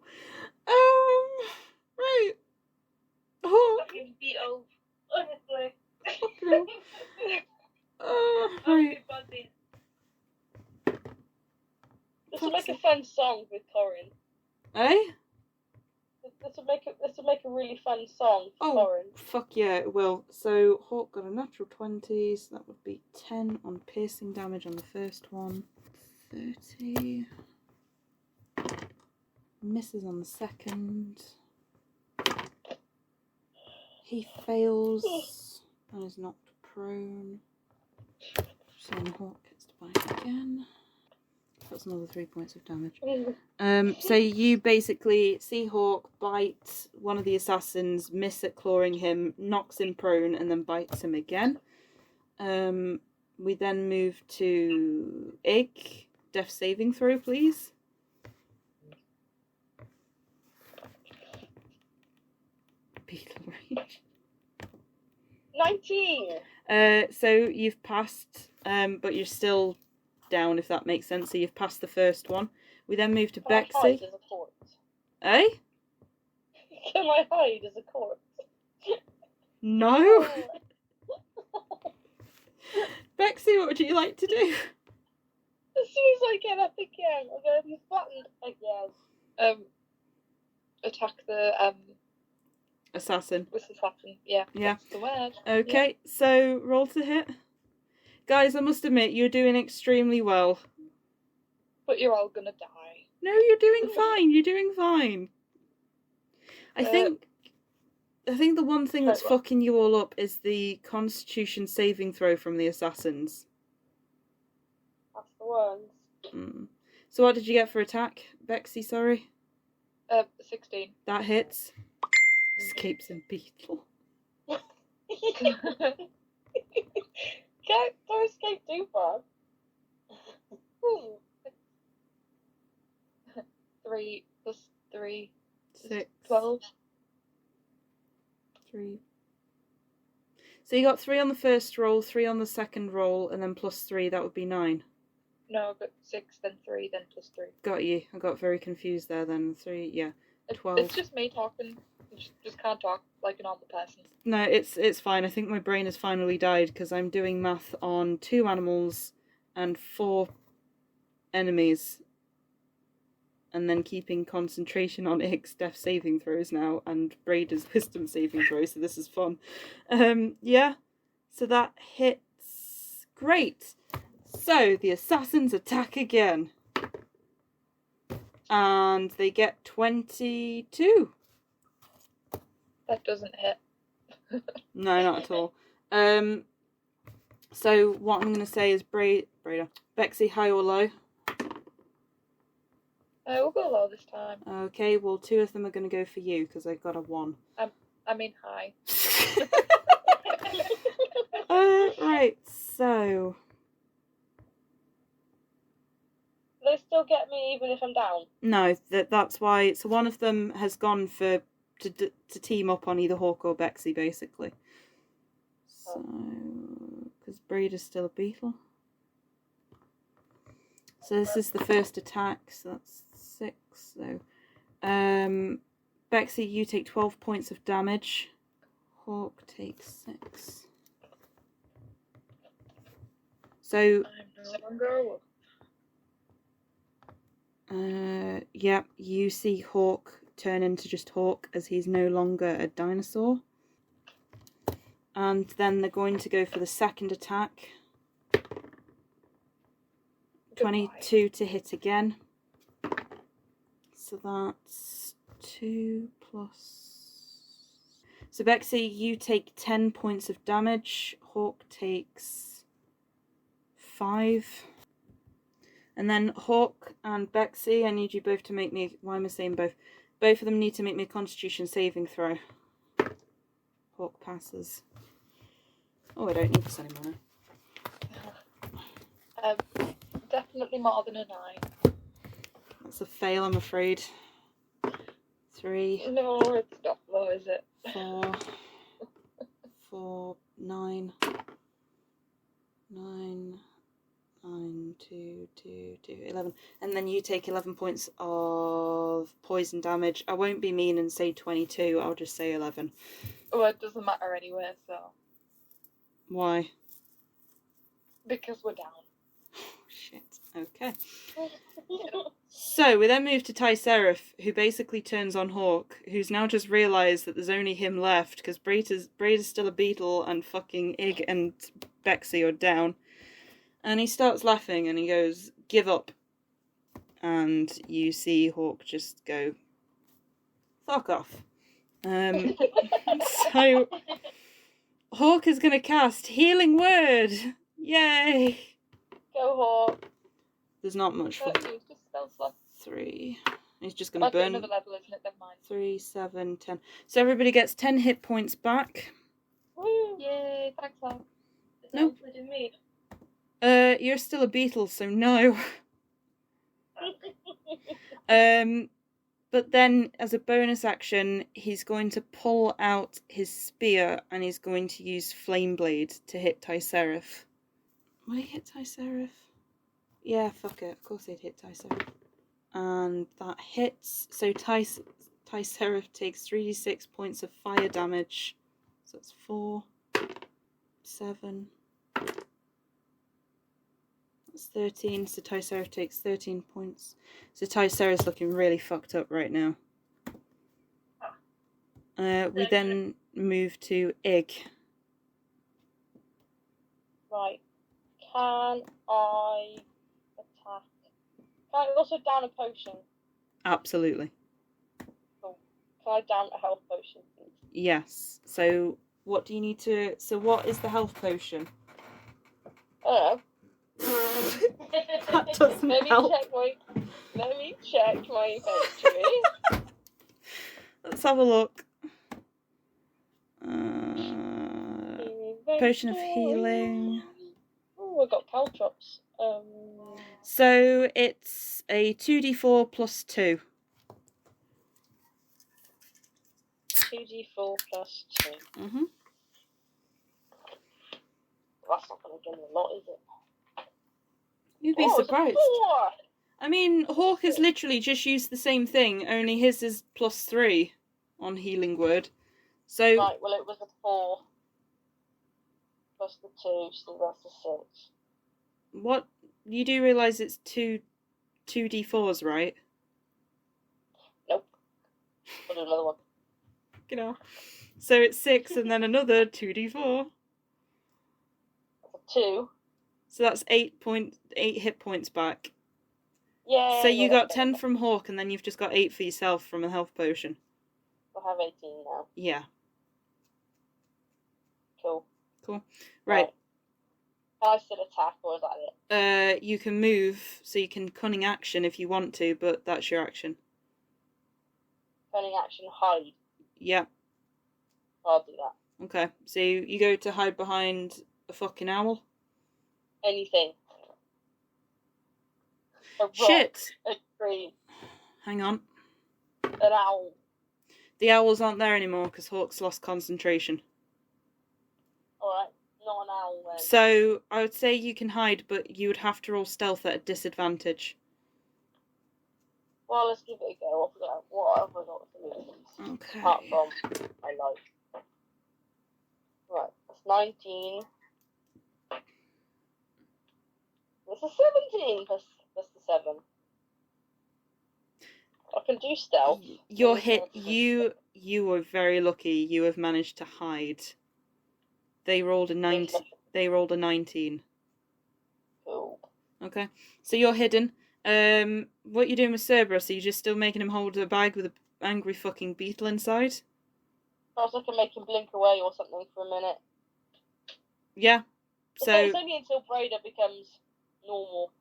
Right. Oh. Fucking beetle. Honestly. Fucking hell. Right. This will make a fun song with Corin. Eh? This will make a really fun song for Corin. Fuck yeah, it will. So Hawk got a natural 20, so that would be 10 on piercing damage on the first one. 30. Misses on the second. He fails and is knocked prone. So Hawk gets to bite again. That's another 3 points of damage. So you basically see Hawk bite one of the assassins, miss at clawing him, knocks him prone, and then bites him again. We then move to Igg. Death saving throw, please. Beetle rage. 19. So you've passed, but you're still down, if that makes sense. So you've passed the first one. We then move to Can I hide Bexy. as a corpse? Eh? Can I hide as a corpse? No. Bexy, what would you like to do? As soon as I get up again, I'm going to be flattened again. Attack the Assassin. with the assassin. Yeah. Yeah. That's the word. Okay, so roll to hit. Guys, I must admit, you're doing extremely well. But you're all gonna die. No, you're doing fine. You're doing fine. I think the one thing that's fucking you all up is the Constitution saving throw from the assassins. That's the ones. So what did you get for attack, Bexy? Sorry. 16. That hits. Escapes in beetle. Don't escape too far. 3 plus 3. 6. 12. 3. So you got 3 on the first roll, 3 on the second roll, and then plus 3. That would be 9. No, but 6, then 3, then plus 3. Got you. I got very confused there. Then 3. Yeah. 12. It's just me talking. Just can't talk like a normal person. No, it's fine. I think my brain has finally died because I'm doing math on 2 animals and 4 enemies, and then keeping concentration on Igg's death saving throws now and Braeda's wisdom saving throws. So this is fun. Yeah. So that hits. Great. So the assassins attack again, and they get 22. That doesn't hit. No, not at all. So what I'm going to say is Braeda. Bexy, high or low? We'll go low this time. Okay, well 2 of them are going to go for you because I got a 1. I mean high. Right, so... They still get me even if I'm down. No, that's why... So one of them has gone for... To team up on either Hawk or Bexy, basically. So, because Braeda's still a beetle. So this is the first attack, so that's 6. So, Bexy, you take 12 points of damage. Hawk takes 6. So, I'm no longer a wolf. yeah, you see Hawk turn into just Hawk as he's no longer a dinosaur. And then they're going to go for the second attack. 22 to hit again. So that's 2 plus... So Bexy, you take 10 points of damage. Hawk takes 5. And then Hawk and Bexy, I need you both to make me... Why am I saying both? Both of them need to make me a Constitution saving throw. Hawk passes. Oh, I don't need this anymore now. Definitely more than a 9. That's a fail, I'm afraid. 3. No, it's not low, is it? 4, 9. 9, 2, 11. And then you take 11 points of poison damage. I won't be mean and say 22, I'll just say 11. Oh, it doesn't matter anyway, so. Why? Because we're down. Shit. Okay. So we then move to Tyseraph, who basically turns on Hawk, who's now just realised that there's only him left because Braeda's still a beetle and fucking Igg and Bexy are down. And he starts laughing and he goes, "Give up." And you see Hawk just go, "Fuck off." So Hawk is going to cast Healing Word. Yay! Go Hawk. There's not much for Just spell slot. 3. He's just going That's to burn another level, isn't it? Never mind. 3, 7, 10. So everybody gets 10 hit points back. Woo! Yay! Thanks, love. Is that Nope. including me? You're still a beetle, so no. But then, as a bonus action, he's going to pull out his spear and he's going to use Flame Blade to hit Tyseraph. Will he hit Tyseraph? Yeah, fuck it. Of course he'd hit Tyseraph. And that hits. So Tyseraph takes 3d6 points of fire damage. So it's 4, 7. That's 13. So Tyseraph takes 13 points. So Tyseraph's looking really fucked up right now. We then move to Igg. Right. Can I attack? Can I also down a potion? Absolutely. Cool. Can I down a health potion, please? Yes. So what do you need to... So what is the health potion? I That doesn't help. Let me check my inventory. Let's have a look. Potion of healing. Oh, I got caltrops. So it's a 2d4 plus 2. 2d4 plus 2. Mm-hmm. That's not going to give me a lot, is it? You'd be It's a surprised. 4! I mean, Hawk has literally just used the same thing, only his is plus 3 on Healing Word. So, Right, well, it was a 4 plus the 2, so that's a 6. what you do realise it's 2d4s, right? Nope. I'll do another one. You know. So it's 6 and then another 2d4. That's a 2. So that's 8 hit points back. Yay! So you got 10 from Hawk and then you've just got 8 for yourself from a health potion. We'll have 18 now. Yeah. Cool. Right. Can I still attack, or is that it? You can move, so you can cunning action if you want to, but that's your action. Cunning action, hide. Yeah. I'll do that. Okay. So you go to hide behind a fucking owl. Anything. A rock, Shit. a tree, Hang on. an owl. The owls aren't there anymore because Hawk's lost concentration. Alright. not an owl then. So I would say you can hide, but you would have to roll stealth at a disadvantage. Well, let's give it a go. What have I got for moves? Okay. Apart from my life. Right, that's 19. That's a 17 plus the 7. I can do stealth. You're hit. You were very lucky. You have managed to hide. They rolled a 19. They rolled a 19. Cool. Okay, so you're hidden. What you doing with Cerberus? Are you just still making him hold a bag with an angry fucking beetle inside? I was looking to make him blink away or something for a minute. Yeah. So It's only until Braeda becomes normal.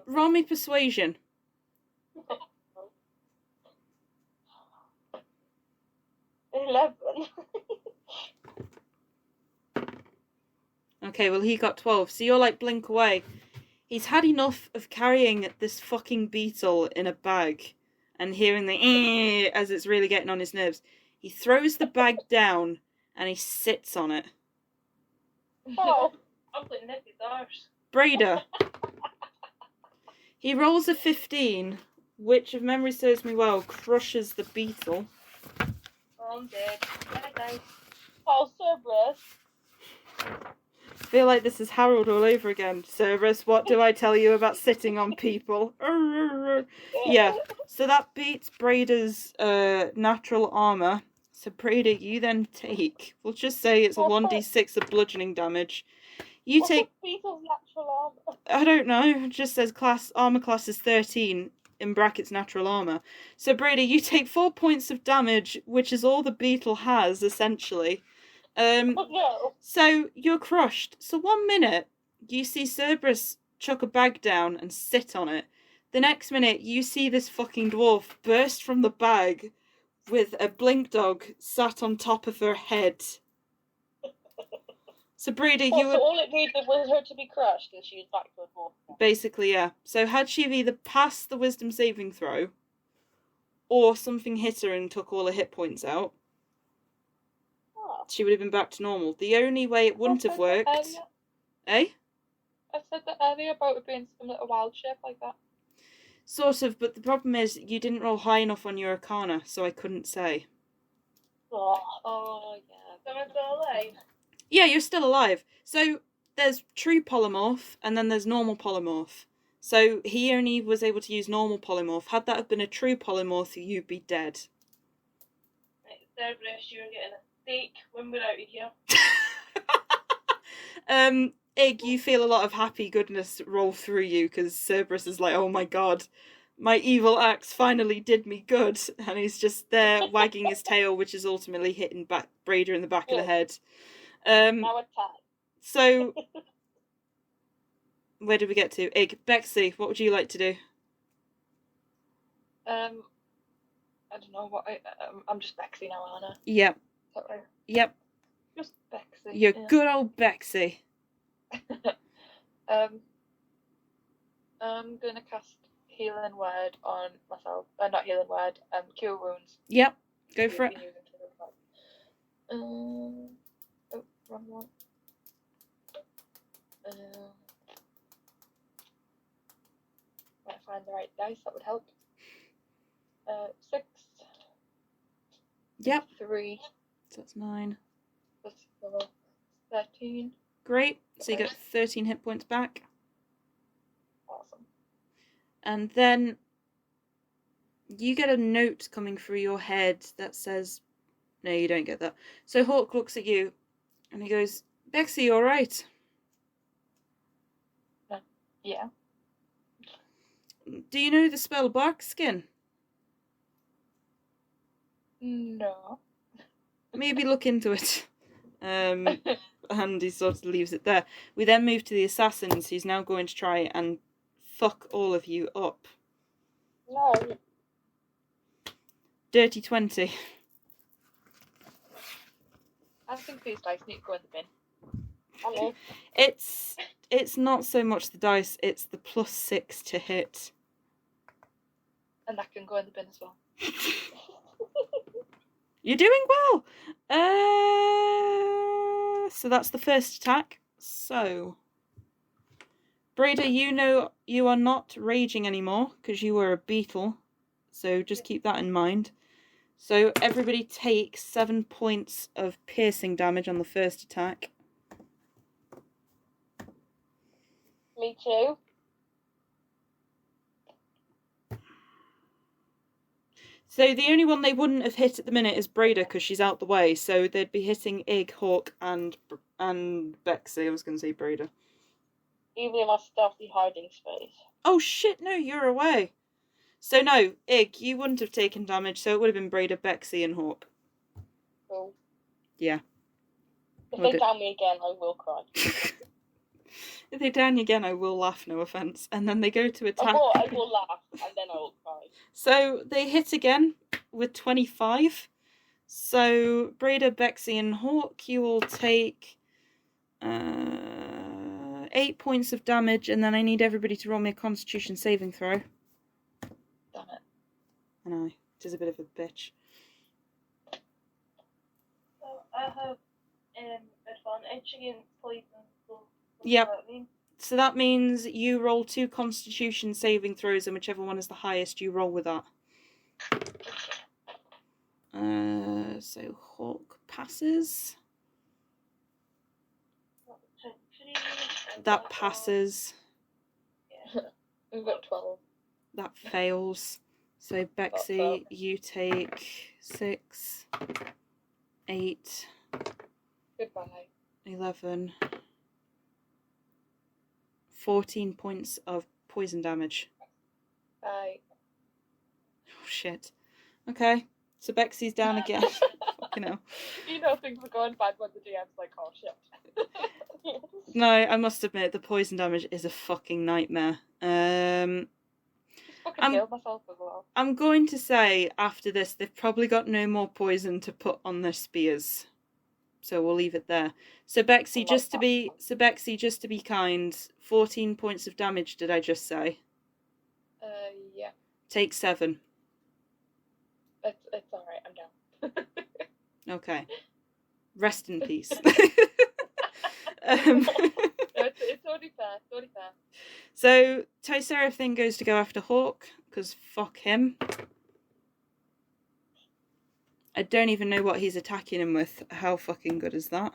roll me persuasion. 11. Okay, well he got 12, so you're like blink away. He's had enough of carrying this fucking beetle in a bag and hearing the as it's really getting on his nerves. He throws the bag down and he sits on it. Oh. I'm putting it with ours. Braeda. He rolls a 15, which, if memory serves me well, crushes the beetle. Oh, I'm dead. Bye. Oh, Cerberus. I feel like this is Harold all over again. Cerberus, what do I tell you about sitting on people? Yeah, so that beats Braeda's natural armour. So Braeda, you then take, we'll just say it's a 1d6 of bludgeoning damage. You What's take, the beetle's natural armor? I don't know, it just says armour class is 13, in brackets natural armour. So Braeda, you take 4 points of damage, which is all the beetle has, essentially. Oh, no. So you're crushed. So 1 minute, you see Cerberus chuck a bag down and sit on it. The next minute, you see this fucking dwarf burst from the bag with a blink dog sat on top of her head. So Braeda, you So all it needed was her to be crushed and she was back to a dwarf. basically, yeah. So had she have either passed the wisdom saving throw, or something hit her and took all her hit points out, she would have been back to normal. The only way it wouldn't have worked... Eh? I said that earlier about it being some little wild shape like that. Sort of, but the problem is you didn't roll high enough on your Arcana, so I couldn't say. Oh yeah. Am I still alive? Yeah, you're still alive. So there's true polymorph, and then there's normal polymorph. So he only was able to use normal polymorph. Had that have been a true polymorph, you'd be dead. Right, Cerberus, you're getting a steak when we're out of here. Igg, you feel a lot of happy goodness roll through you, because Cerberus is like, oh my god, my evil axe finally did me good. And he's just there wagging his tail, which is ultimately hitting Braeda in the back of the head. Now attack. So, where did we get to? Igg. Bexy, what would you like to do? I don't know what I'm just Bexy now, aren't I? Yep. Is that right? Yep. Just Bexy. You're good old Bexy. I'm gonna cast Healing Word on myself. Not Healing Word. Cure Wounds. Yep. Go for it. Oh, wrong one. Might find the right dice. That would help. 6. Yep. 3. So that's 9. Plus 4. 13. Great. So you get 13 hit points back. Awesome. And then you get a note coming through your head that says... No, you don't get that. So Hawk looks at you and he goes, Bexy, you alright? Yeah. Do you know the spell Bark Skin? No. Maybe look into it. And he sort of leaves it there. We then move to the assassins. He's now going to try and fuck all of you up. No. Dirty 20. I think these dice need to go in the bin. Hello. It's not so much the dice, it's the +6 to hit. And that can go in the bin as well. You're doing well. So that's the first attack. So, Braeda, you know you are not raging anymore because you were a beetle. So just keep that in mind. So everybody takes 7 points of piercing damage on the first attack. Me too. So the only one they wouldn't have hit at the minute is Braeda because she's out the way. So they'd be hitting Igg, Hawk, and Bexy. I was going to say Braeda. Even in my stealthy hiding space. Oh shit! No, you're away. So no, Igg, you wouldn't have taken damage. So it would have been Braeda, Bexy, and Hawk. Cool. Yeah. If they down me again, I will cry. If they down you again, I will laugh, no offence. And then they go to attack. I will laugh, and then I will cry. So they hit again with 25. So Braeda, Bexy, and Hawk, you will take 8 points of damage, and then I need everybody to roll me a Constitution saving throw. Damn it. I know, it is a bit of a bitch. So I have advantage against poison. So Yep. What does that mean? So that means you roll 2 Constitution saving throws, and whichever one is the highest, you roll with that. So Hawk passes. That passes. Yeah. We've got 12. That fails. So Bexy, you take 6, 8, Goodbye. 11, 14 points of poison damage. Bye. Oh shit. Okay, so Bexy's down again. Fucking hell. You know things are going bad when the DM's like, oh shit. No, I must admit the poison damage is a fucking nightmare. Fucking killed myself as well. I'm going to say after this they've probably got no more poison to put on their spears. So we'll leave it there. So Bexy, just to be kind, 14 points of damage did I just say? Yeah. Take 7. It's alright, I'm down. Okay. Rest in peace. No, it's only fair, So Triceratops then goes to go after Hawk, because fuck him. I don't even know what he's attacking him with. How fucking good is that?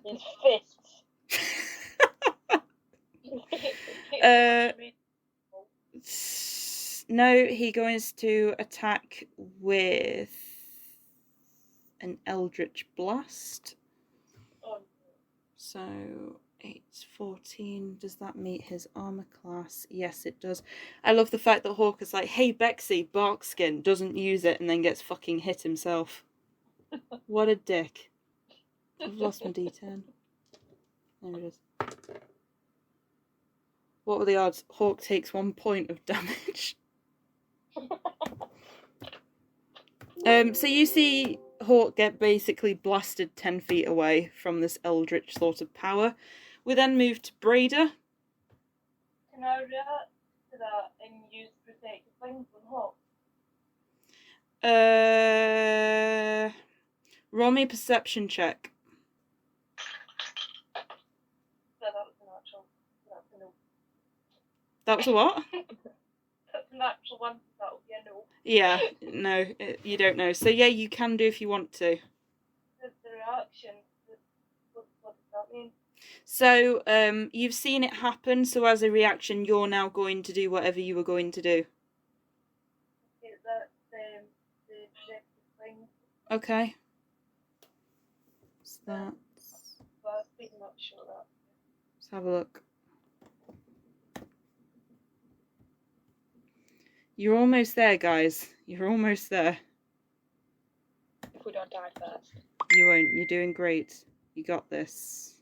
His fists. No, he goes to attack with an Eldritch Blast. Oh. So 8, 14. Does that meet his armor class? Yes, it does. I love the fact that Hawk is like, hey, Bexy, Barkskin, doesn't use it and then gets fucking hit himself. What a dick. I've lost my D10. There it is. What were the odds? Hawk takes 1 point of damage. So you see Hawk get basically blasted 10 feet away from this eldritch sort of power. We then move to Braeda. Can I react to that and use protective wings on Hawk? Roll me a perception check. So that was an actual. That's a no. That was a what? That's an actual one. That will be a no. Yeah, no, you don't know. So yeah, you can do if you want to. The reaction. What does that mean? So you've seen it happen. So as a reaction, you're now going to do whatever you were going to do. Okay, that's the protective wings. Okay. So that's. Well, I'm pretty much sure that. Let's have a look. You're almost there, guys. You're almost there. If we don't die first. You won't. You're doing great. You got this.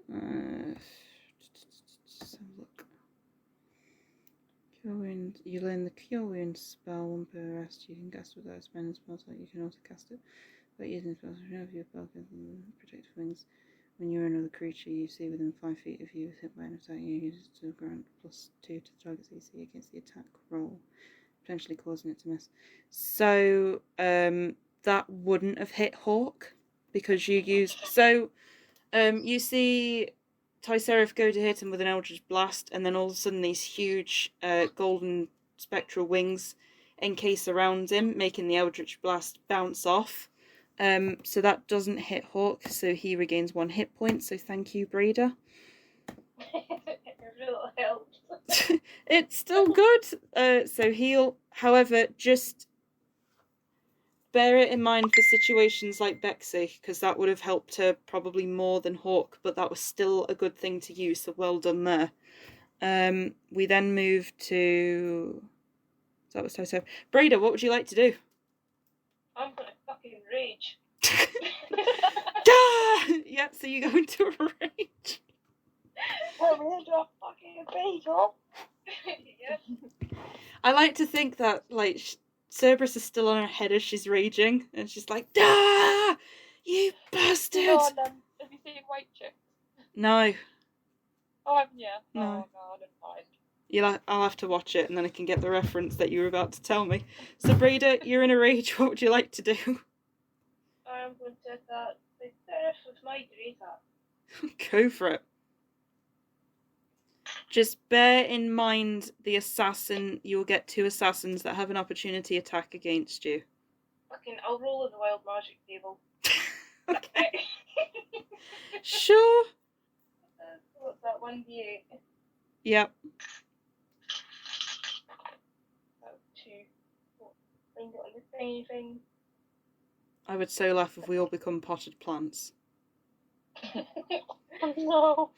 Let's have a look. Cure Wound. You learn the Cure Wound spell, 1 per rest. You can cast without spending spells, like you can also cast it. But using spells, remove your Falcon and Protective Wings. When you're another creature you see within 5 feet of you is hit by an attack, you use it to grant +2 to the target's AC against the attack roll. potentially causing it to miss. So that wouldn't have hit Hawk because you used. So you see Tyserif go to hit him with an Eldritch Blast, and then all of a sudden these huge golden spectral wings encase around him, making the Eldritch Blast bounce off. So that doesn't hit Hawk, so he regains 1 hit point. So thank you, Braeda. It really helps. It's still good. So heal. However, just bear it in mind for situations like Bexy, because that would have helped her probably more than Hawk, but that was still a good thing to use, so well done there. We then move to... That was so. Braeda, what would you like to do? I'm gonna fucking rage. Yep, so you go into a rage. I'm into a fucking battle. Yes. I like to think that, like, Cerberus is still on her head as she's raging, and she's like, "Ah, you bastard!" No, have you seen White Chicks? No. Oh, haven't you? No. Oh, no, I didn't mind. I'll have to watch it, and then I can get the reference that you were about to tell me. So, Braeda, you're in a rage. What would you like to do? I'm going to attack the Sheriff with my great axe. Go for it. Just bear in mind the assassin. You'll get 2 assassins that have an opportunity attack against you. Fucking, I'll roll in the wild magic table. Okay. Sure. What's that, 1d8? Yep. That's 2. Find it on the tiny thing. I would so laugh if we all become potted plants. Oh no.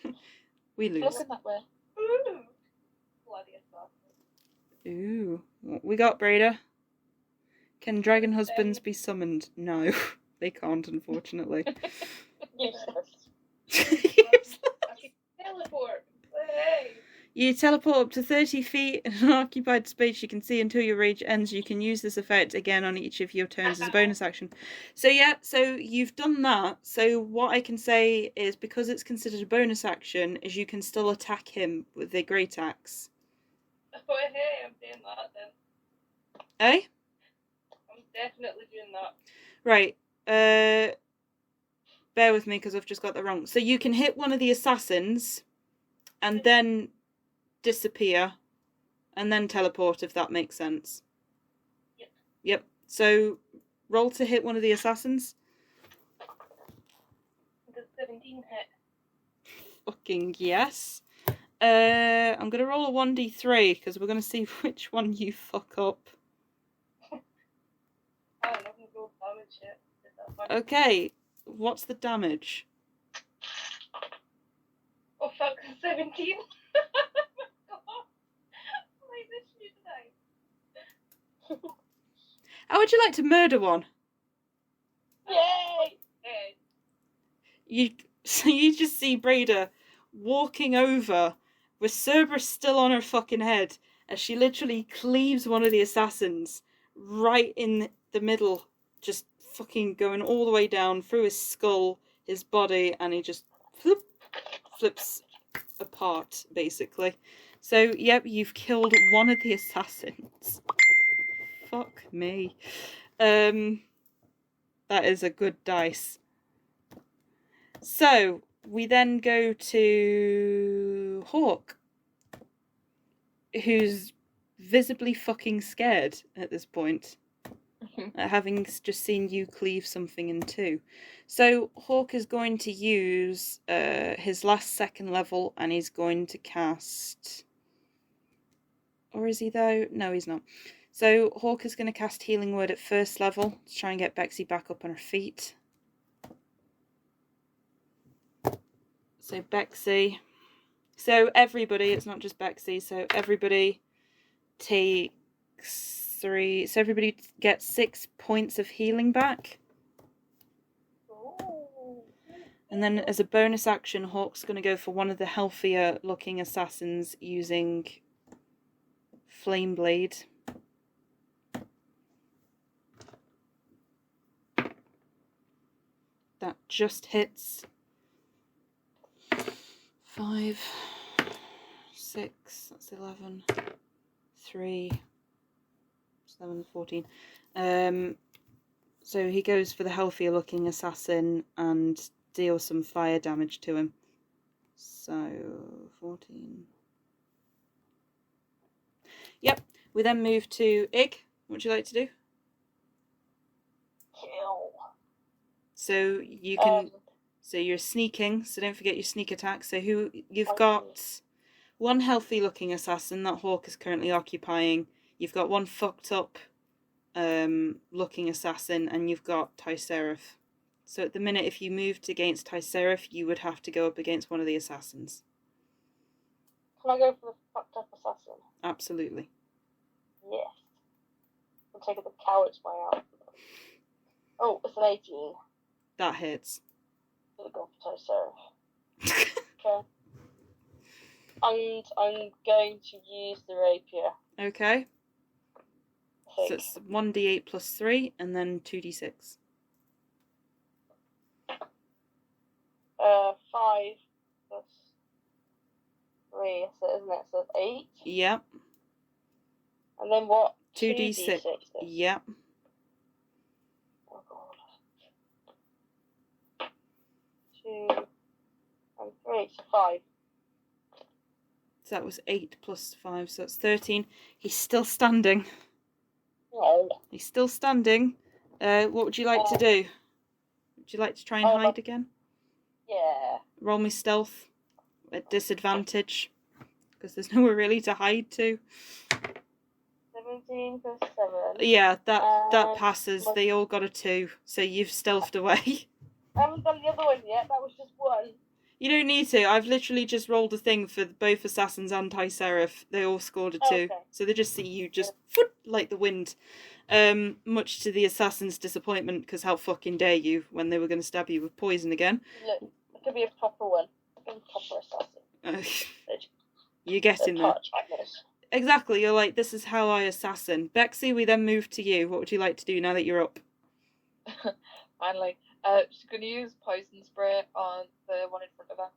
We lose. Looking that way. Ooh. Bloody assassin. Ooh. What we got, Braeda? Can dragon husbands be summoned? No, they can't, unfortunately. Useless. I can teleport. Hey. You teleport up to 30 feet in an occupied space you can see until your rage ends. You can use this effect again on each of your turns as a bonus action. So yeah, so you've done that. So what I can say is, because it's considered a bonus action, is you can still attack him with the great axe. Oh, hey, I'm doing that then. Eh? I'm definitely doing that. Right. Bear with me because I've just got that wrong. So you can hit one of the assassins and then disappear and then teleport, if that makes sense. Yep. So roll to hit one of the assassins. Does 17 hit? Fucking yes. I'm gonna roll a 1d3 because we're gonna see which one you fuck up. Oh, I'm not gonna go damage it. Is that fun? Okay, what's the damage? Oh fuck, 17? Like this shit tonight. How would you like to murder one? Yay! Hey. So you just see Braeda walking over with Cerberus still on her fucking head as she literally cleaves one of the assassins right in the middle, just fucking going all the way down through his skull, his body, and he just flips apart, basically. So, yep, you've killed one of the assassins. Fuck me. That is a good dice. So, we then go to Hawk, who's visibly fucking scared at this point, having just seen you cleave something in 2. So Hawk is going to use his last 2nd level, and he's going to cast... Or is he though? No, he's not. So Hawk is going to cast Healing Word at 1st level to try and get Bexy back up on her feet. So Bexy. So everybody, it's not just Bexy, so everybody takes 3. So everybody gets 6 points of healing back. Oh. And then as a bonus action, Hawk's going to go for one of the healthier looking assassins using Flame Blade. That just hits. 5, 6, that's 11, 3, 7, 14. So he goes for the healthier looking assassin and deals some fire damage to him. So 14. Yep. We then move to Igg. What would you like to do? Kill. So you can. So you're sneaking. So don't forget your sneak attack. So you've got one healthy looking assassin that Hawk is currently occupying. You've got one fucked up looking assassin, and you've got Tyserif. So at the minute, if you moved against Tyserif, you would have to go up against one of the assassins. Can I go for the fucked up assassin? Absolutely. Yes. I'm taking the coward's way out. Oh, it's an 18. That hits. I'm gonna go for Tyserif. Okay. And I'm going to use the rapier. Okay. So it's 1d8 plus 3, and then 2d6. 5 plus 3, so isn't it? So 8. Yep. And then what? 2d6. Yep. Oh god. 2 and 3, so 5. So that was 8 plus 5, so that's 13. He's still standing. No. He's still standing. What would you like to do? Would you like to try and hide again? Yeah. Roll me stealth at disadvantage, because there's nowhere really to hide to. 17 plus 7. Yeah, that passes. They all got a 2, so you've stealthed away. I haven't done the other one yet, that was just 1. You don't need to. I've literally just rolled a thing for both assassins and Tyserif. They all scored a 2. Okay. So they just see you just like the wind. Much to the assassin's disappointment, because how fucking dare you when they were going to stab you with poison again. Look, it could be a proper one. It could be a proper assassin. You're getting there. Exactly, you're like, this is how I assassin. Bexy, we then move to you. What would you like to do now that you're up? Finally. She's going to use poison spray on the one in front of her.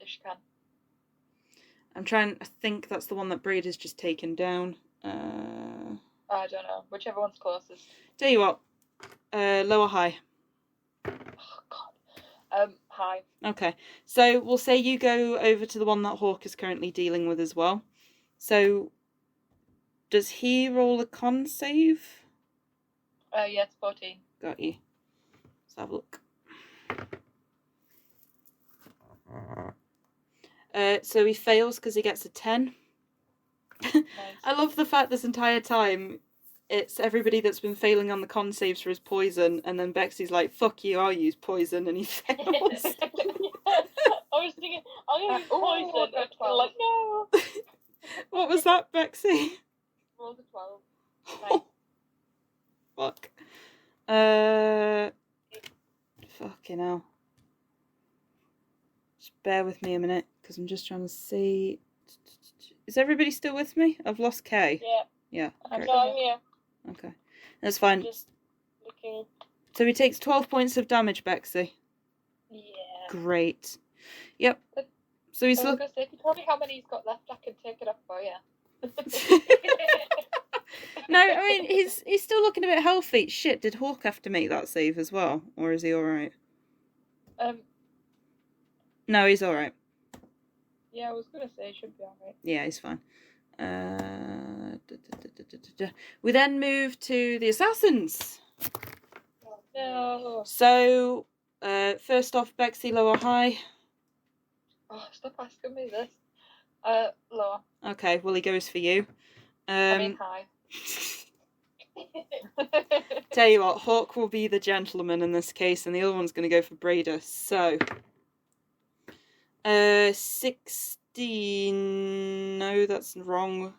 If she can. I think that's the one that Braeda's just taken down. I don't know. Whichever one's closest. Tell you what, lower high. Oh, God. High. Okay, so we'll say you go over to the one that Hawk is currently dealing with as well. So, does he roll a con save? Yeah, it's 14. Got you. Let's have a look. So he fails because he gets a 10. Nice. I love the fact this entire time it's everybody that's been failing on the con saves for his poison, and then Bexy's like, fuck you, I'll use poison, and he fails. I was thinking, I'm going to use poison. got And like, no. What was that, Bexy? Roll the 12. Nice. Fuck. Fucking hell. Just bear with me a minute, because I'm just trying to see. Is everybody still with me? I've lost Kay. Yeah. Yeah. I'm Great. going here. Okay. That's fine. Just looking. So he takes 12 points of damage, Bexy. Yeah. Great. Yep. So he's I was going to say, if you tell me how many he's got left, I can take it off for you. No, I mean, he's still looking a bit healthy. Shit, did Hawk have to make that save as well? Or is he alright? No, he's alright. Yeah, I was going to say, he should be alright. Yeah, he's fine. We then move to the assassins. No. So, first off, Bexy, lower high. Oh, stop asking me this. Lower. Okay, well, he goes for you. I mean high. Tell you what, Hawk will be the gentleman in this case, and the other one's going to go for Braeda. So, 16. No, that's wrong.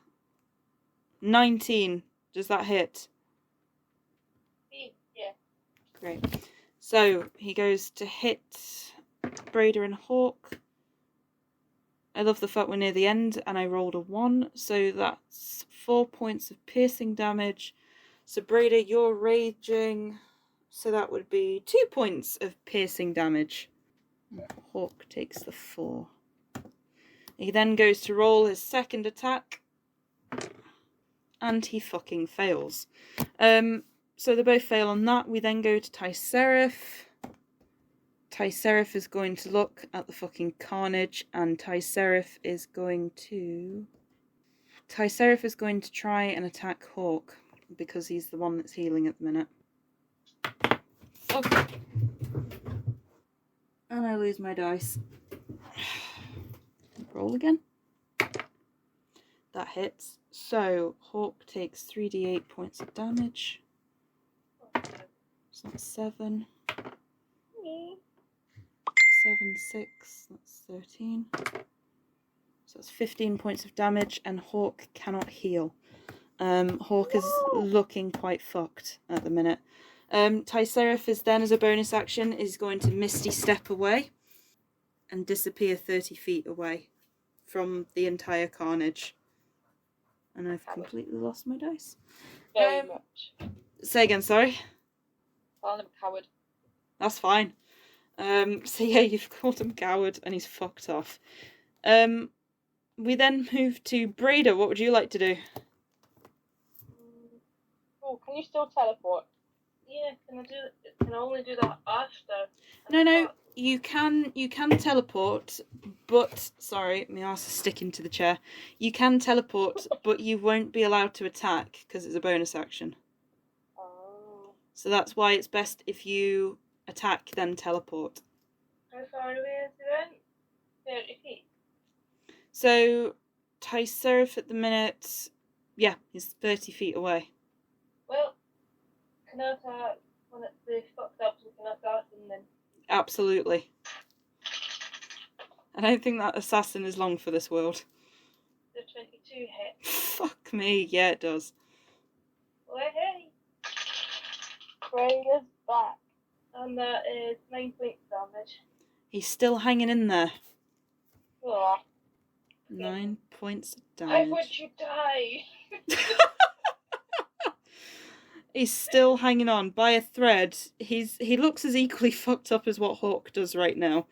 19. Does that hit? Yeah. Great. So he goes to hit Braeda and Hawk. I love the fact we're near the end, and I rolled a 1, so that's 4 points of piercing damage. So Braeda, you're raging, so that would be 2 points of piercing damage. Hawk takes the 4. He then goes to roll his second attack, and he fucking fails. So they both fail on that. We then go to Tyserif. Tyserif is going to look at the fucking carnage, and Tyserif is going to try and attack Hawk, because he's the one that's healing at the minute. Fuck. And I lose my dice. Roll again. That hits. So, Hawk takes 3d8 points of damage. So that's 7. 7, 6, that's 13. So that's 15 points of damage, and Hawk cannot heal. Hawk is looking quite fucked at the minute. Tyserif is then, as a bonus action, is going to Misty Step away and disappear 30 feet away from the entire carnage. And I've completely lost my dice. Very much. Say again, sorry. Calling him a coward. That's fine. So yeah, you've called him coward and he's fucked off. We then move to Braeda. What would you like to do? Oh, can you still teleport? Yeah, can I only do that after? No, you can teleport, but sorry, my arse is sticking to the chair. You can teleport, but you won't be allowed to attack because it's a bonus action. Oh. So that's why it's best if you attack then teleport. How far away is it then? 30 feet. So Tyserif at the minute, yeah, he's 30 feet away. Well, can I attack when it's the fucked up looking assassin then? Absolutely. I don't think that assassin is long for this world. The 22 hit. Fuck me, yeah it does. Well, hey. Braeda's back. And that is 9 points damage. He's still hanging in there. Oh. 9 points of Why damage. would you die? He's still hanging on by a thread. He looks as equally fucked up as what Hawk does right now.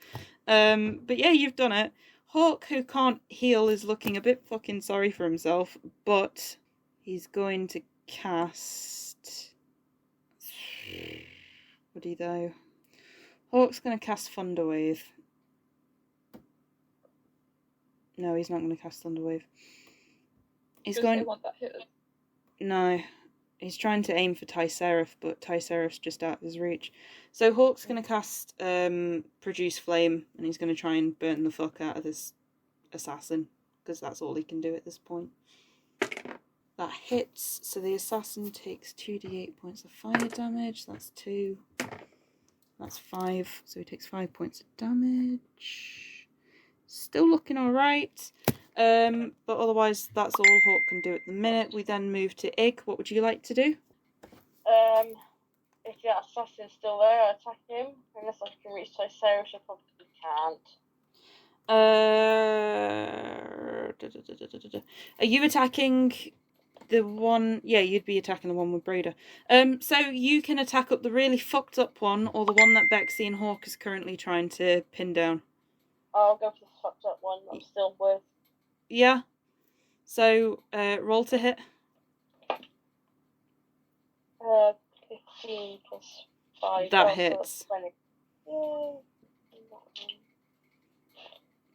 But yeah, you've done it. Hawk, who can't heal, is looking a bit fucking sorry for himself, but he's going to cast... Would he though? Hawk's going to cast Thunderwave. No, he's not going to cast Thunderwave. He's going... want that hit. No. He's trying to aim for Tyserif, but Tyserif's just out of his reach. So Hawk's going to cast Produce Flame, and he's going to try and burn the fuck out of this assassin, because that's all he can do at this point. That hits, so the assassin takes 2d8 points of fire damage. That's 2. That's 5, so he takes 5 points of damage. Still looking alright. But otherwise, that's all Hawk can do at the minute. We then move to Igg. What would you like to do? If the assassin's still there, I'll attack him. Unless I can reach Tyserif, I probably can't. Are you attacking the one? Yeah, you'd be attacking the one with Braeda. So you can attack up the really fucked up one, or the one that Bexy and Hawk is currently trying to pin down. I'll go for the fucked up one. I'm still worth. Yeah. So roll to hit. 15 plus 5. That so hits. 20. Yay.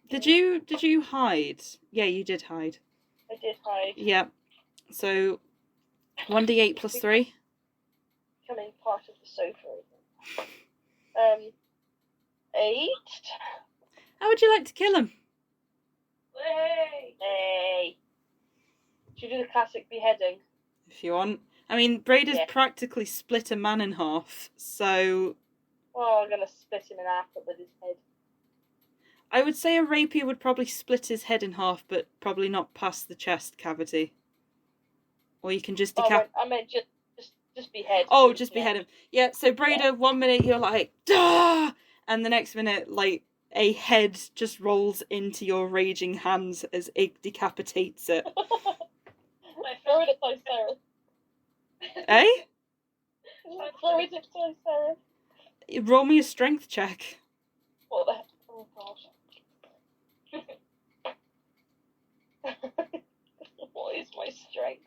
Did you hide? Yeah, you did hide. I did hide. Yeah. So 1d8 plus 3. Becoming part of the sofa. 8. How would you like to kill him? Hey! Hey. Should we do the classic beheading? If you want. I mean, Braeda's Yeah. practically split a man in half, so Well, I'm gonna split him in half with his head. I would say a rapier would probably split his head in half, but probably not past the chest cavity. Or you can just decap... I meant just behead. Oh, just behead him. Yeah, so Braeda, 1 minute you're like, "Dah!" And the next minute, like, a head just rolls into your raging hands as Igg decapitates it. I throw it at Tyserif. Eh? Throw it at Tyserif. Roll me a strength check. What the heck? Oh gosh. What is my strength?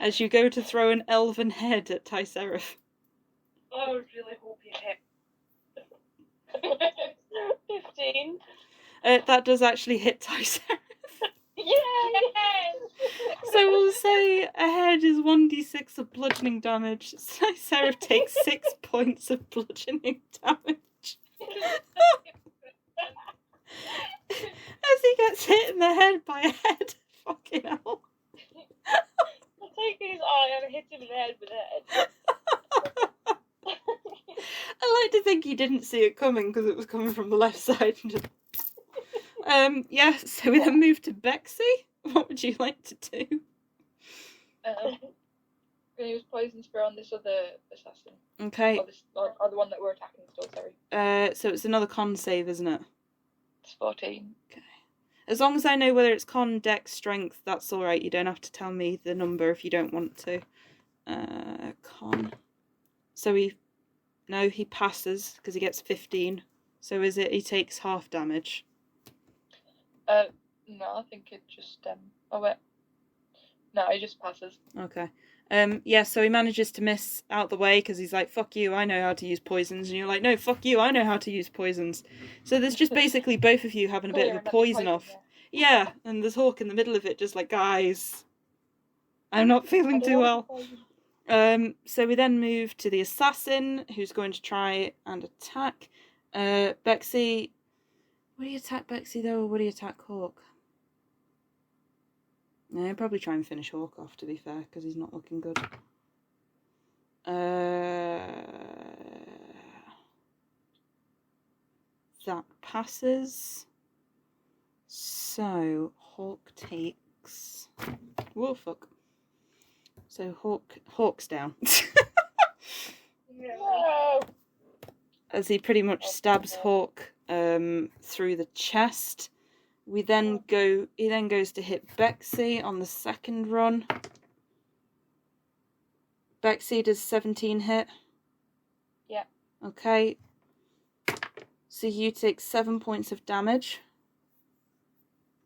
as you go to throw an elven head at Tyserif. I would really hope you hit. 15. That does actually hit Tyserif. Yes! So we'll say a head is 1d6 of bludgeoning damage. Tyserif takes 6 points of bludgeoning damage. As he gets hit in the head by a head. Fucking hell. I'll take his eye and hit him in the head with it. I like to think he didn't see it coming because it was coming from the left side. Yeah, so we then move to Bexy. What would you like to do? Gonna use poison spray on this other assassin. Okay. Or the one that we're attacking still, sorry. So it's another con save, isn't it? It's 14. Okay. As long as I know whether it's con, dex, strength, that's alright. You don't have to tell me the number if you don't want to. Con. So he passes because he gets 15. So is it he takes half damage? No, I think it just oh wait. No, he just passes. Okay. Yeah, so he manages to miss out the way because he's like, fuck you, I know how to use poisons. And you're like, no, fuck you, I know how to use poisons. So there's just basically both of you having a bit of a poison off. Yeah, and there's Hawk in the middle of it just like, guys, I'm not feeling too well. So we then move to the assassin who's going to try and attack. Bexy. Would he attack Bexy though, or would he attack Hawk? No, he'll probably try and finish Hawk off, to be fair, because he's not looking good. That passes. So, Hawk takes... Whoa, fuck. So, Hawk's down. No. As he pretty much stabs Hawk through the chest. He then goes to hit Bexy on the second run. Bexy, does 17 hit? Yeah. Okay. So you take 7 points of damage.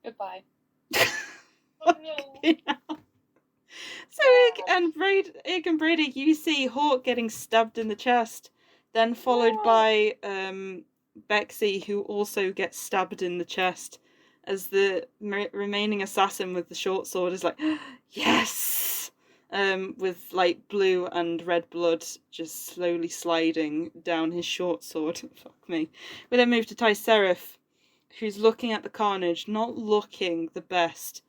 Goodbye. Oh, no. So Igg and Braeda, you see Hawk getting stabbed in the chest, then followed by Bexy, who also gets stabbed in the chest, as the remaining assassin with the short sword is like, yes! With like blue and red blood just slowly sliding down his short sword. Fuck me. We then move to Tyserif, who's looking at the carnage, not looking the best,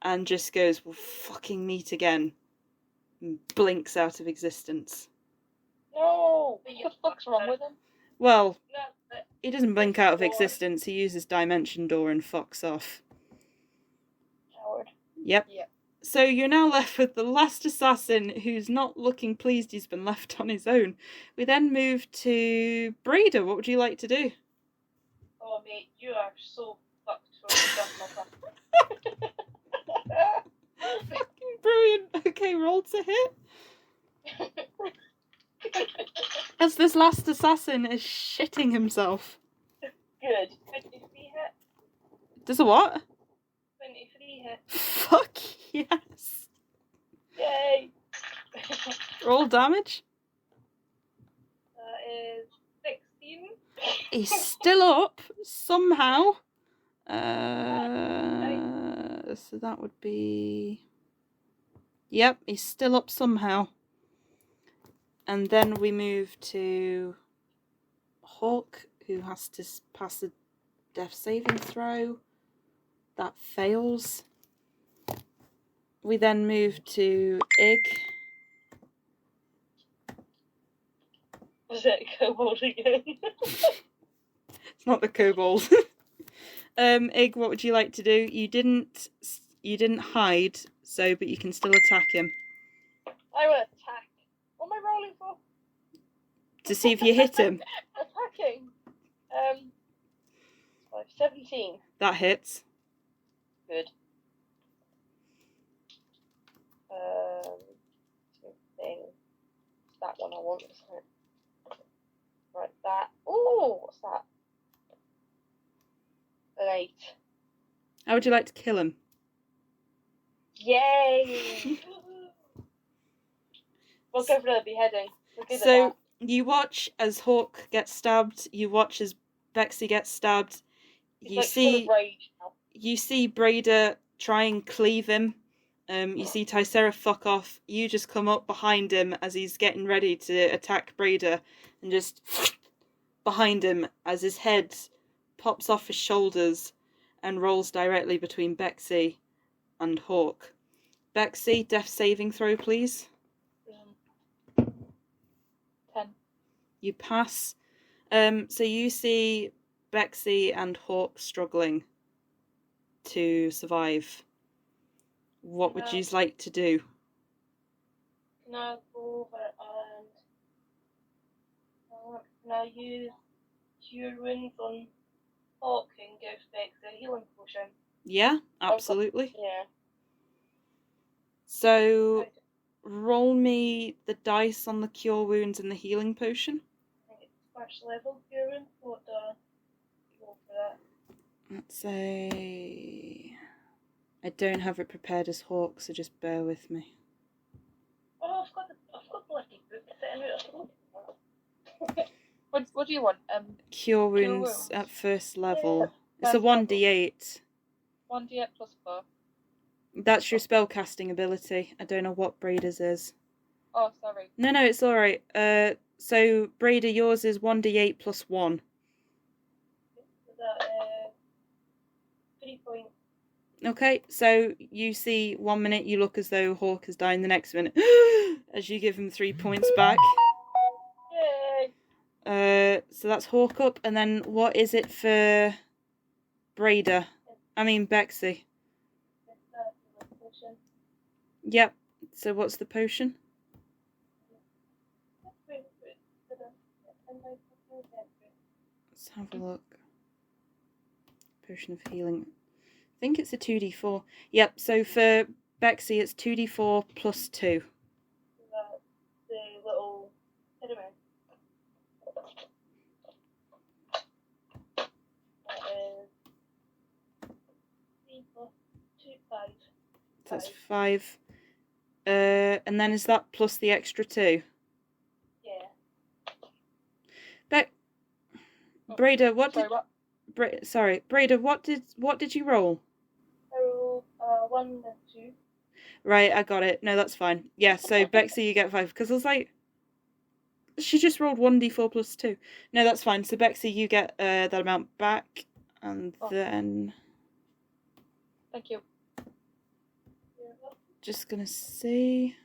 and just goes, we'll fucking meet again, and blinks out of existence. No. What the fuck's wrong with him? Well, No, but he doesn't blink out of existence, he uses Dimension Door and fucks off. Coward. Yep. Yep. So you're now left with the last assassin who's not looking pleased he's been left on his own. We then move to Braeda. What would you like to do? oh mate, you are so fucked for the Brilliant. Okay, roll to hit. As this last assassin is shitting himself. Good. 23 hit. Does a what? 23 hit. Fuck yes. Yay. Roll damage. That is 16. He's still up somehow. So that would be... Yep, he's still up somehow. And then we move to Hawk, who has to pass a death saving throw. That fails. We then move to Igg. Was it kobold again? It's not the kobold. Igg, what would you like to do? You didn't hide, but you can still attack him. I will attack. What am I rolling for? To see if you hit him. Attacking. 17. That hits. Good. Thing. That one I want. Right, that. Ooh, what's that? An 8. How would you like to kill him? Yay! We'll go for the beheading. We're good at So that. you watch as Hawk gets stabbed. You watch as Bexy gets stabbed. He's You like full see of rage now. you see Braeda try and cleave him. You see Tysera fuck off. You just come up behind him as he's getting ready to attack Braeda, and just behind him as his head pops off his shoulders and rolls directly between Bexy and Hawk. Bexy, death saving throw, please. 10. You pass. So you see Bexy and Hawk struggling to survive. What would you like to do? Can I go over and can I use Cure Wounds on Hawk and give Vex a healing potion? Yeah, absolutely. Yeah. So roll me the dice on the cure wounds and the healing potion. I think it's first level Cure Wounds. What do I go for that? Let's say I don't have it prepared as Hawk, so just bear with me. Oh, I've got bloody book sitting out. What do you want? Cure wounds wounds. at first level. Yeah, It's a first level. 1d8. 1d8 plus 4. That's your spellcasting ability. I don't know what Braeda's is. Oh, sorry. No, it's alright. So Braeda, yours is 1d8 plus 1. Is that 3 points? Okay, so you see 1 minute you look as though Hawk is dying, the next minute as you give him 3 points back. Yay! So that's Hawk up, and then what is it for Braeda? I mean Bexy. Potion. Yep. So what's the potion? Let's have a look. Potion of healing. I think it's a 2d4. Yep, so for Bexy it's 2d4 plus 2. The little pyramid. That is 3 plus 2, 5. So that's 5. And then is that plus the extra 2? Yeah. Braeda, what Sorry, did what? sorry, Braeda, what did you roll? I rolled 1 and 2. Right, I got it. No, that's fine. Yeah, so Bexy, you get 5. Because I was like, she just rolled 1d4 plus 2. No, that's fine. So Bexy, you get that amount back. And then Thank you. just going to see.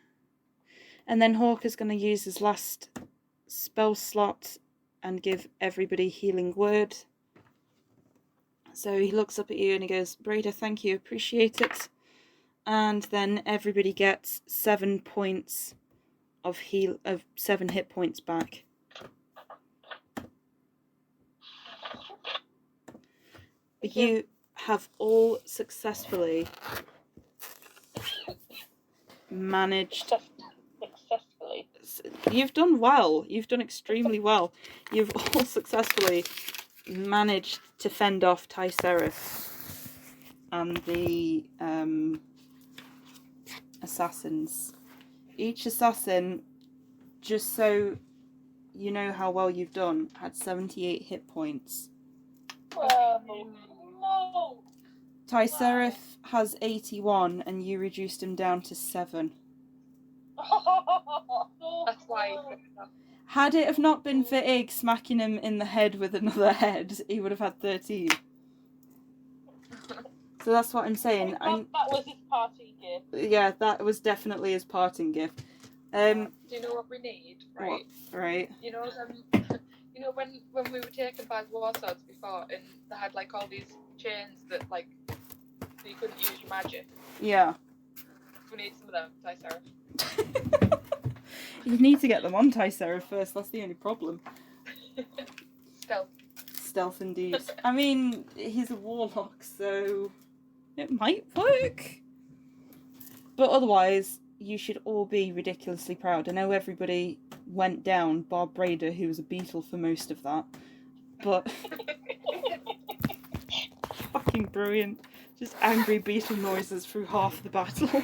And then Hawk is going to use his last spell slot and give everybody healing word. So he looks up at you and he goes, Braeda, thank you, appreciate it. And then everybody gets 7 points of 7 hit points back. You have all successfully managed. Successfully. You've done well. You've done extremely well. You've all successfully managed to fend off Tysera and the assassins. Each assassin, just so you know how well you've done, had 78 hit points. No! Tysera has 81 and you reduced him down to 7. That's why. Had it have not been for Igg smacking him in the head with another head, he would have had 13. So that's what I'm saying. That was his party gift. Yeah, that was definitely his parting gift. Do you know what we need? Right. What? Right. You know you know when we were taken by the war swords before, and they had like all these chains that like you couldn't use your magic. Yeah. We need some of them, Tysera. You need to get them on Tysera first. That's the only problem. Stealth indeed. I mean, he's a warlock, so it might work. But otherwise, you should all be ridiculously proud. I know everybody went down, bar Braeda, who was a beetle for most of that. But fucking brilliant. Just angry beetle noises through half the battle.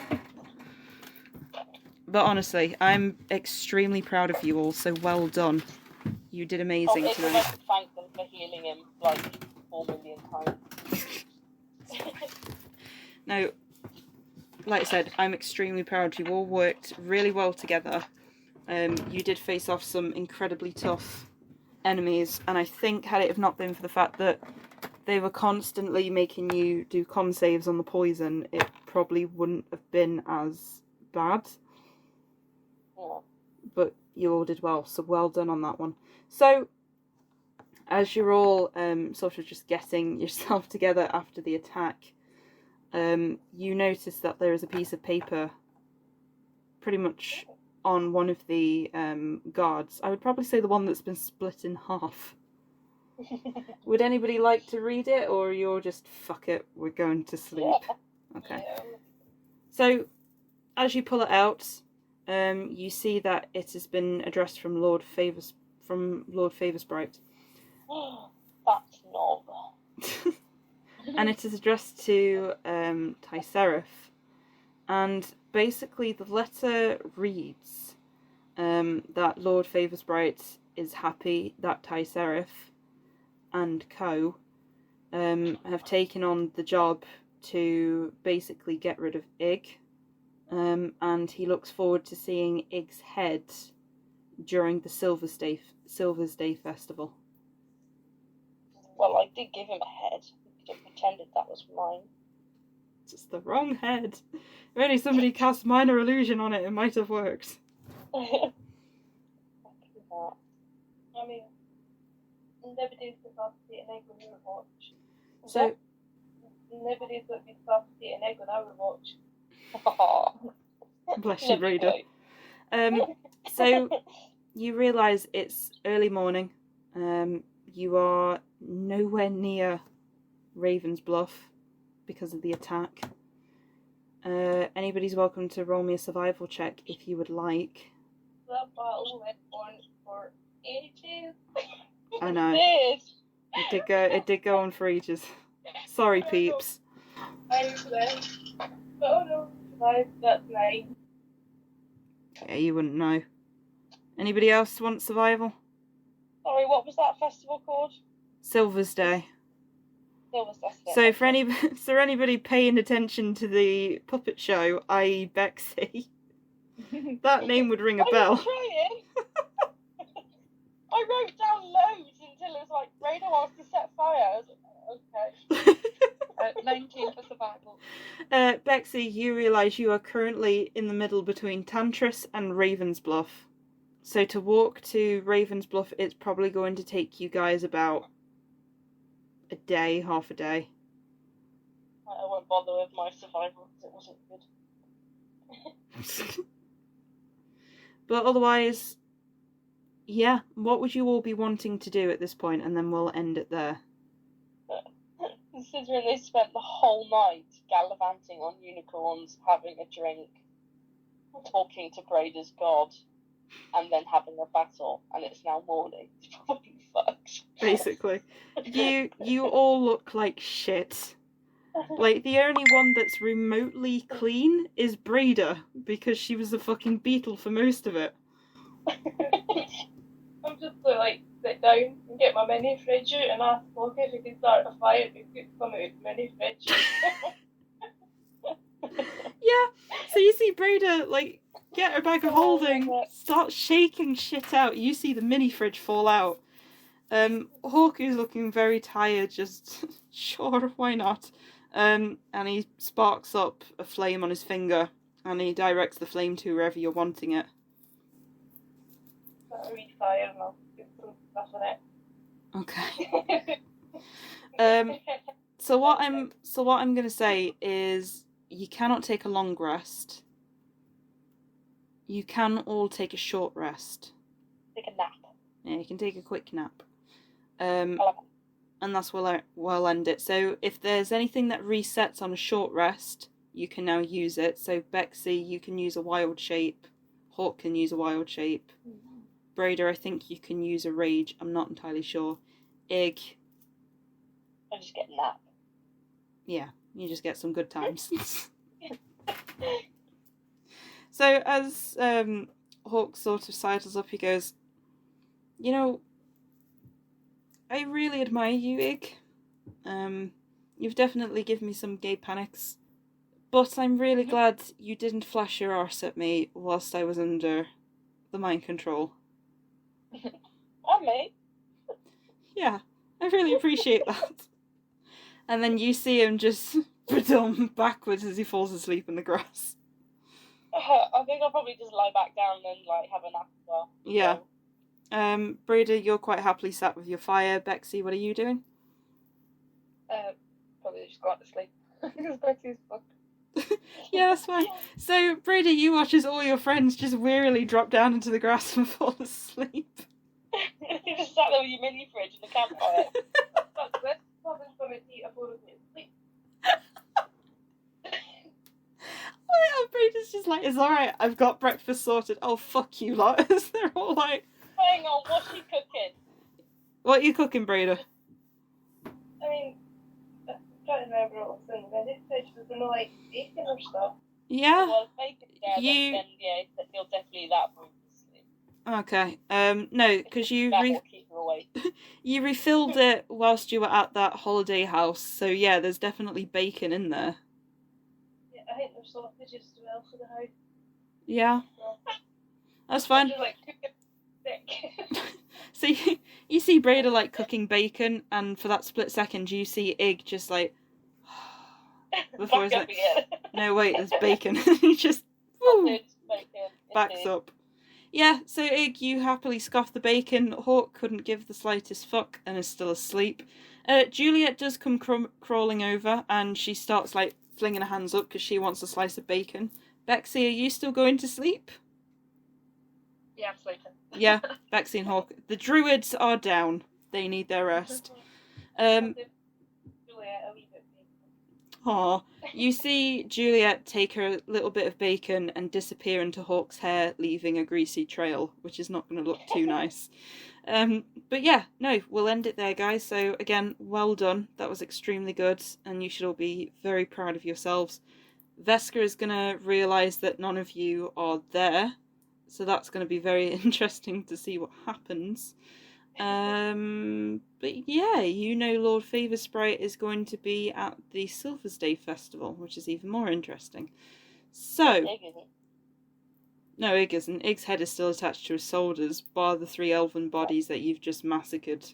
But honestly, I'm extremely proud of you all, so well done. You did amazing It's tonight. almost to thank them for healing him like 4 million times. Now, like I said, I'm extremely proud. You all worked really well together. You did face off some incredibly tough enemies, and I think had it have not been for the fact that they were constantly making you do con saves on the poison, it probably wouldn't have been as bad. Yeah. But you all did well, so well done on that one. So, as you're all sort of just getting yourself together after the attack, you notice that there is a piece of paper pretty much on one of the guards. I would probably say the one that's been split in half. Would anybody like to read it, or you're just, fuck it, we're going to sleep? Yeah. Okay. Yeah. So, as you pull it out, you see that it has been addressed from Lord Favorsbright. That's knob. And it is addressed to Tyserif. And basically the letter reads that Lord Favorsbright is happy that Tyserif and co. Have taken on the job to basically get rid of Igg. And he looks forward to seeing Igg's head during the Silver's Day festival. Well, I did give him a head. He just pretended that was mine. Just the wrong head. If only somebody cast minor illusion on it, it might have worked. Yeah. I mean, nobody's supposed to eat an egg when you watch. So, Nobody's going to be supposed to eat an egg when I watch. bless you, Braeda. So, you realise it's early morning. You are nowhere near Raven's Bluff because of the attack. Anybody's welcome to roll me a survival check if you would like. That battle went on for ages. I know. It It did go on for ages. Sorry, peeps. I'm today. Oh no, survived. That's 9. Yeah, you wouldn't know. Anybody else want survival? Sorry, what was that festival called? Silver's Day. Silver's Day. So for anybody paying attention to the puppet show, i.e. Bexy, that name would ring a bell. I'm trying. I wrote down loads until it was like Braeda wants to set fire. I was like, okay. 19 for survival. Bexy, you realise you are currently in the middle between Tantris and Ravensbluff. So to walk to Ravensbluff, it's probably going to take you guys about a day, half a day. I won't bother with my survival because it wasn't good. But otherwise, yeah, what would you all be wanting to do at this point? And then we'll end it there. Considering they spent the whole night gallivanting on unicorns, having a drink, talking to Braeda's god, and then having a battle, and it's now morning. It's probably fucked. Basically. You all look like shit. Like, the only one that's remotely clean is Braeda, because she was a fucking beetle for most of it. I'm just going to like sit down and get my mini fridge out and ask Loki if he can start a fire to cook some out of the mini fridge. Yeah, so you see Braeda, like, get her bag of holding, start shaking shit out. You see the mini fridge fall out. Hawk is looking very tired, just, sure, why not? And he sparks up a flame on his finger, and he directs the flame to wherever you're wanting it. I'll read fire and I'll get some stuff in it. Okay. So what I'm gonna say is you cannot take a long rest. You can all take a short rest. Take a nap. Yeah, you can take a quick nap. I love it. And that's where we'll end it. So if there's anything that resets on a short rest, you can now use it. So Bexy, you can use a wild shape. Hawk can use a wild shape. Braeda, I think you can use a rage. I'm not entirely sure. Igg. I just get a nap. Yeah, you just get some good times. So as Hawk sort of sidles up, he goes, you know, I really admire you, Igg. You've definitely given me some gay panics. But I'm really glad you didn't flash your arse at me whilst I was under the mind control. Oh, mate. Yeah, I really appreciate that. And then you see him just backwards as he falls asleep in the grass. I think I'll probably just lie back down and like have a nap as well. Yeah. So. Braeda, you're quite happily sat with your fire. Bexy, what are you doing? Probably just go out to sleep. Because Becky's fucked. Yeah, that's fine. So, Braeda, you watch as all your friends just wearily drop down into the grass and fall asleep. You just sat there with your mini fridge and the campfire. Fuck this. Nothing's going to eat a bowl of meat. Sleep. Oh, Braeda's just like, it's alright, I've got breakfast sorted. Oh, fuck you lot. They're all like... Hang on, what's she cooking? What are you cooking, Braeda? I mean, I'm trying to remember what was in the menu fridge. Was there no, like, bacon or stuff? Yeah? Well, if bacon's there, then yeah, you'll definitely eat that for him to sleep. Okay. No, because That will keep her awake. you refilled it whilst you were at that holiday house, so yeah, there's definitely bacon in there. Yeah, I think there's sausages as well for the house. Yeah. So, That's fine. just, like, cook it thick. So you see Braeda like cooking bacon, and for that split second you see Igg just like before he's like, no wait, there's bacon. He just woo, backs up. Yeah, so Igg, you happily scoff the bacon. Hawk couldn't give the slightest fuck and is still asleep. Juliet does come crawling over, and she starts like flinging her hands up because she wants a slice of bacon. Bexy, are you still going to sleep? Yeah, I'm sleeping. Yeah, Bexy and Hawk. The Druids are down. They need their rest. Aw. You see Juliet take her little bit of bacon and disappear into Hawk's hair, leaving a greasy trail, which is not going to look too nice. But yeah, no, we'll end it there, guys. So again, well done. That was extremely good, and you should all be very proud of yourselves. Veska is going to realise that none of you are there, so that's going to be very interesting to see what happens. But yeah, you know Lord Favor Sprite is going to be at the Silver's Day Festival, which is even more interesting. So, no, Igg isn't. Igg's head is still attached to his shoulders, bar the 3 elven bodies that you've just massacred.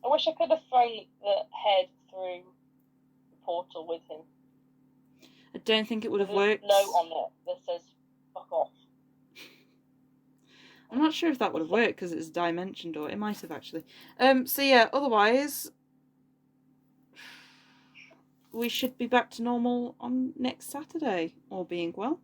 I wish I could have thrown the head through the portal with him. I don't think it would have There's worked. a note on it that says, fuck off. I'm not sure if that would have worked because it's a dimension door. It might have actually. So yeah, otherwise, we should be back to normal on next Saturday, all being well.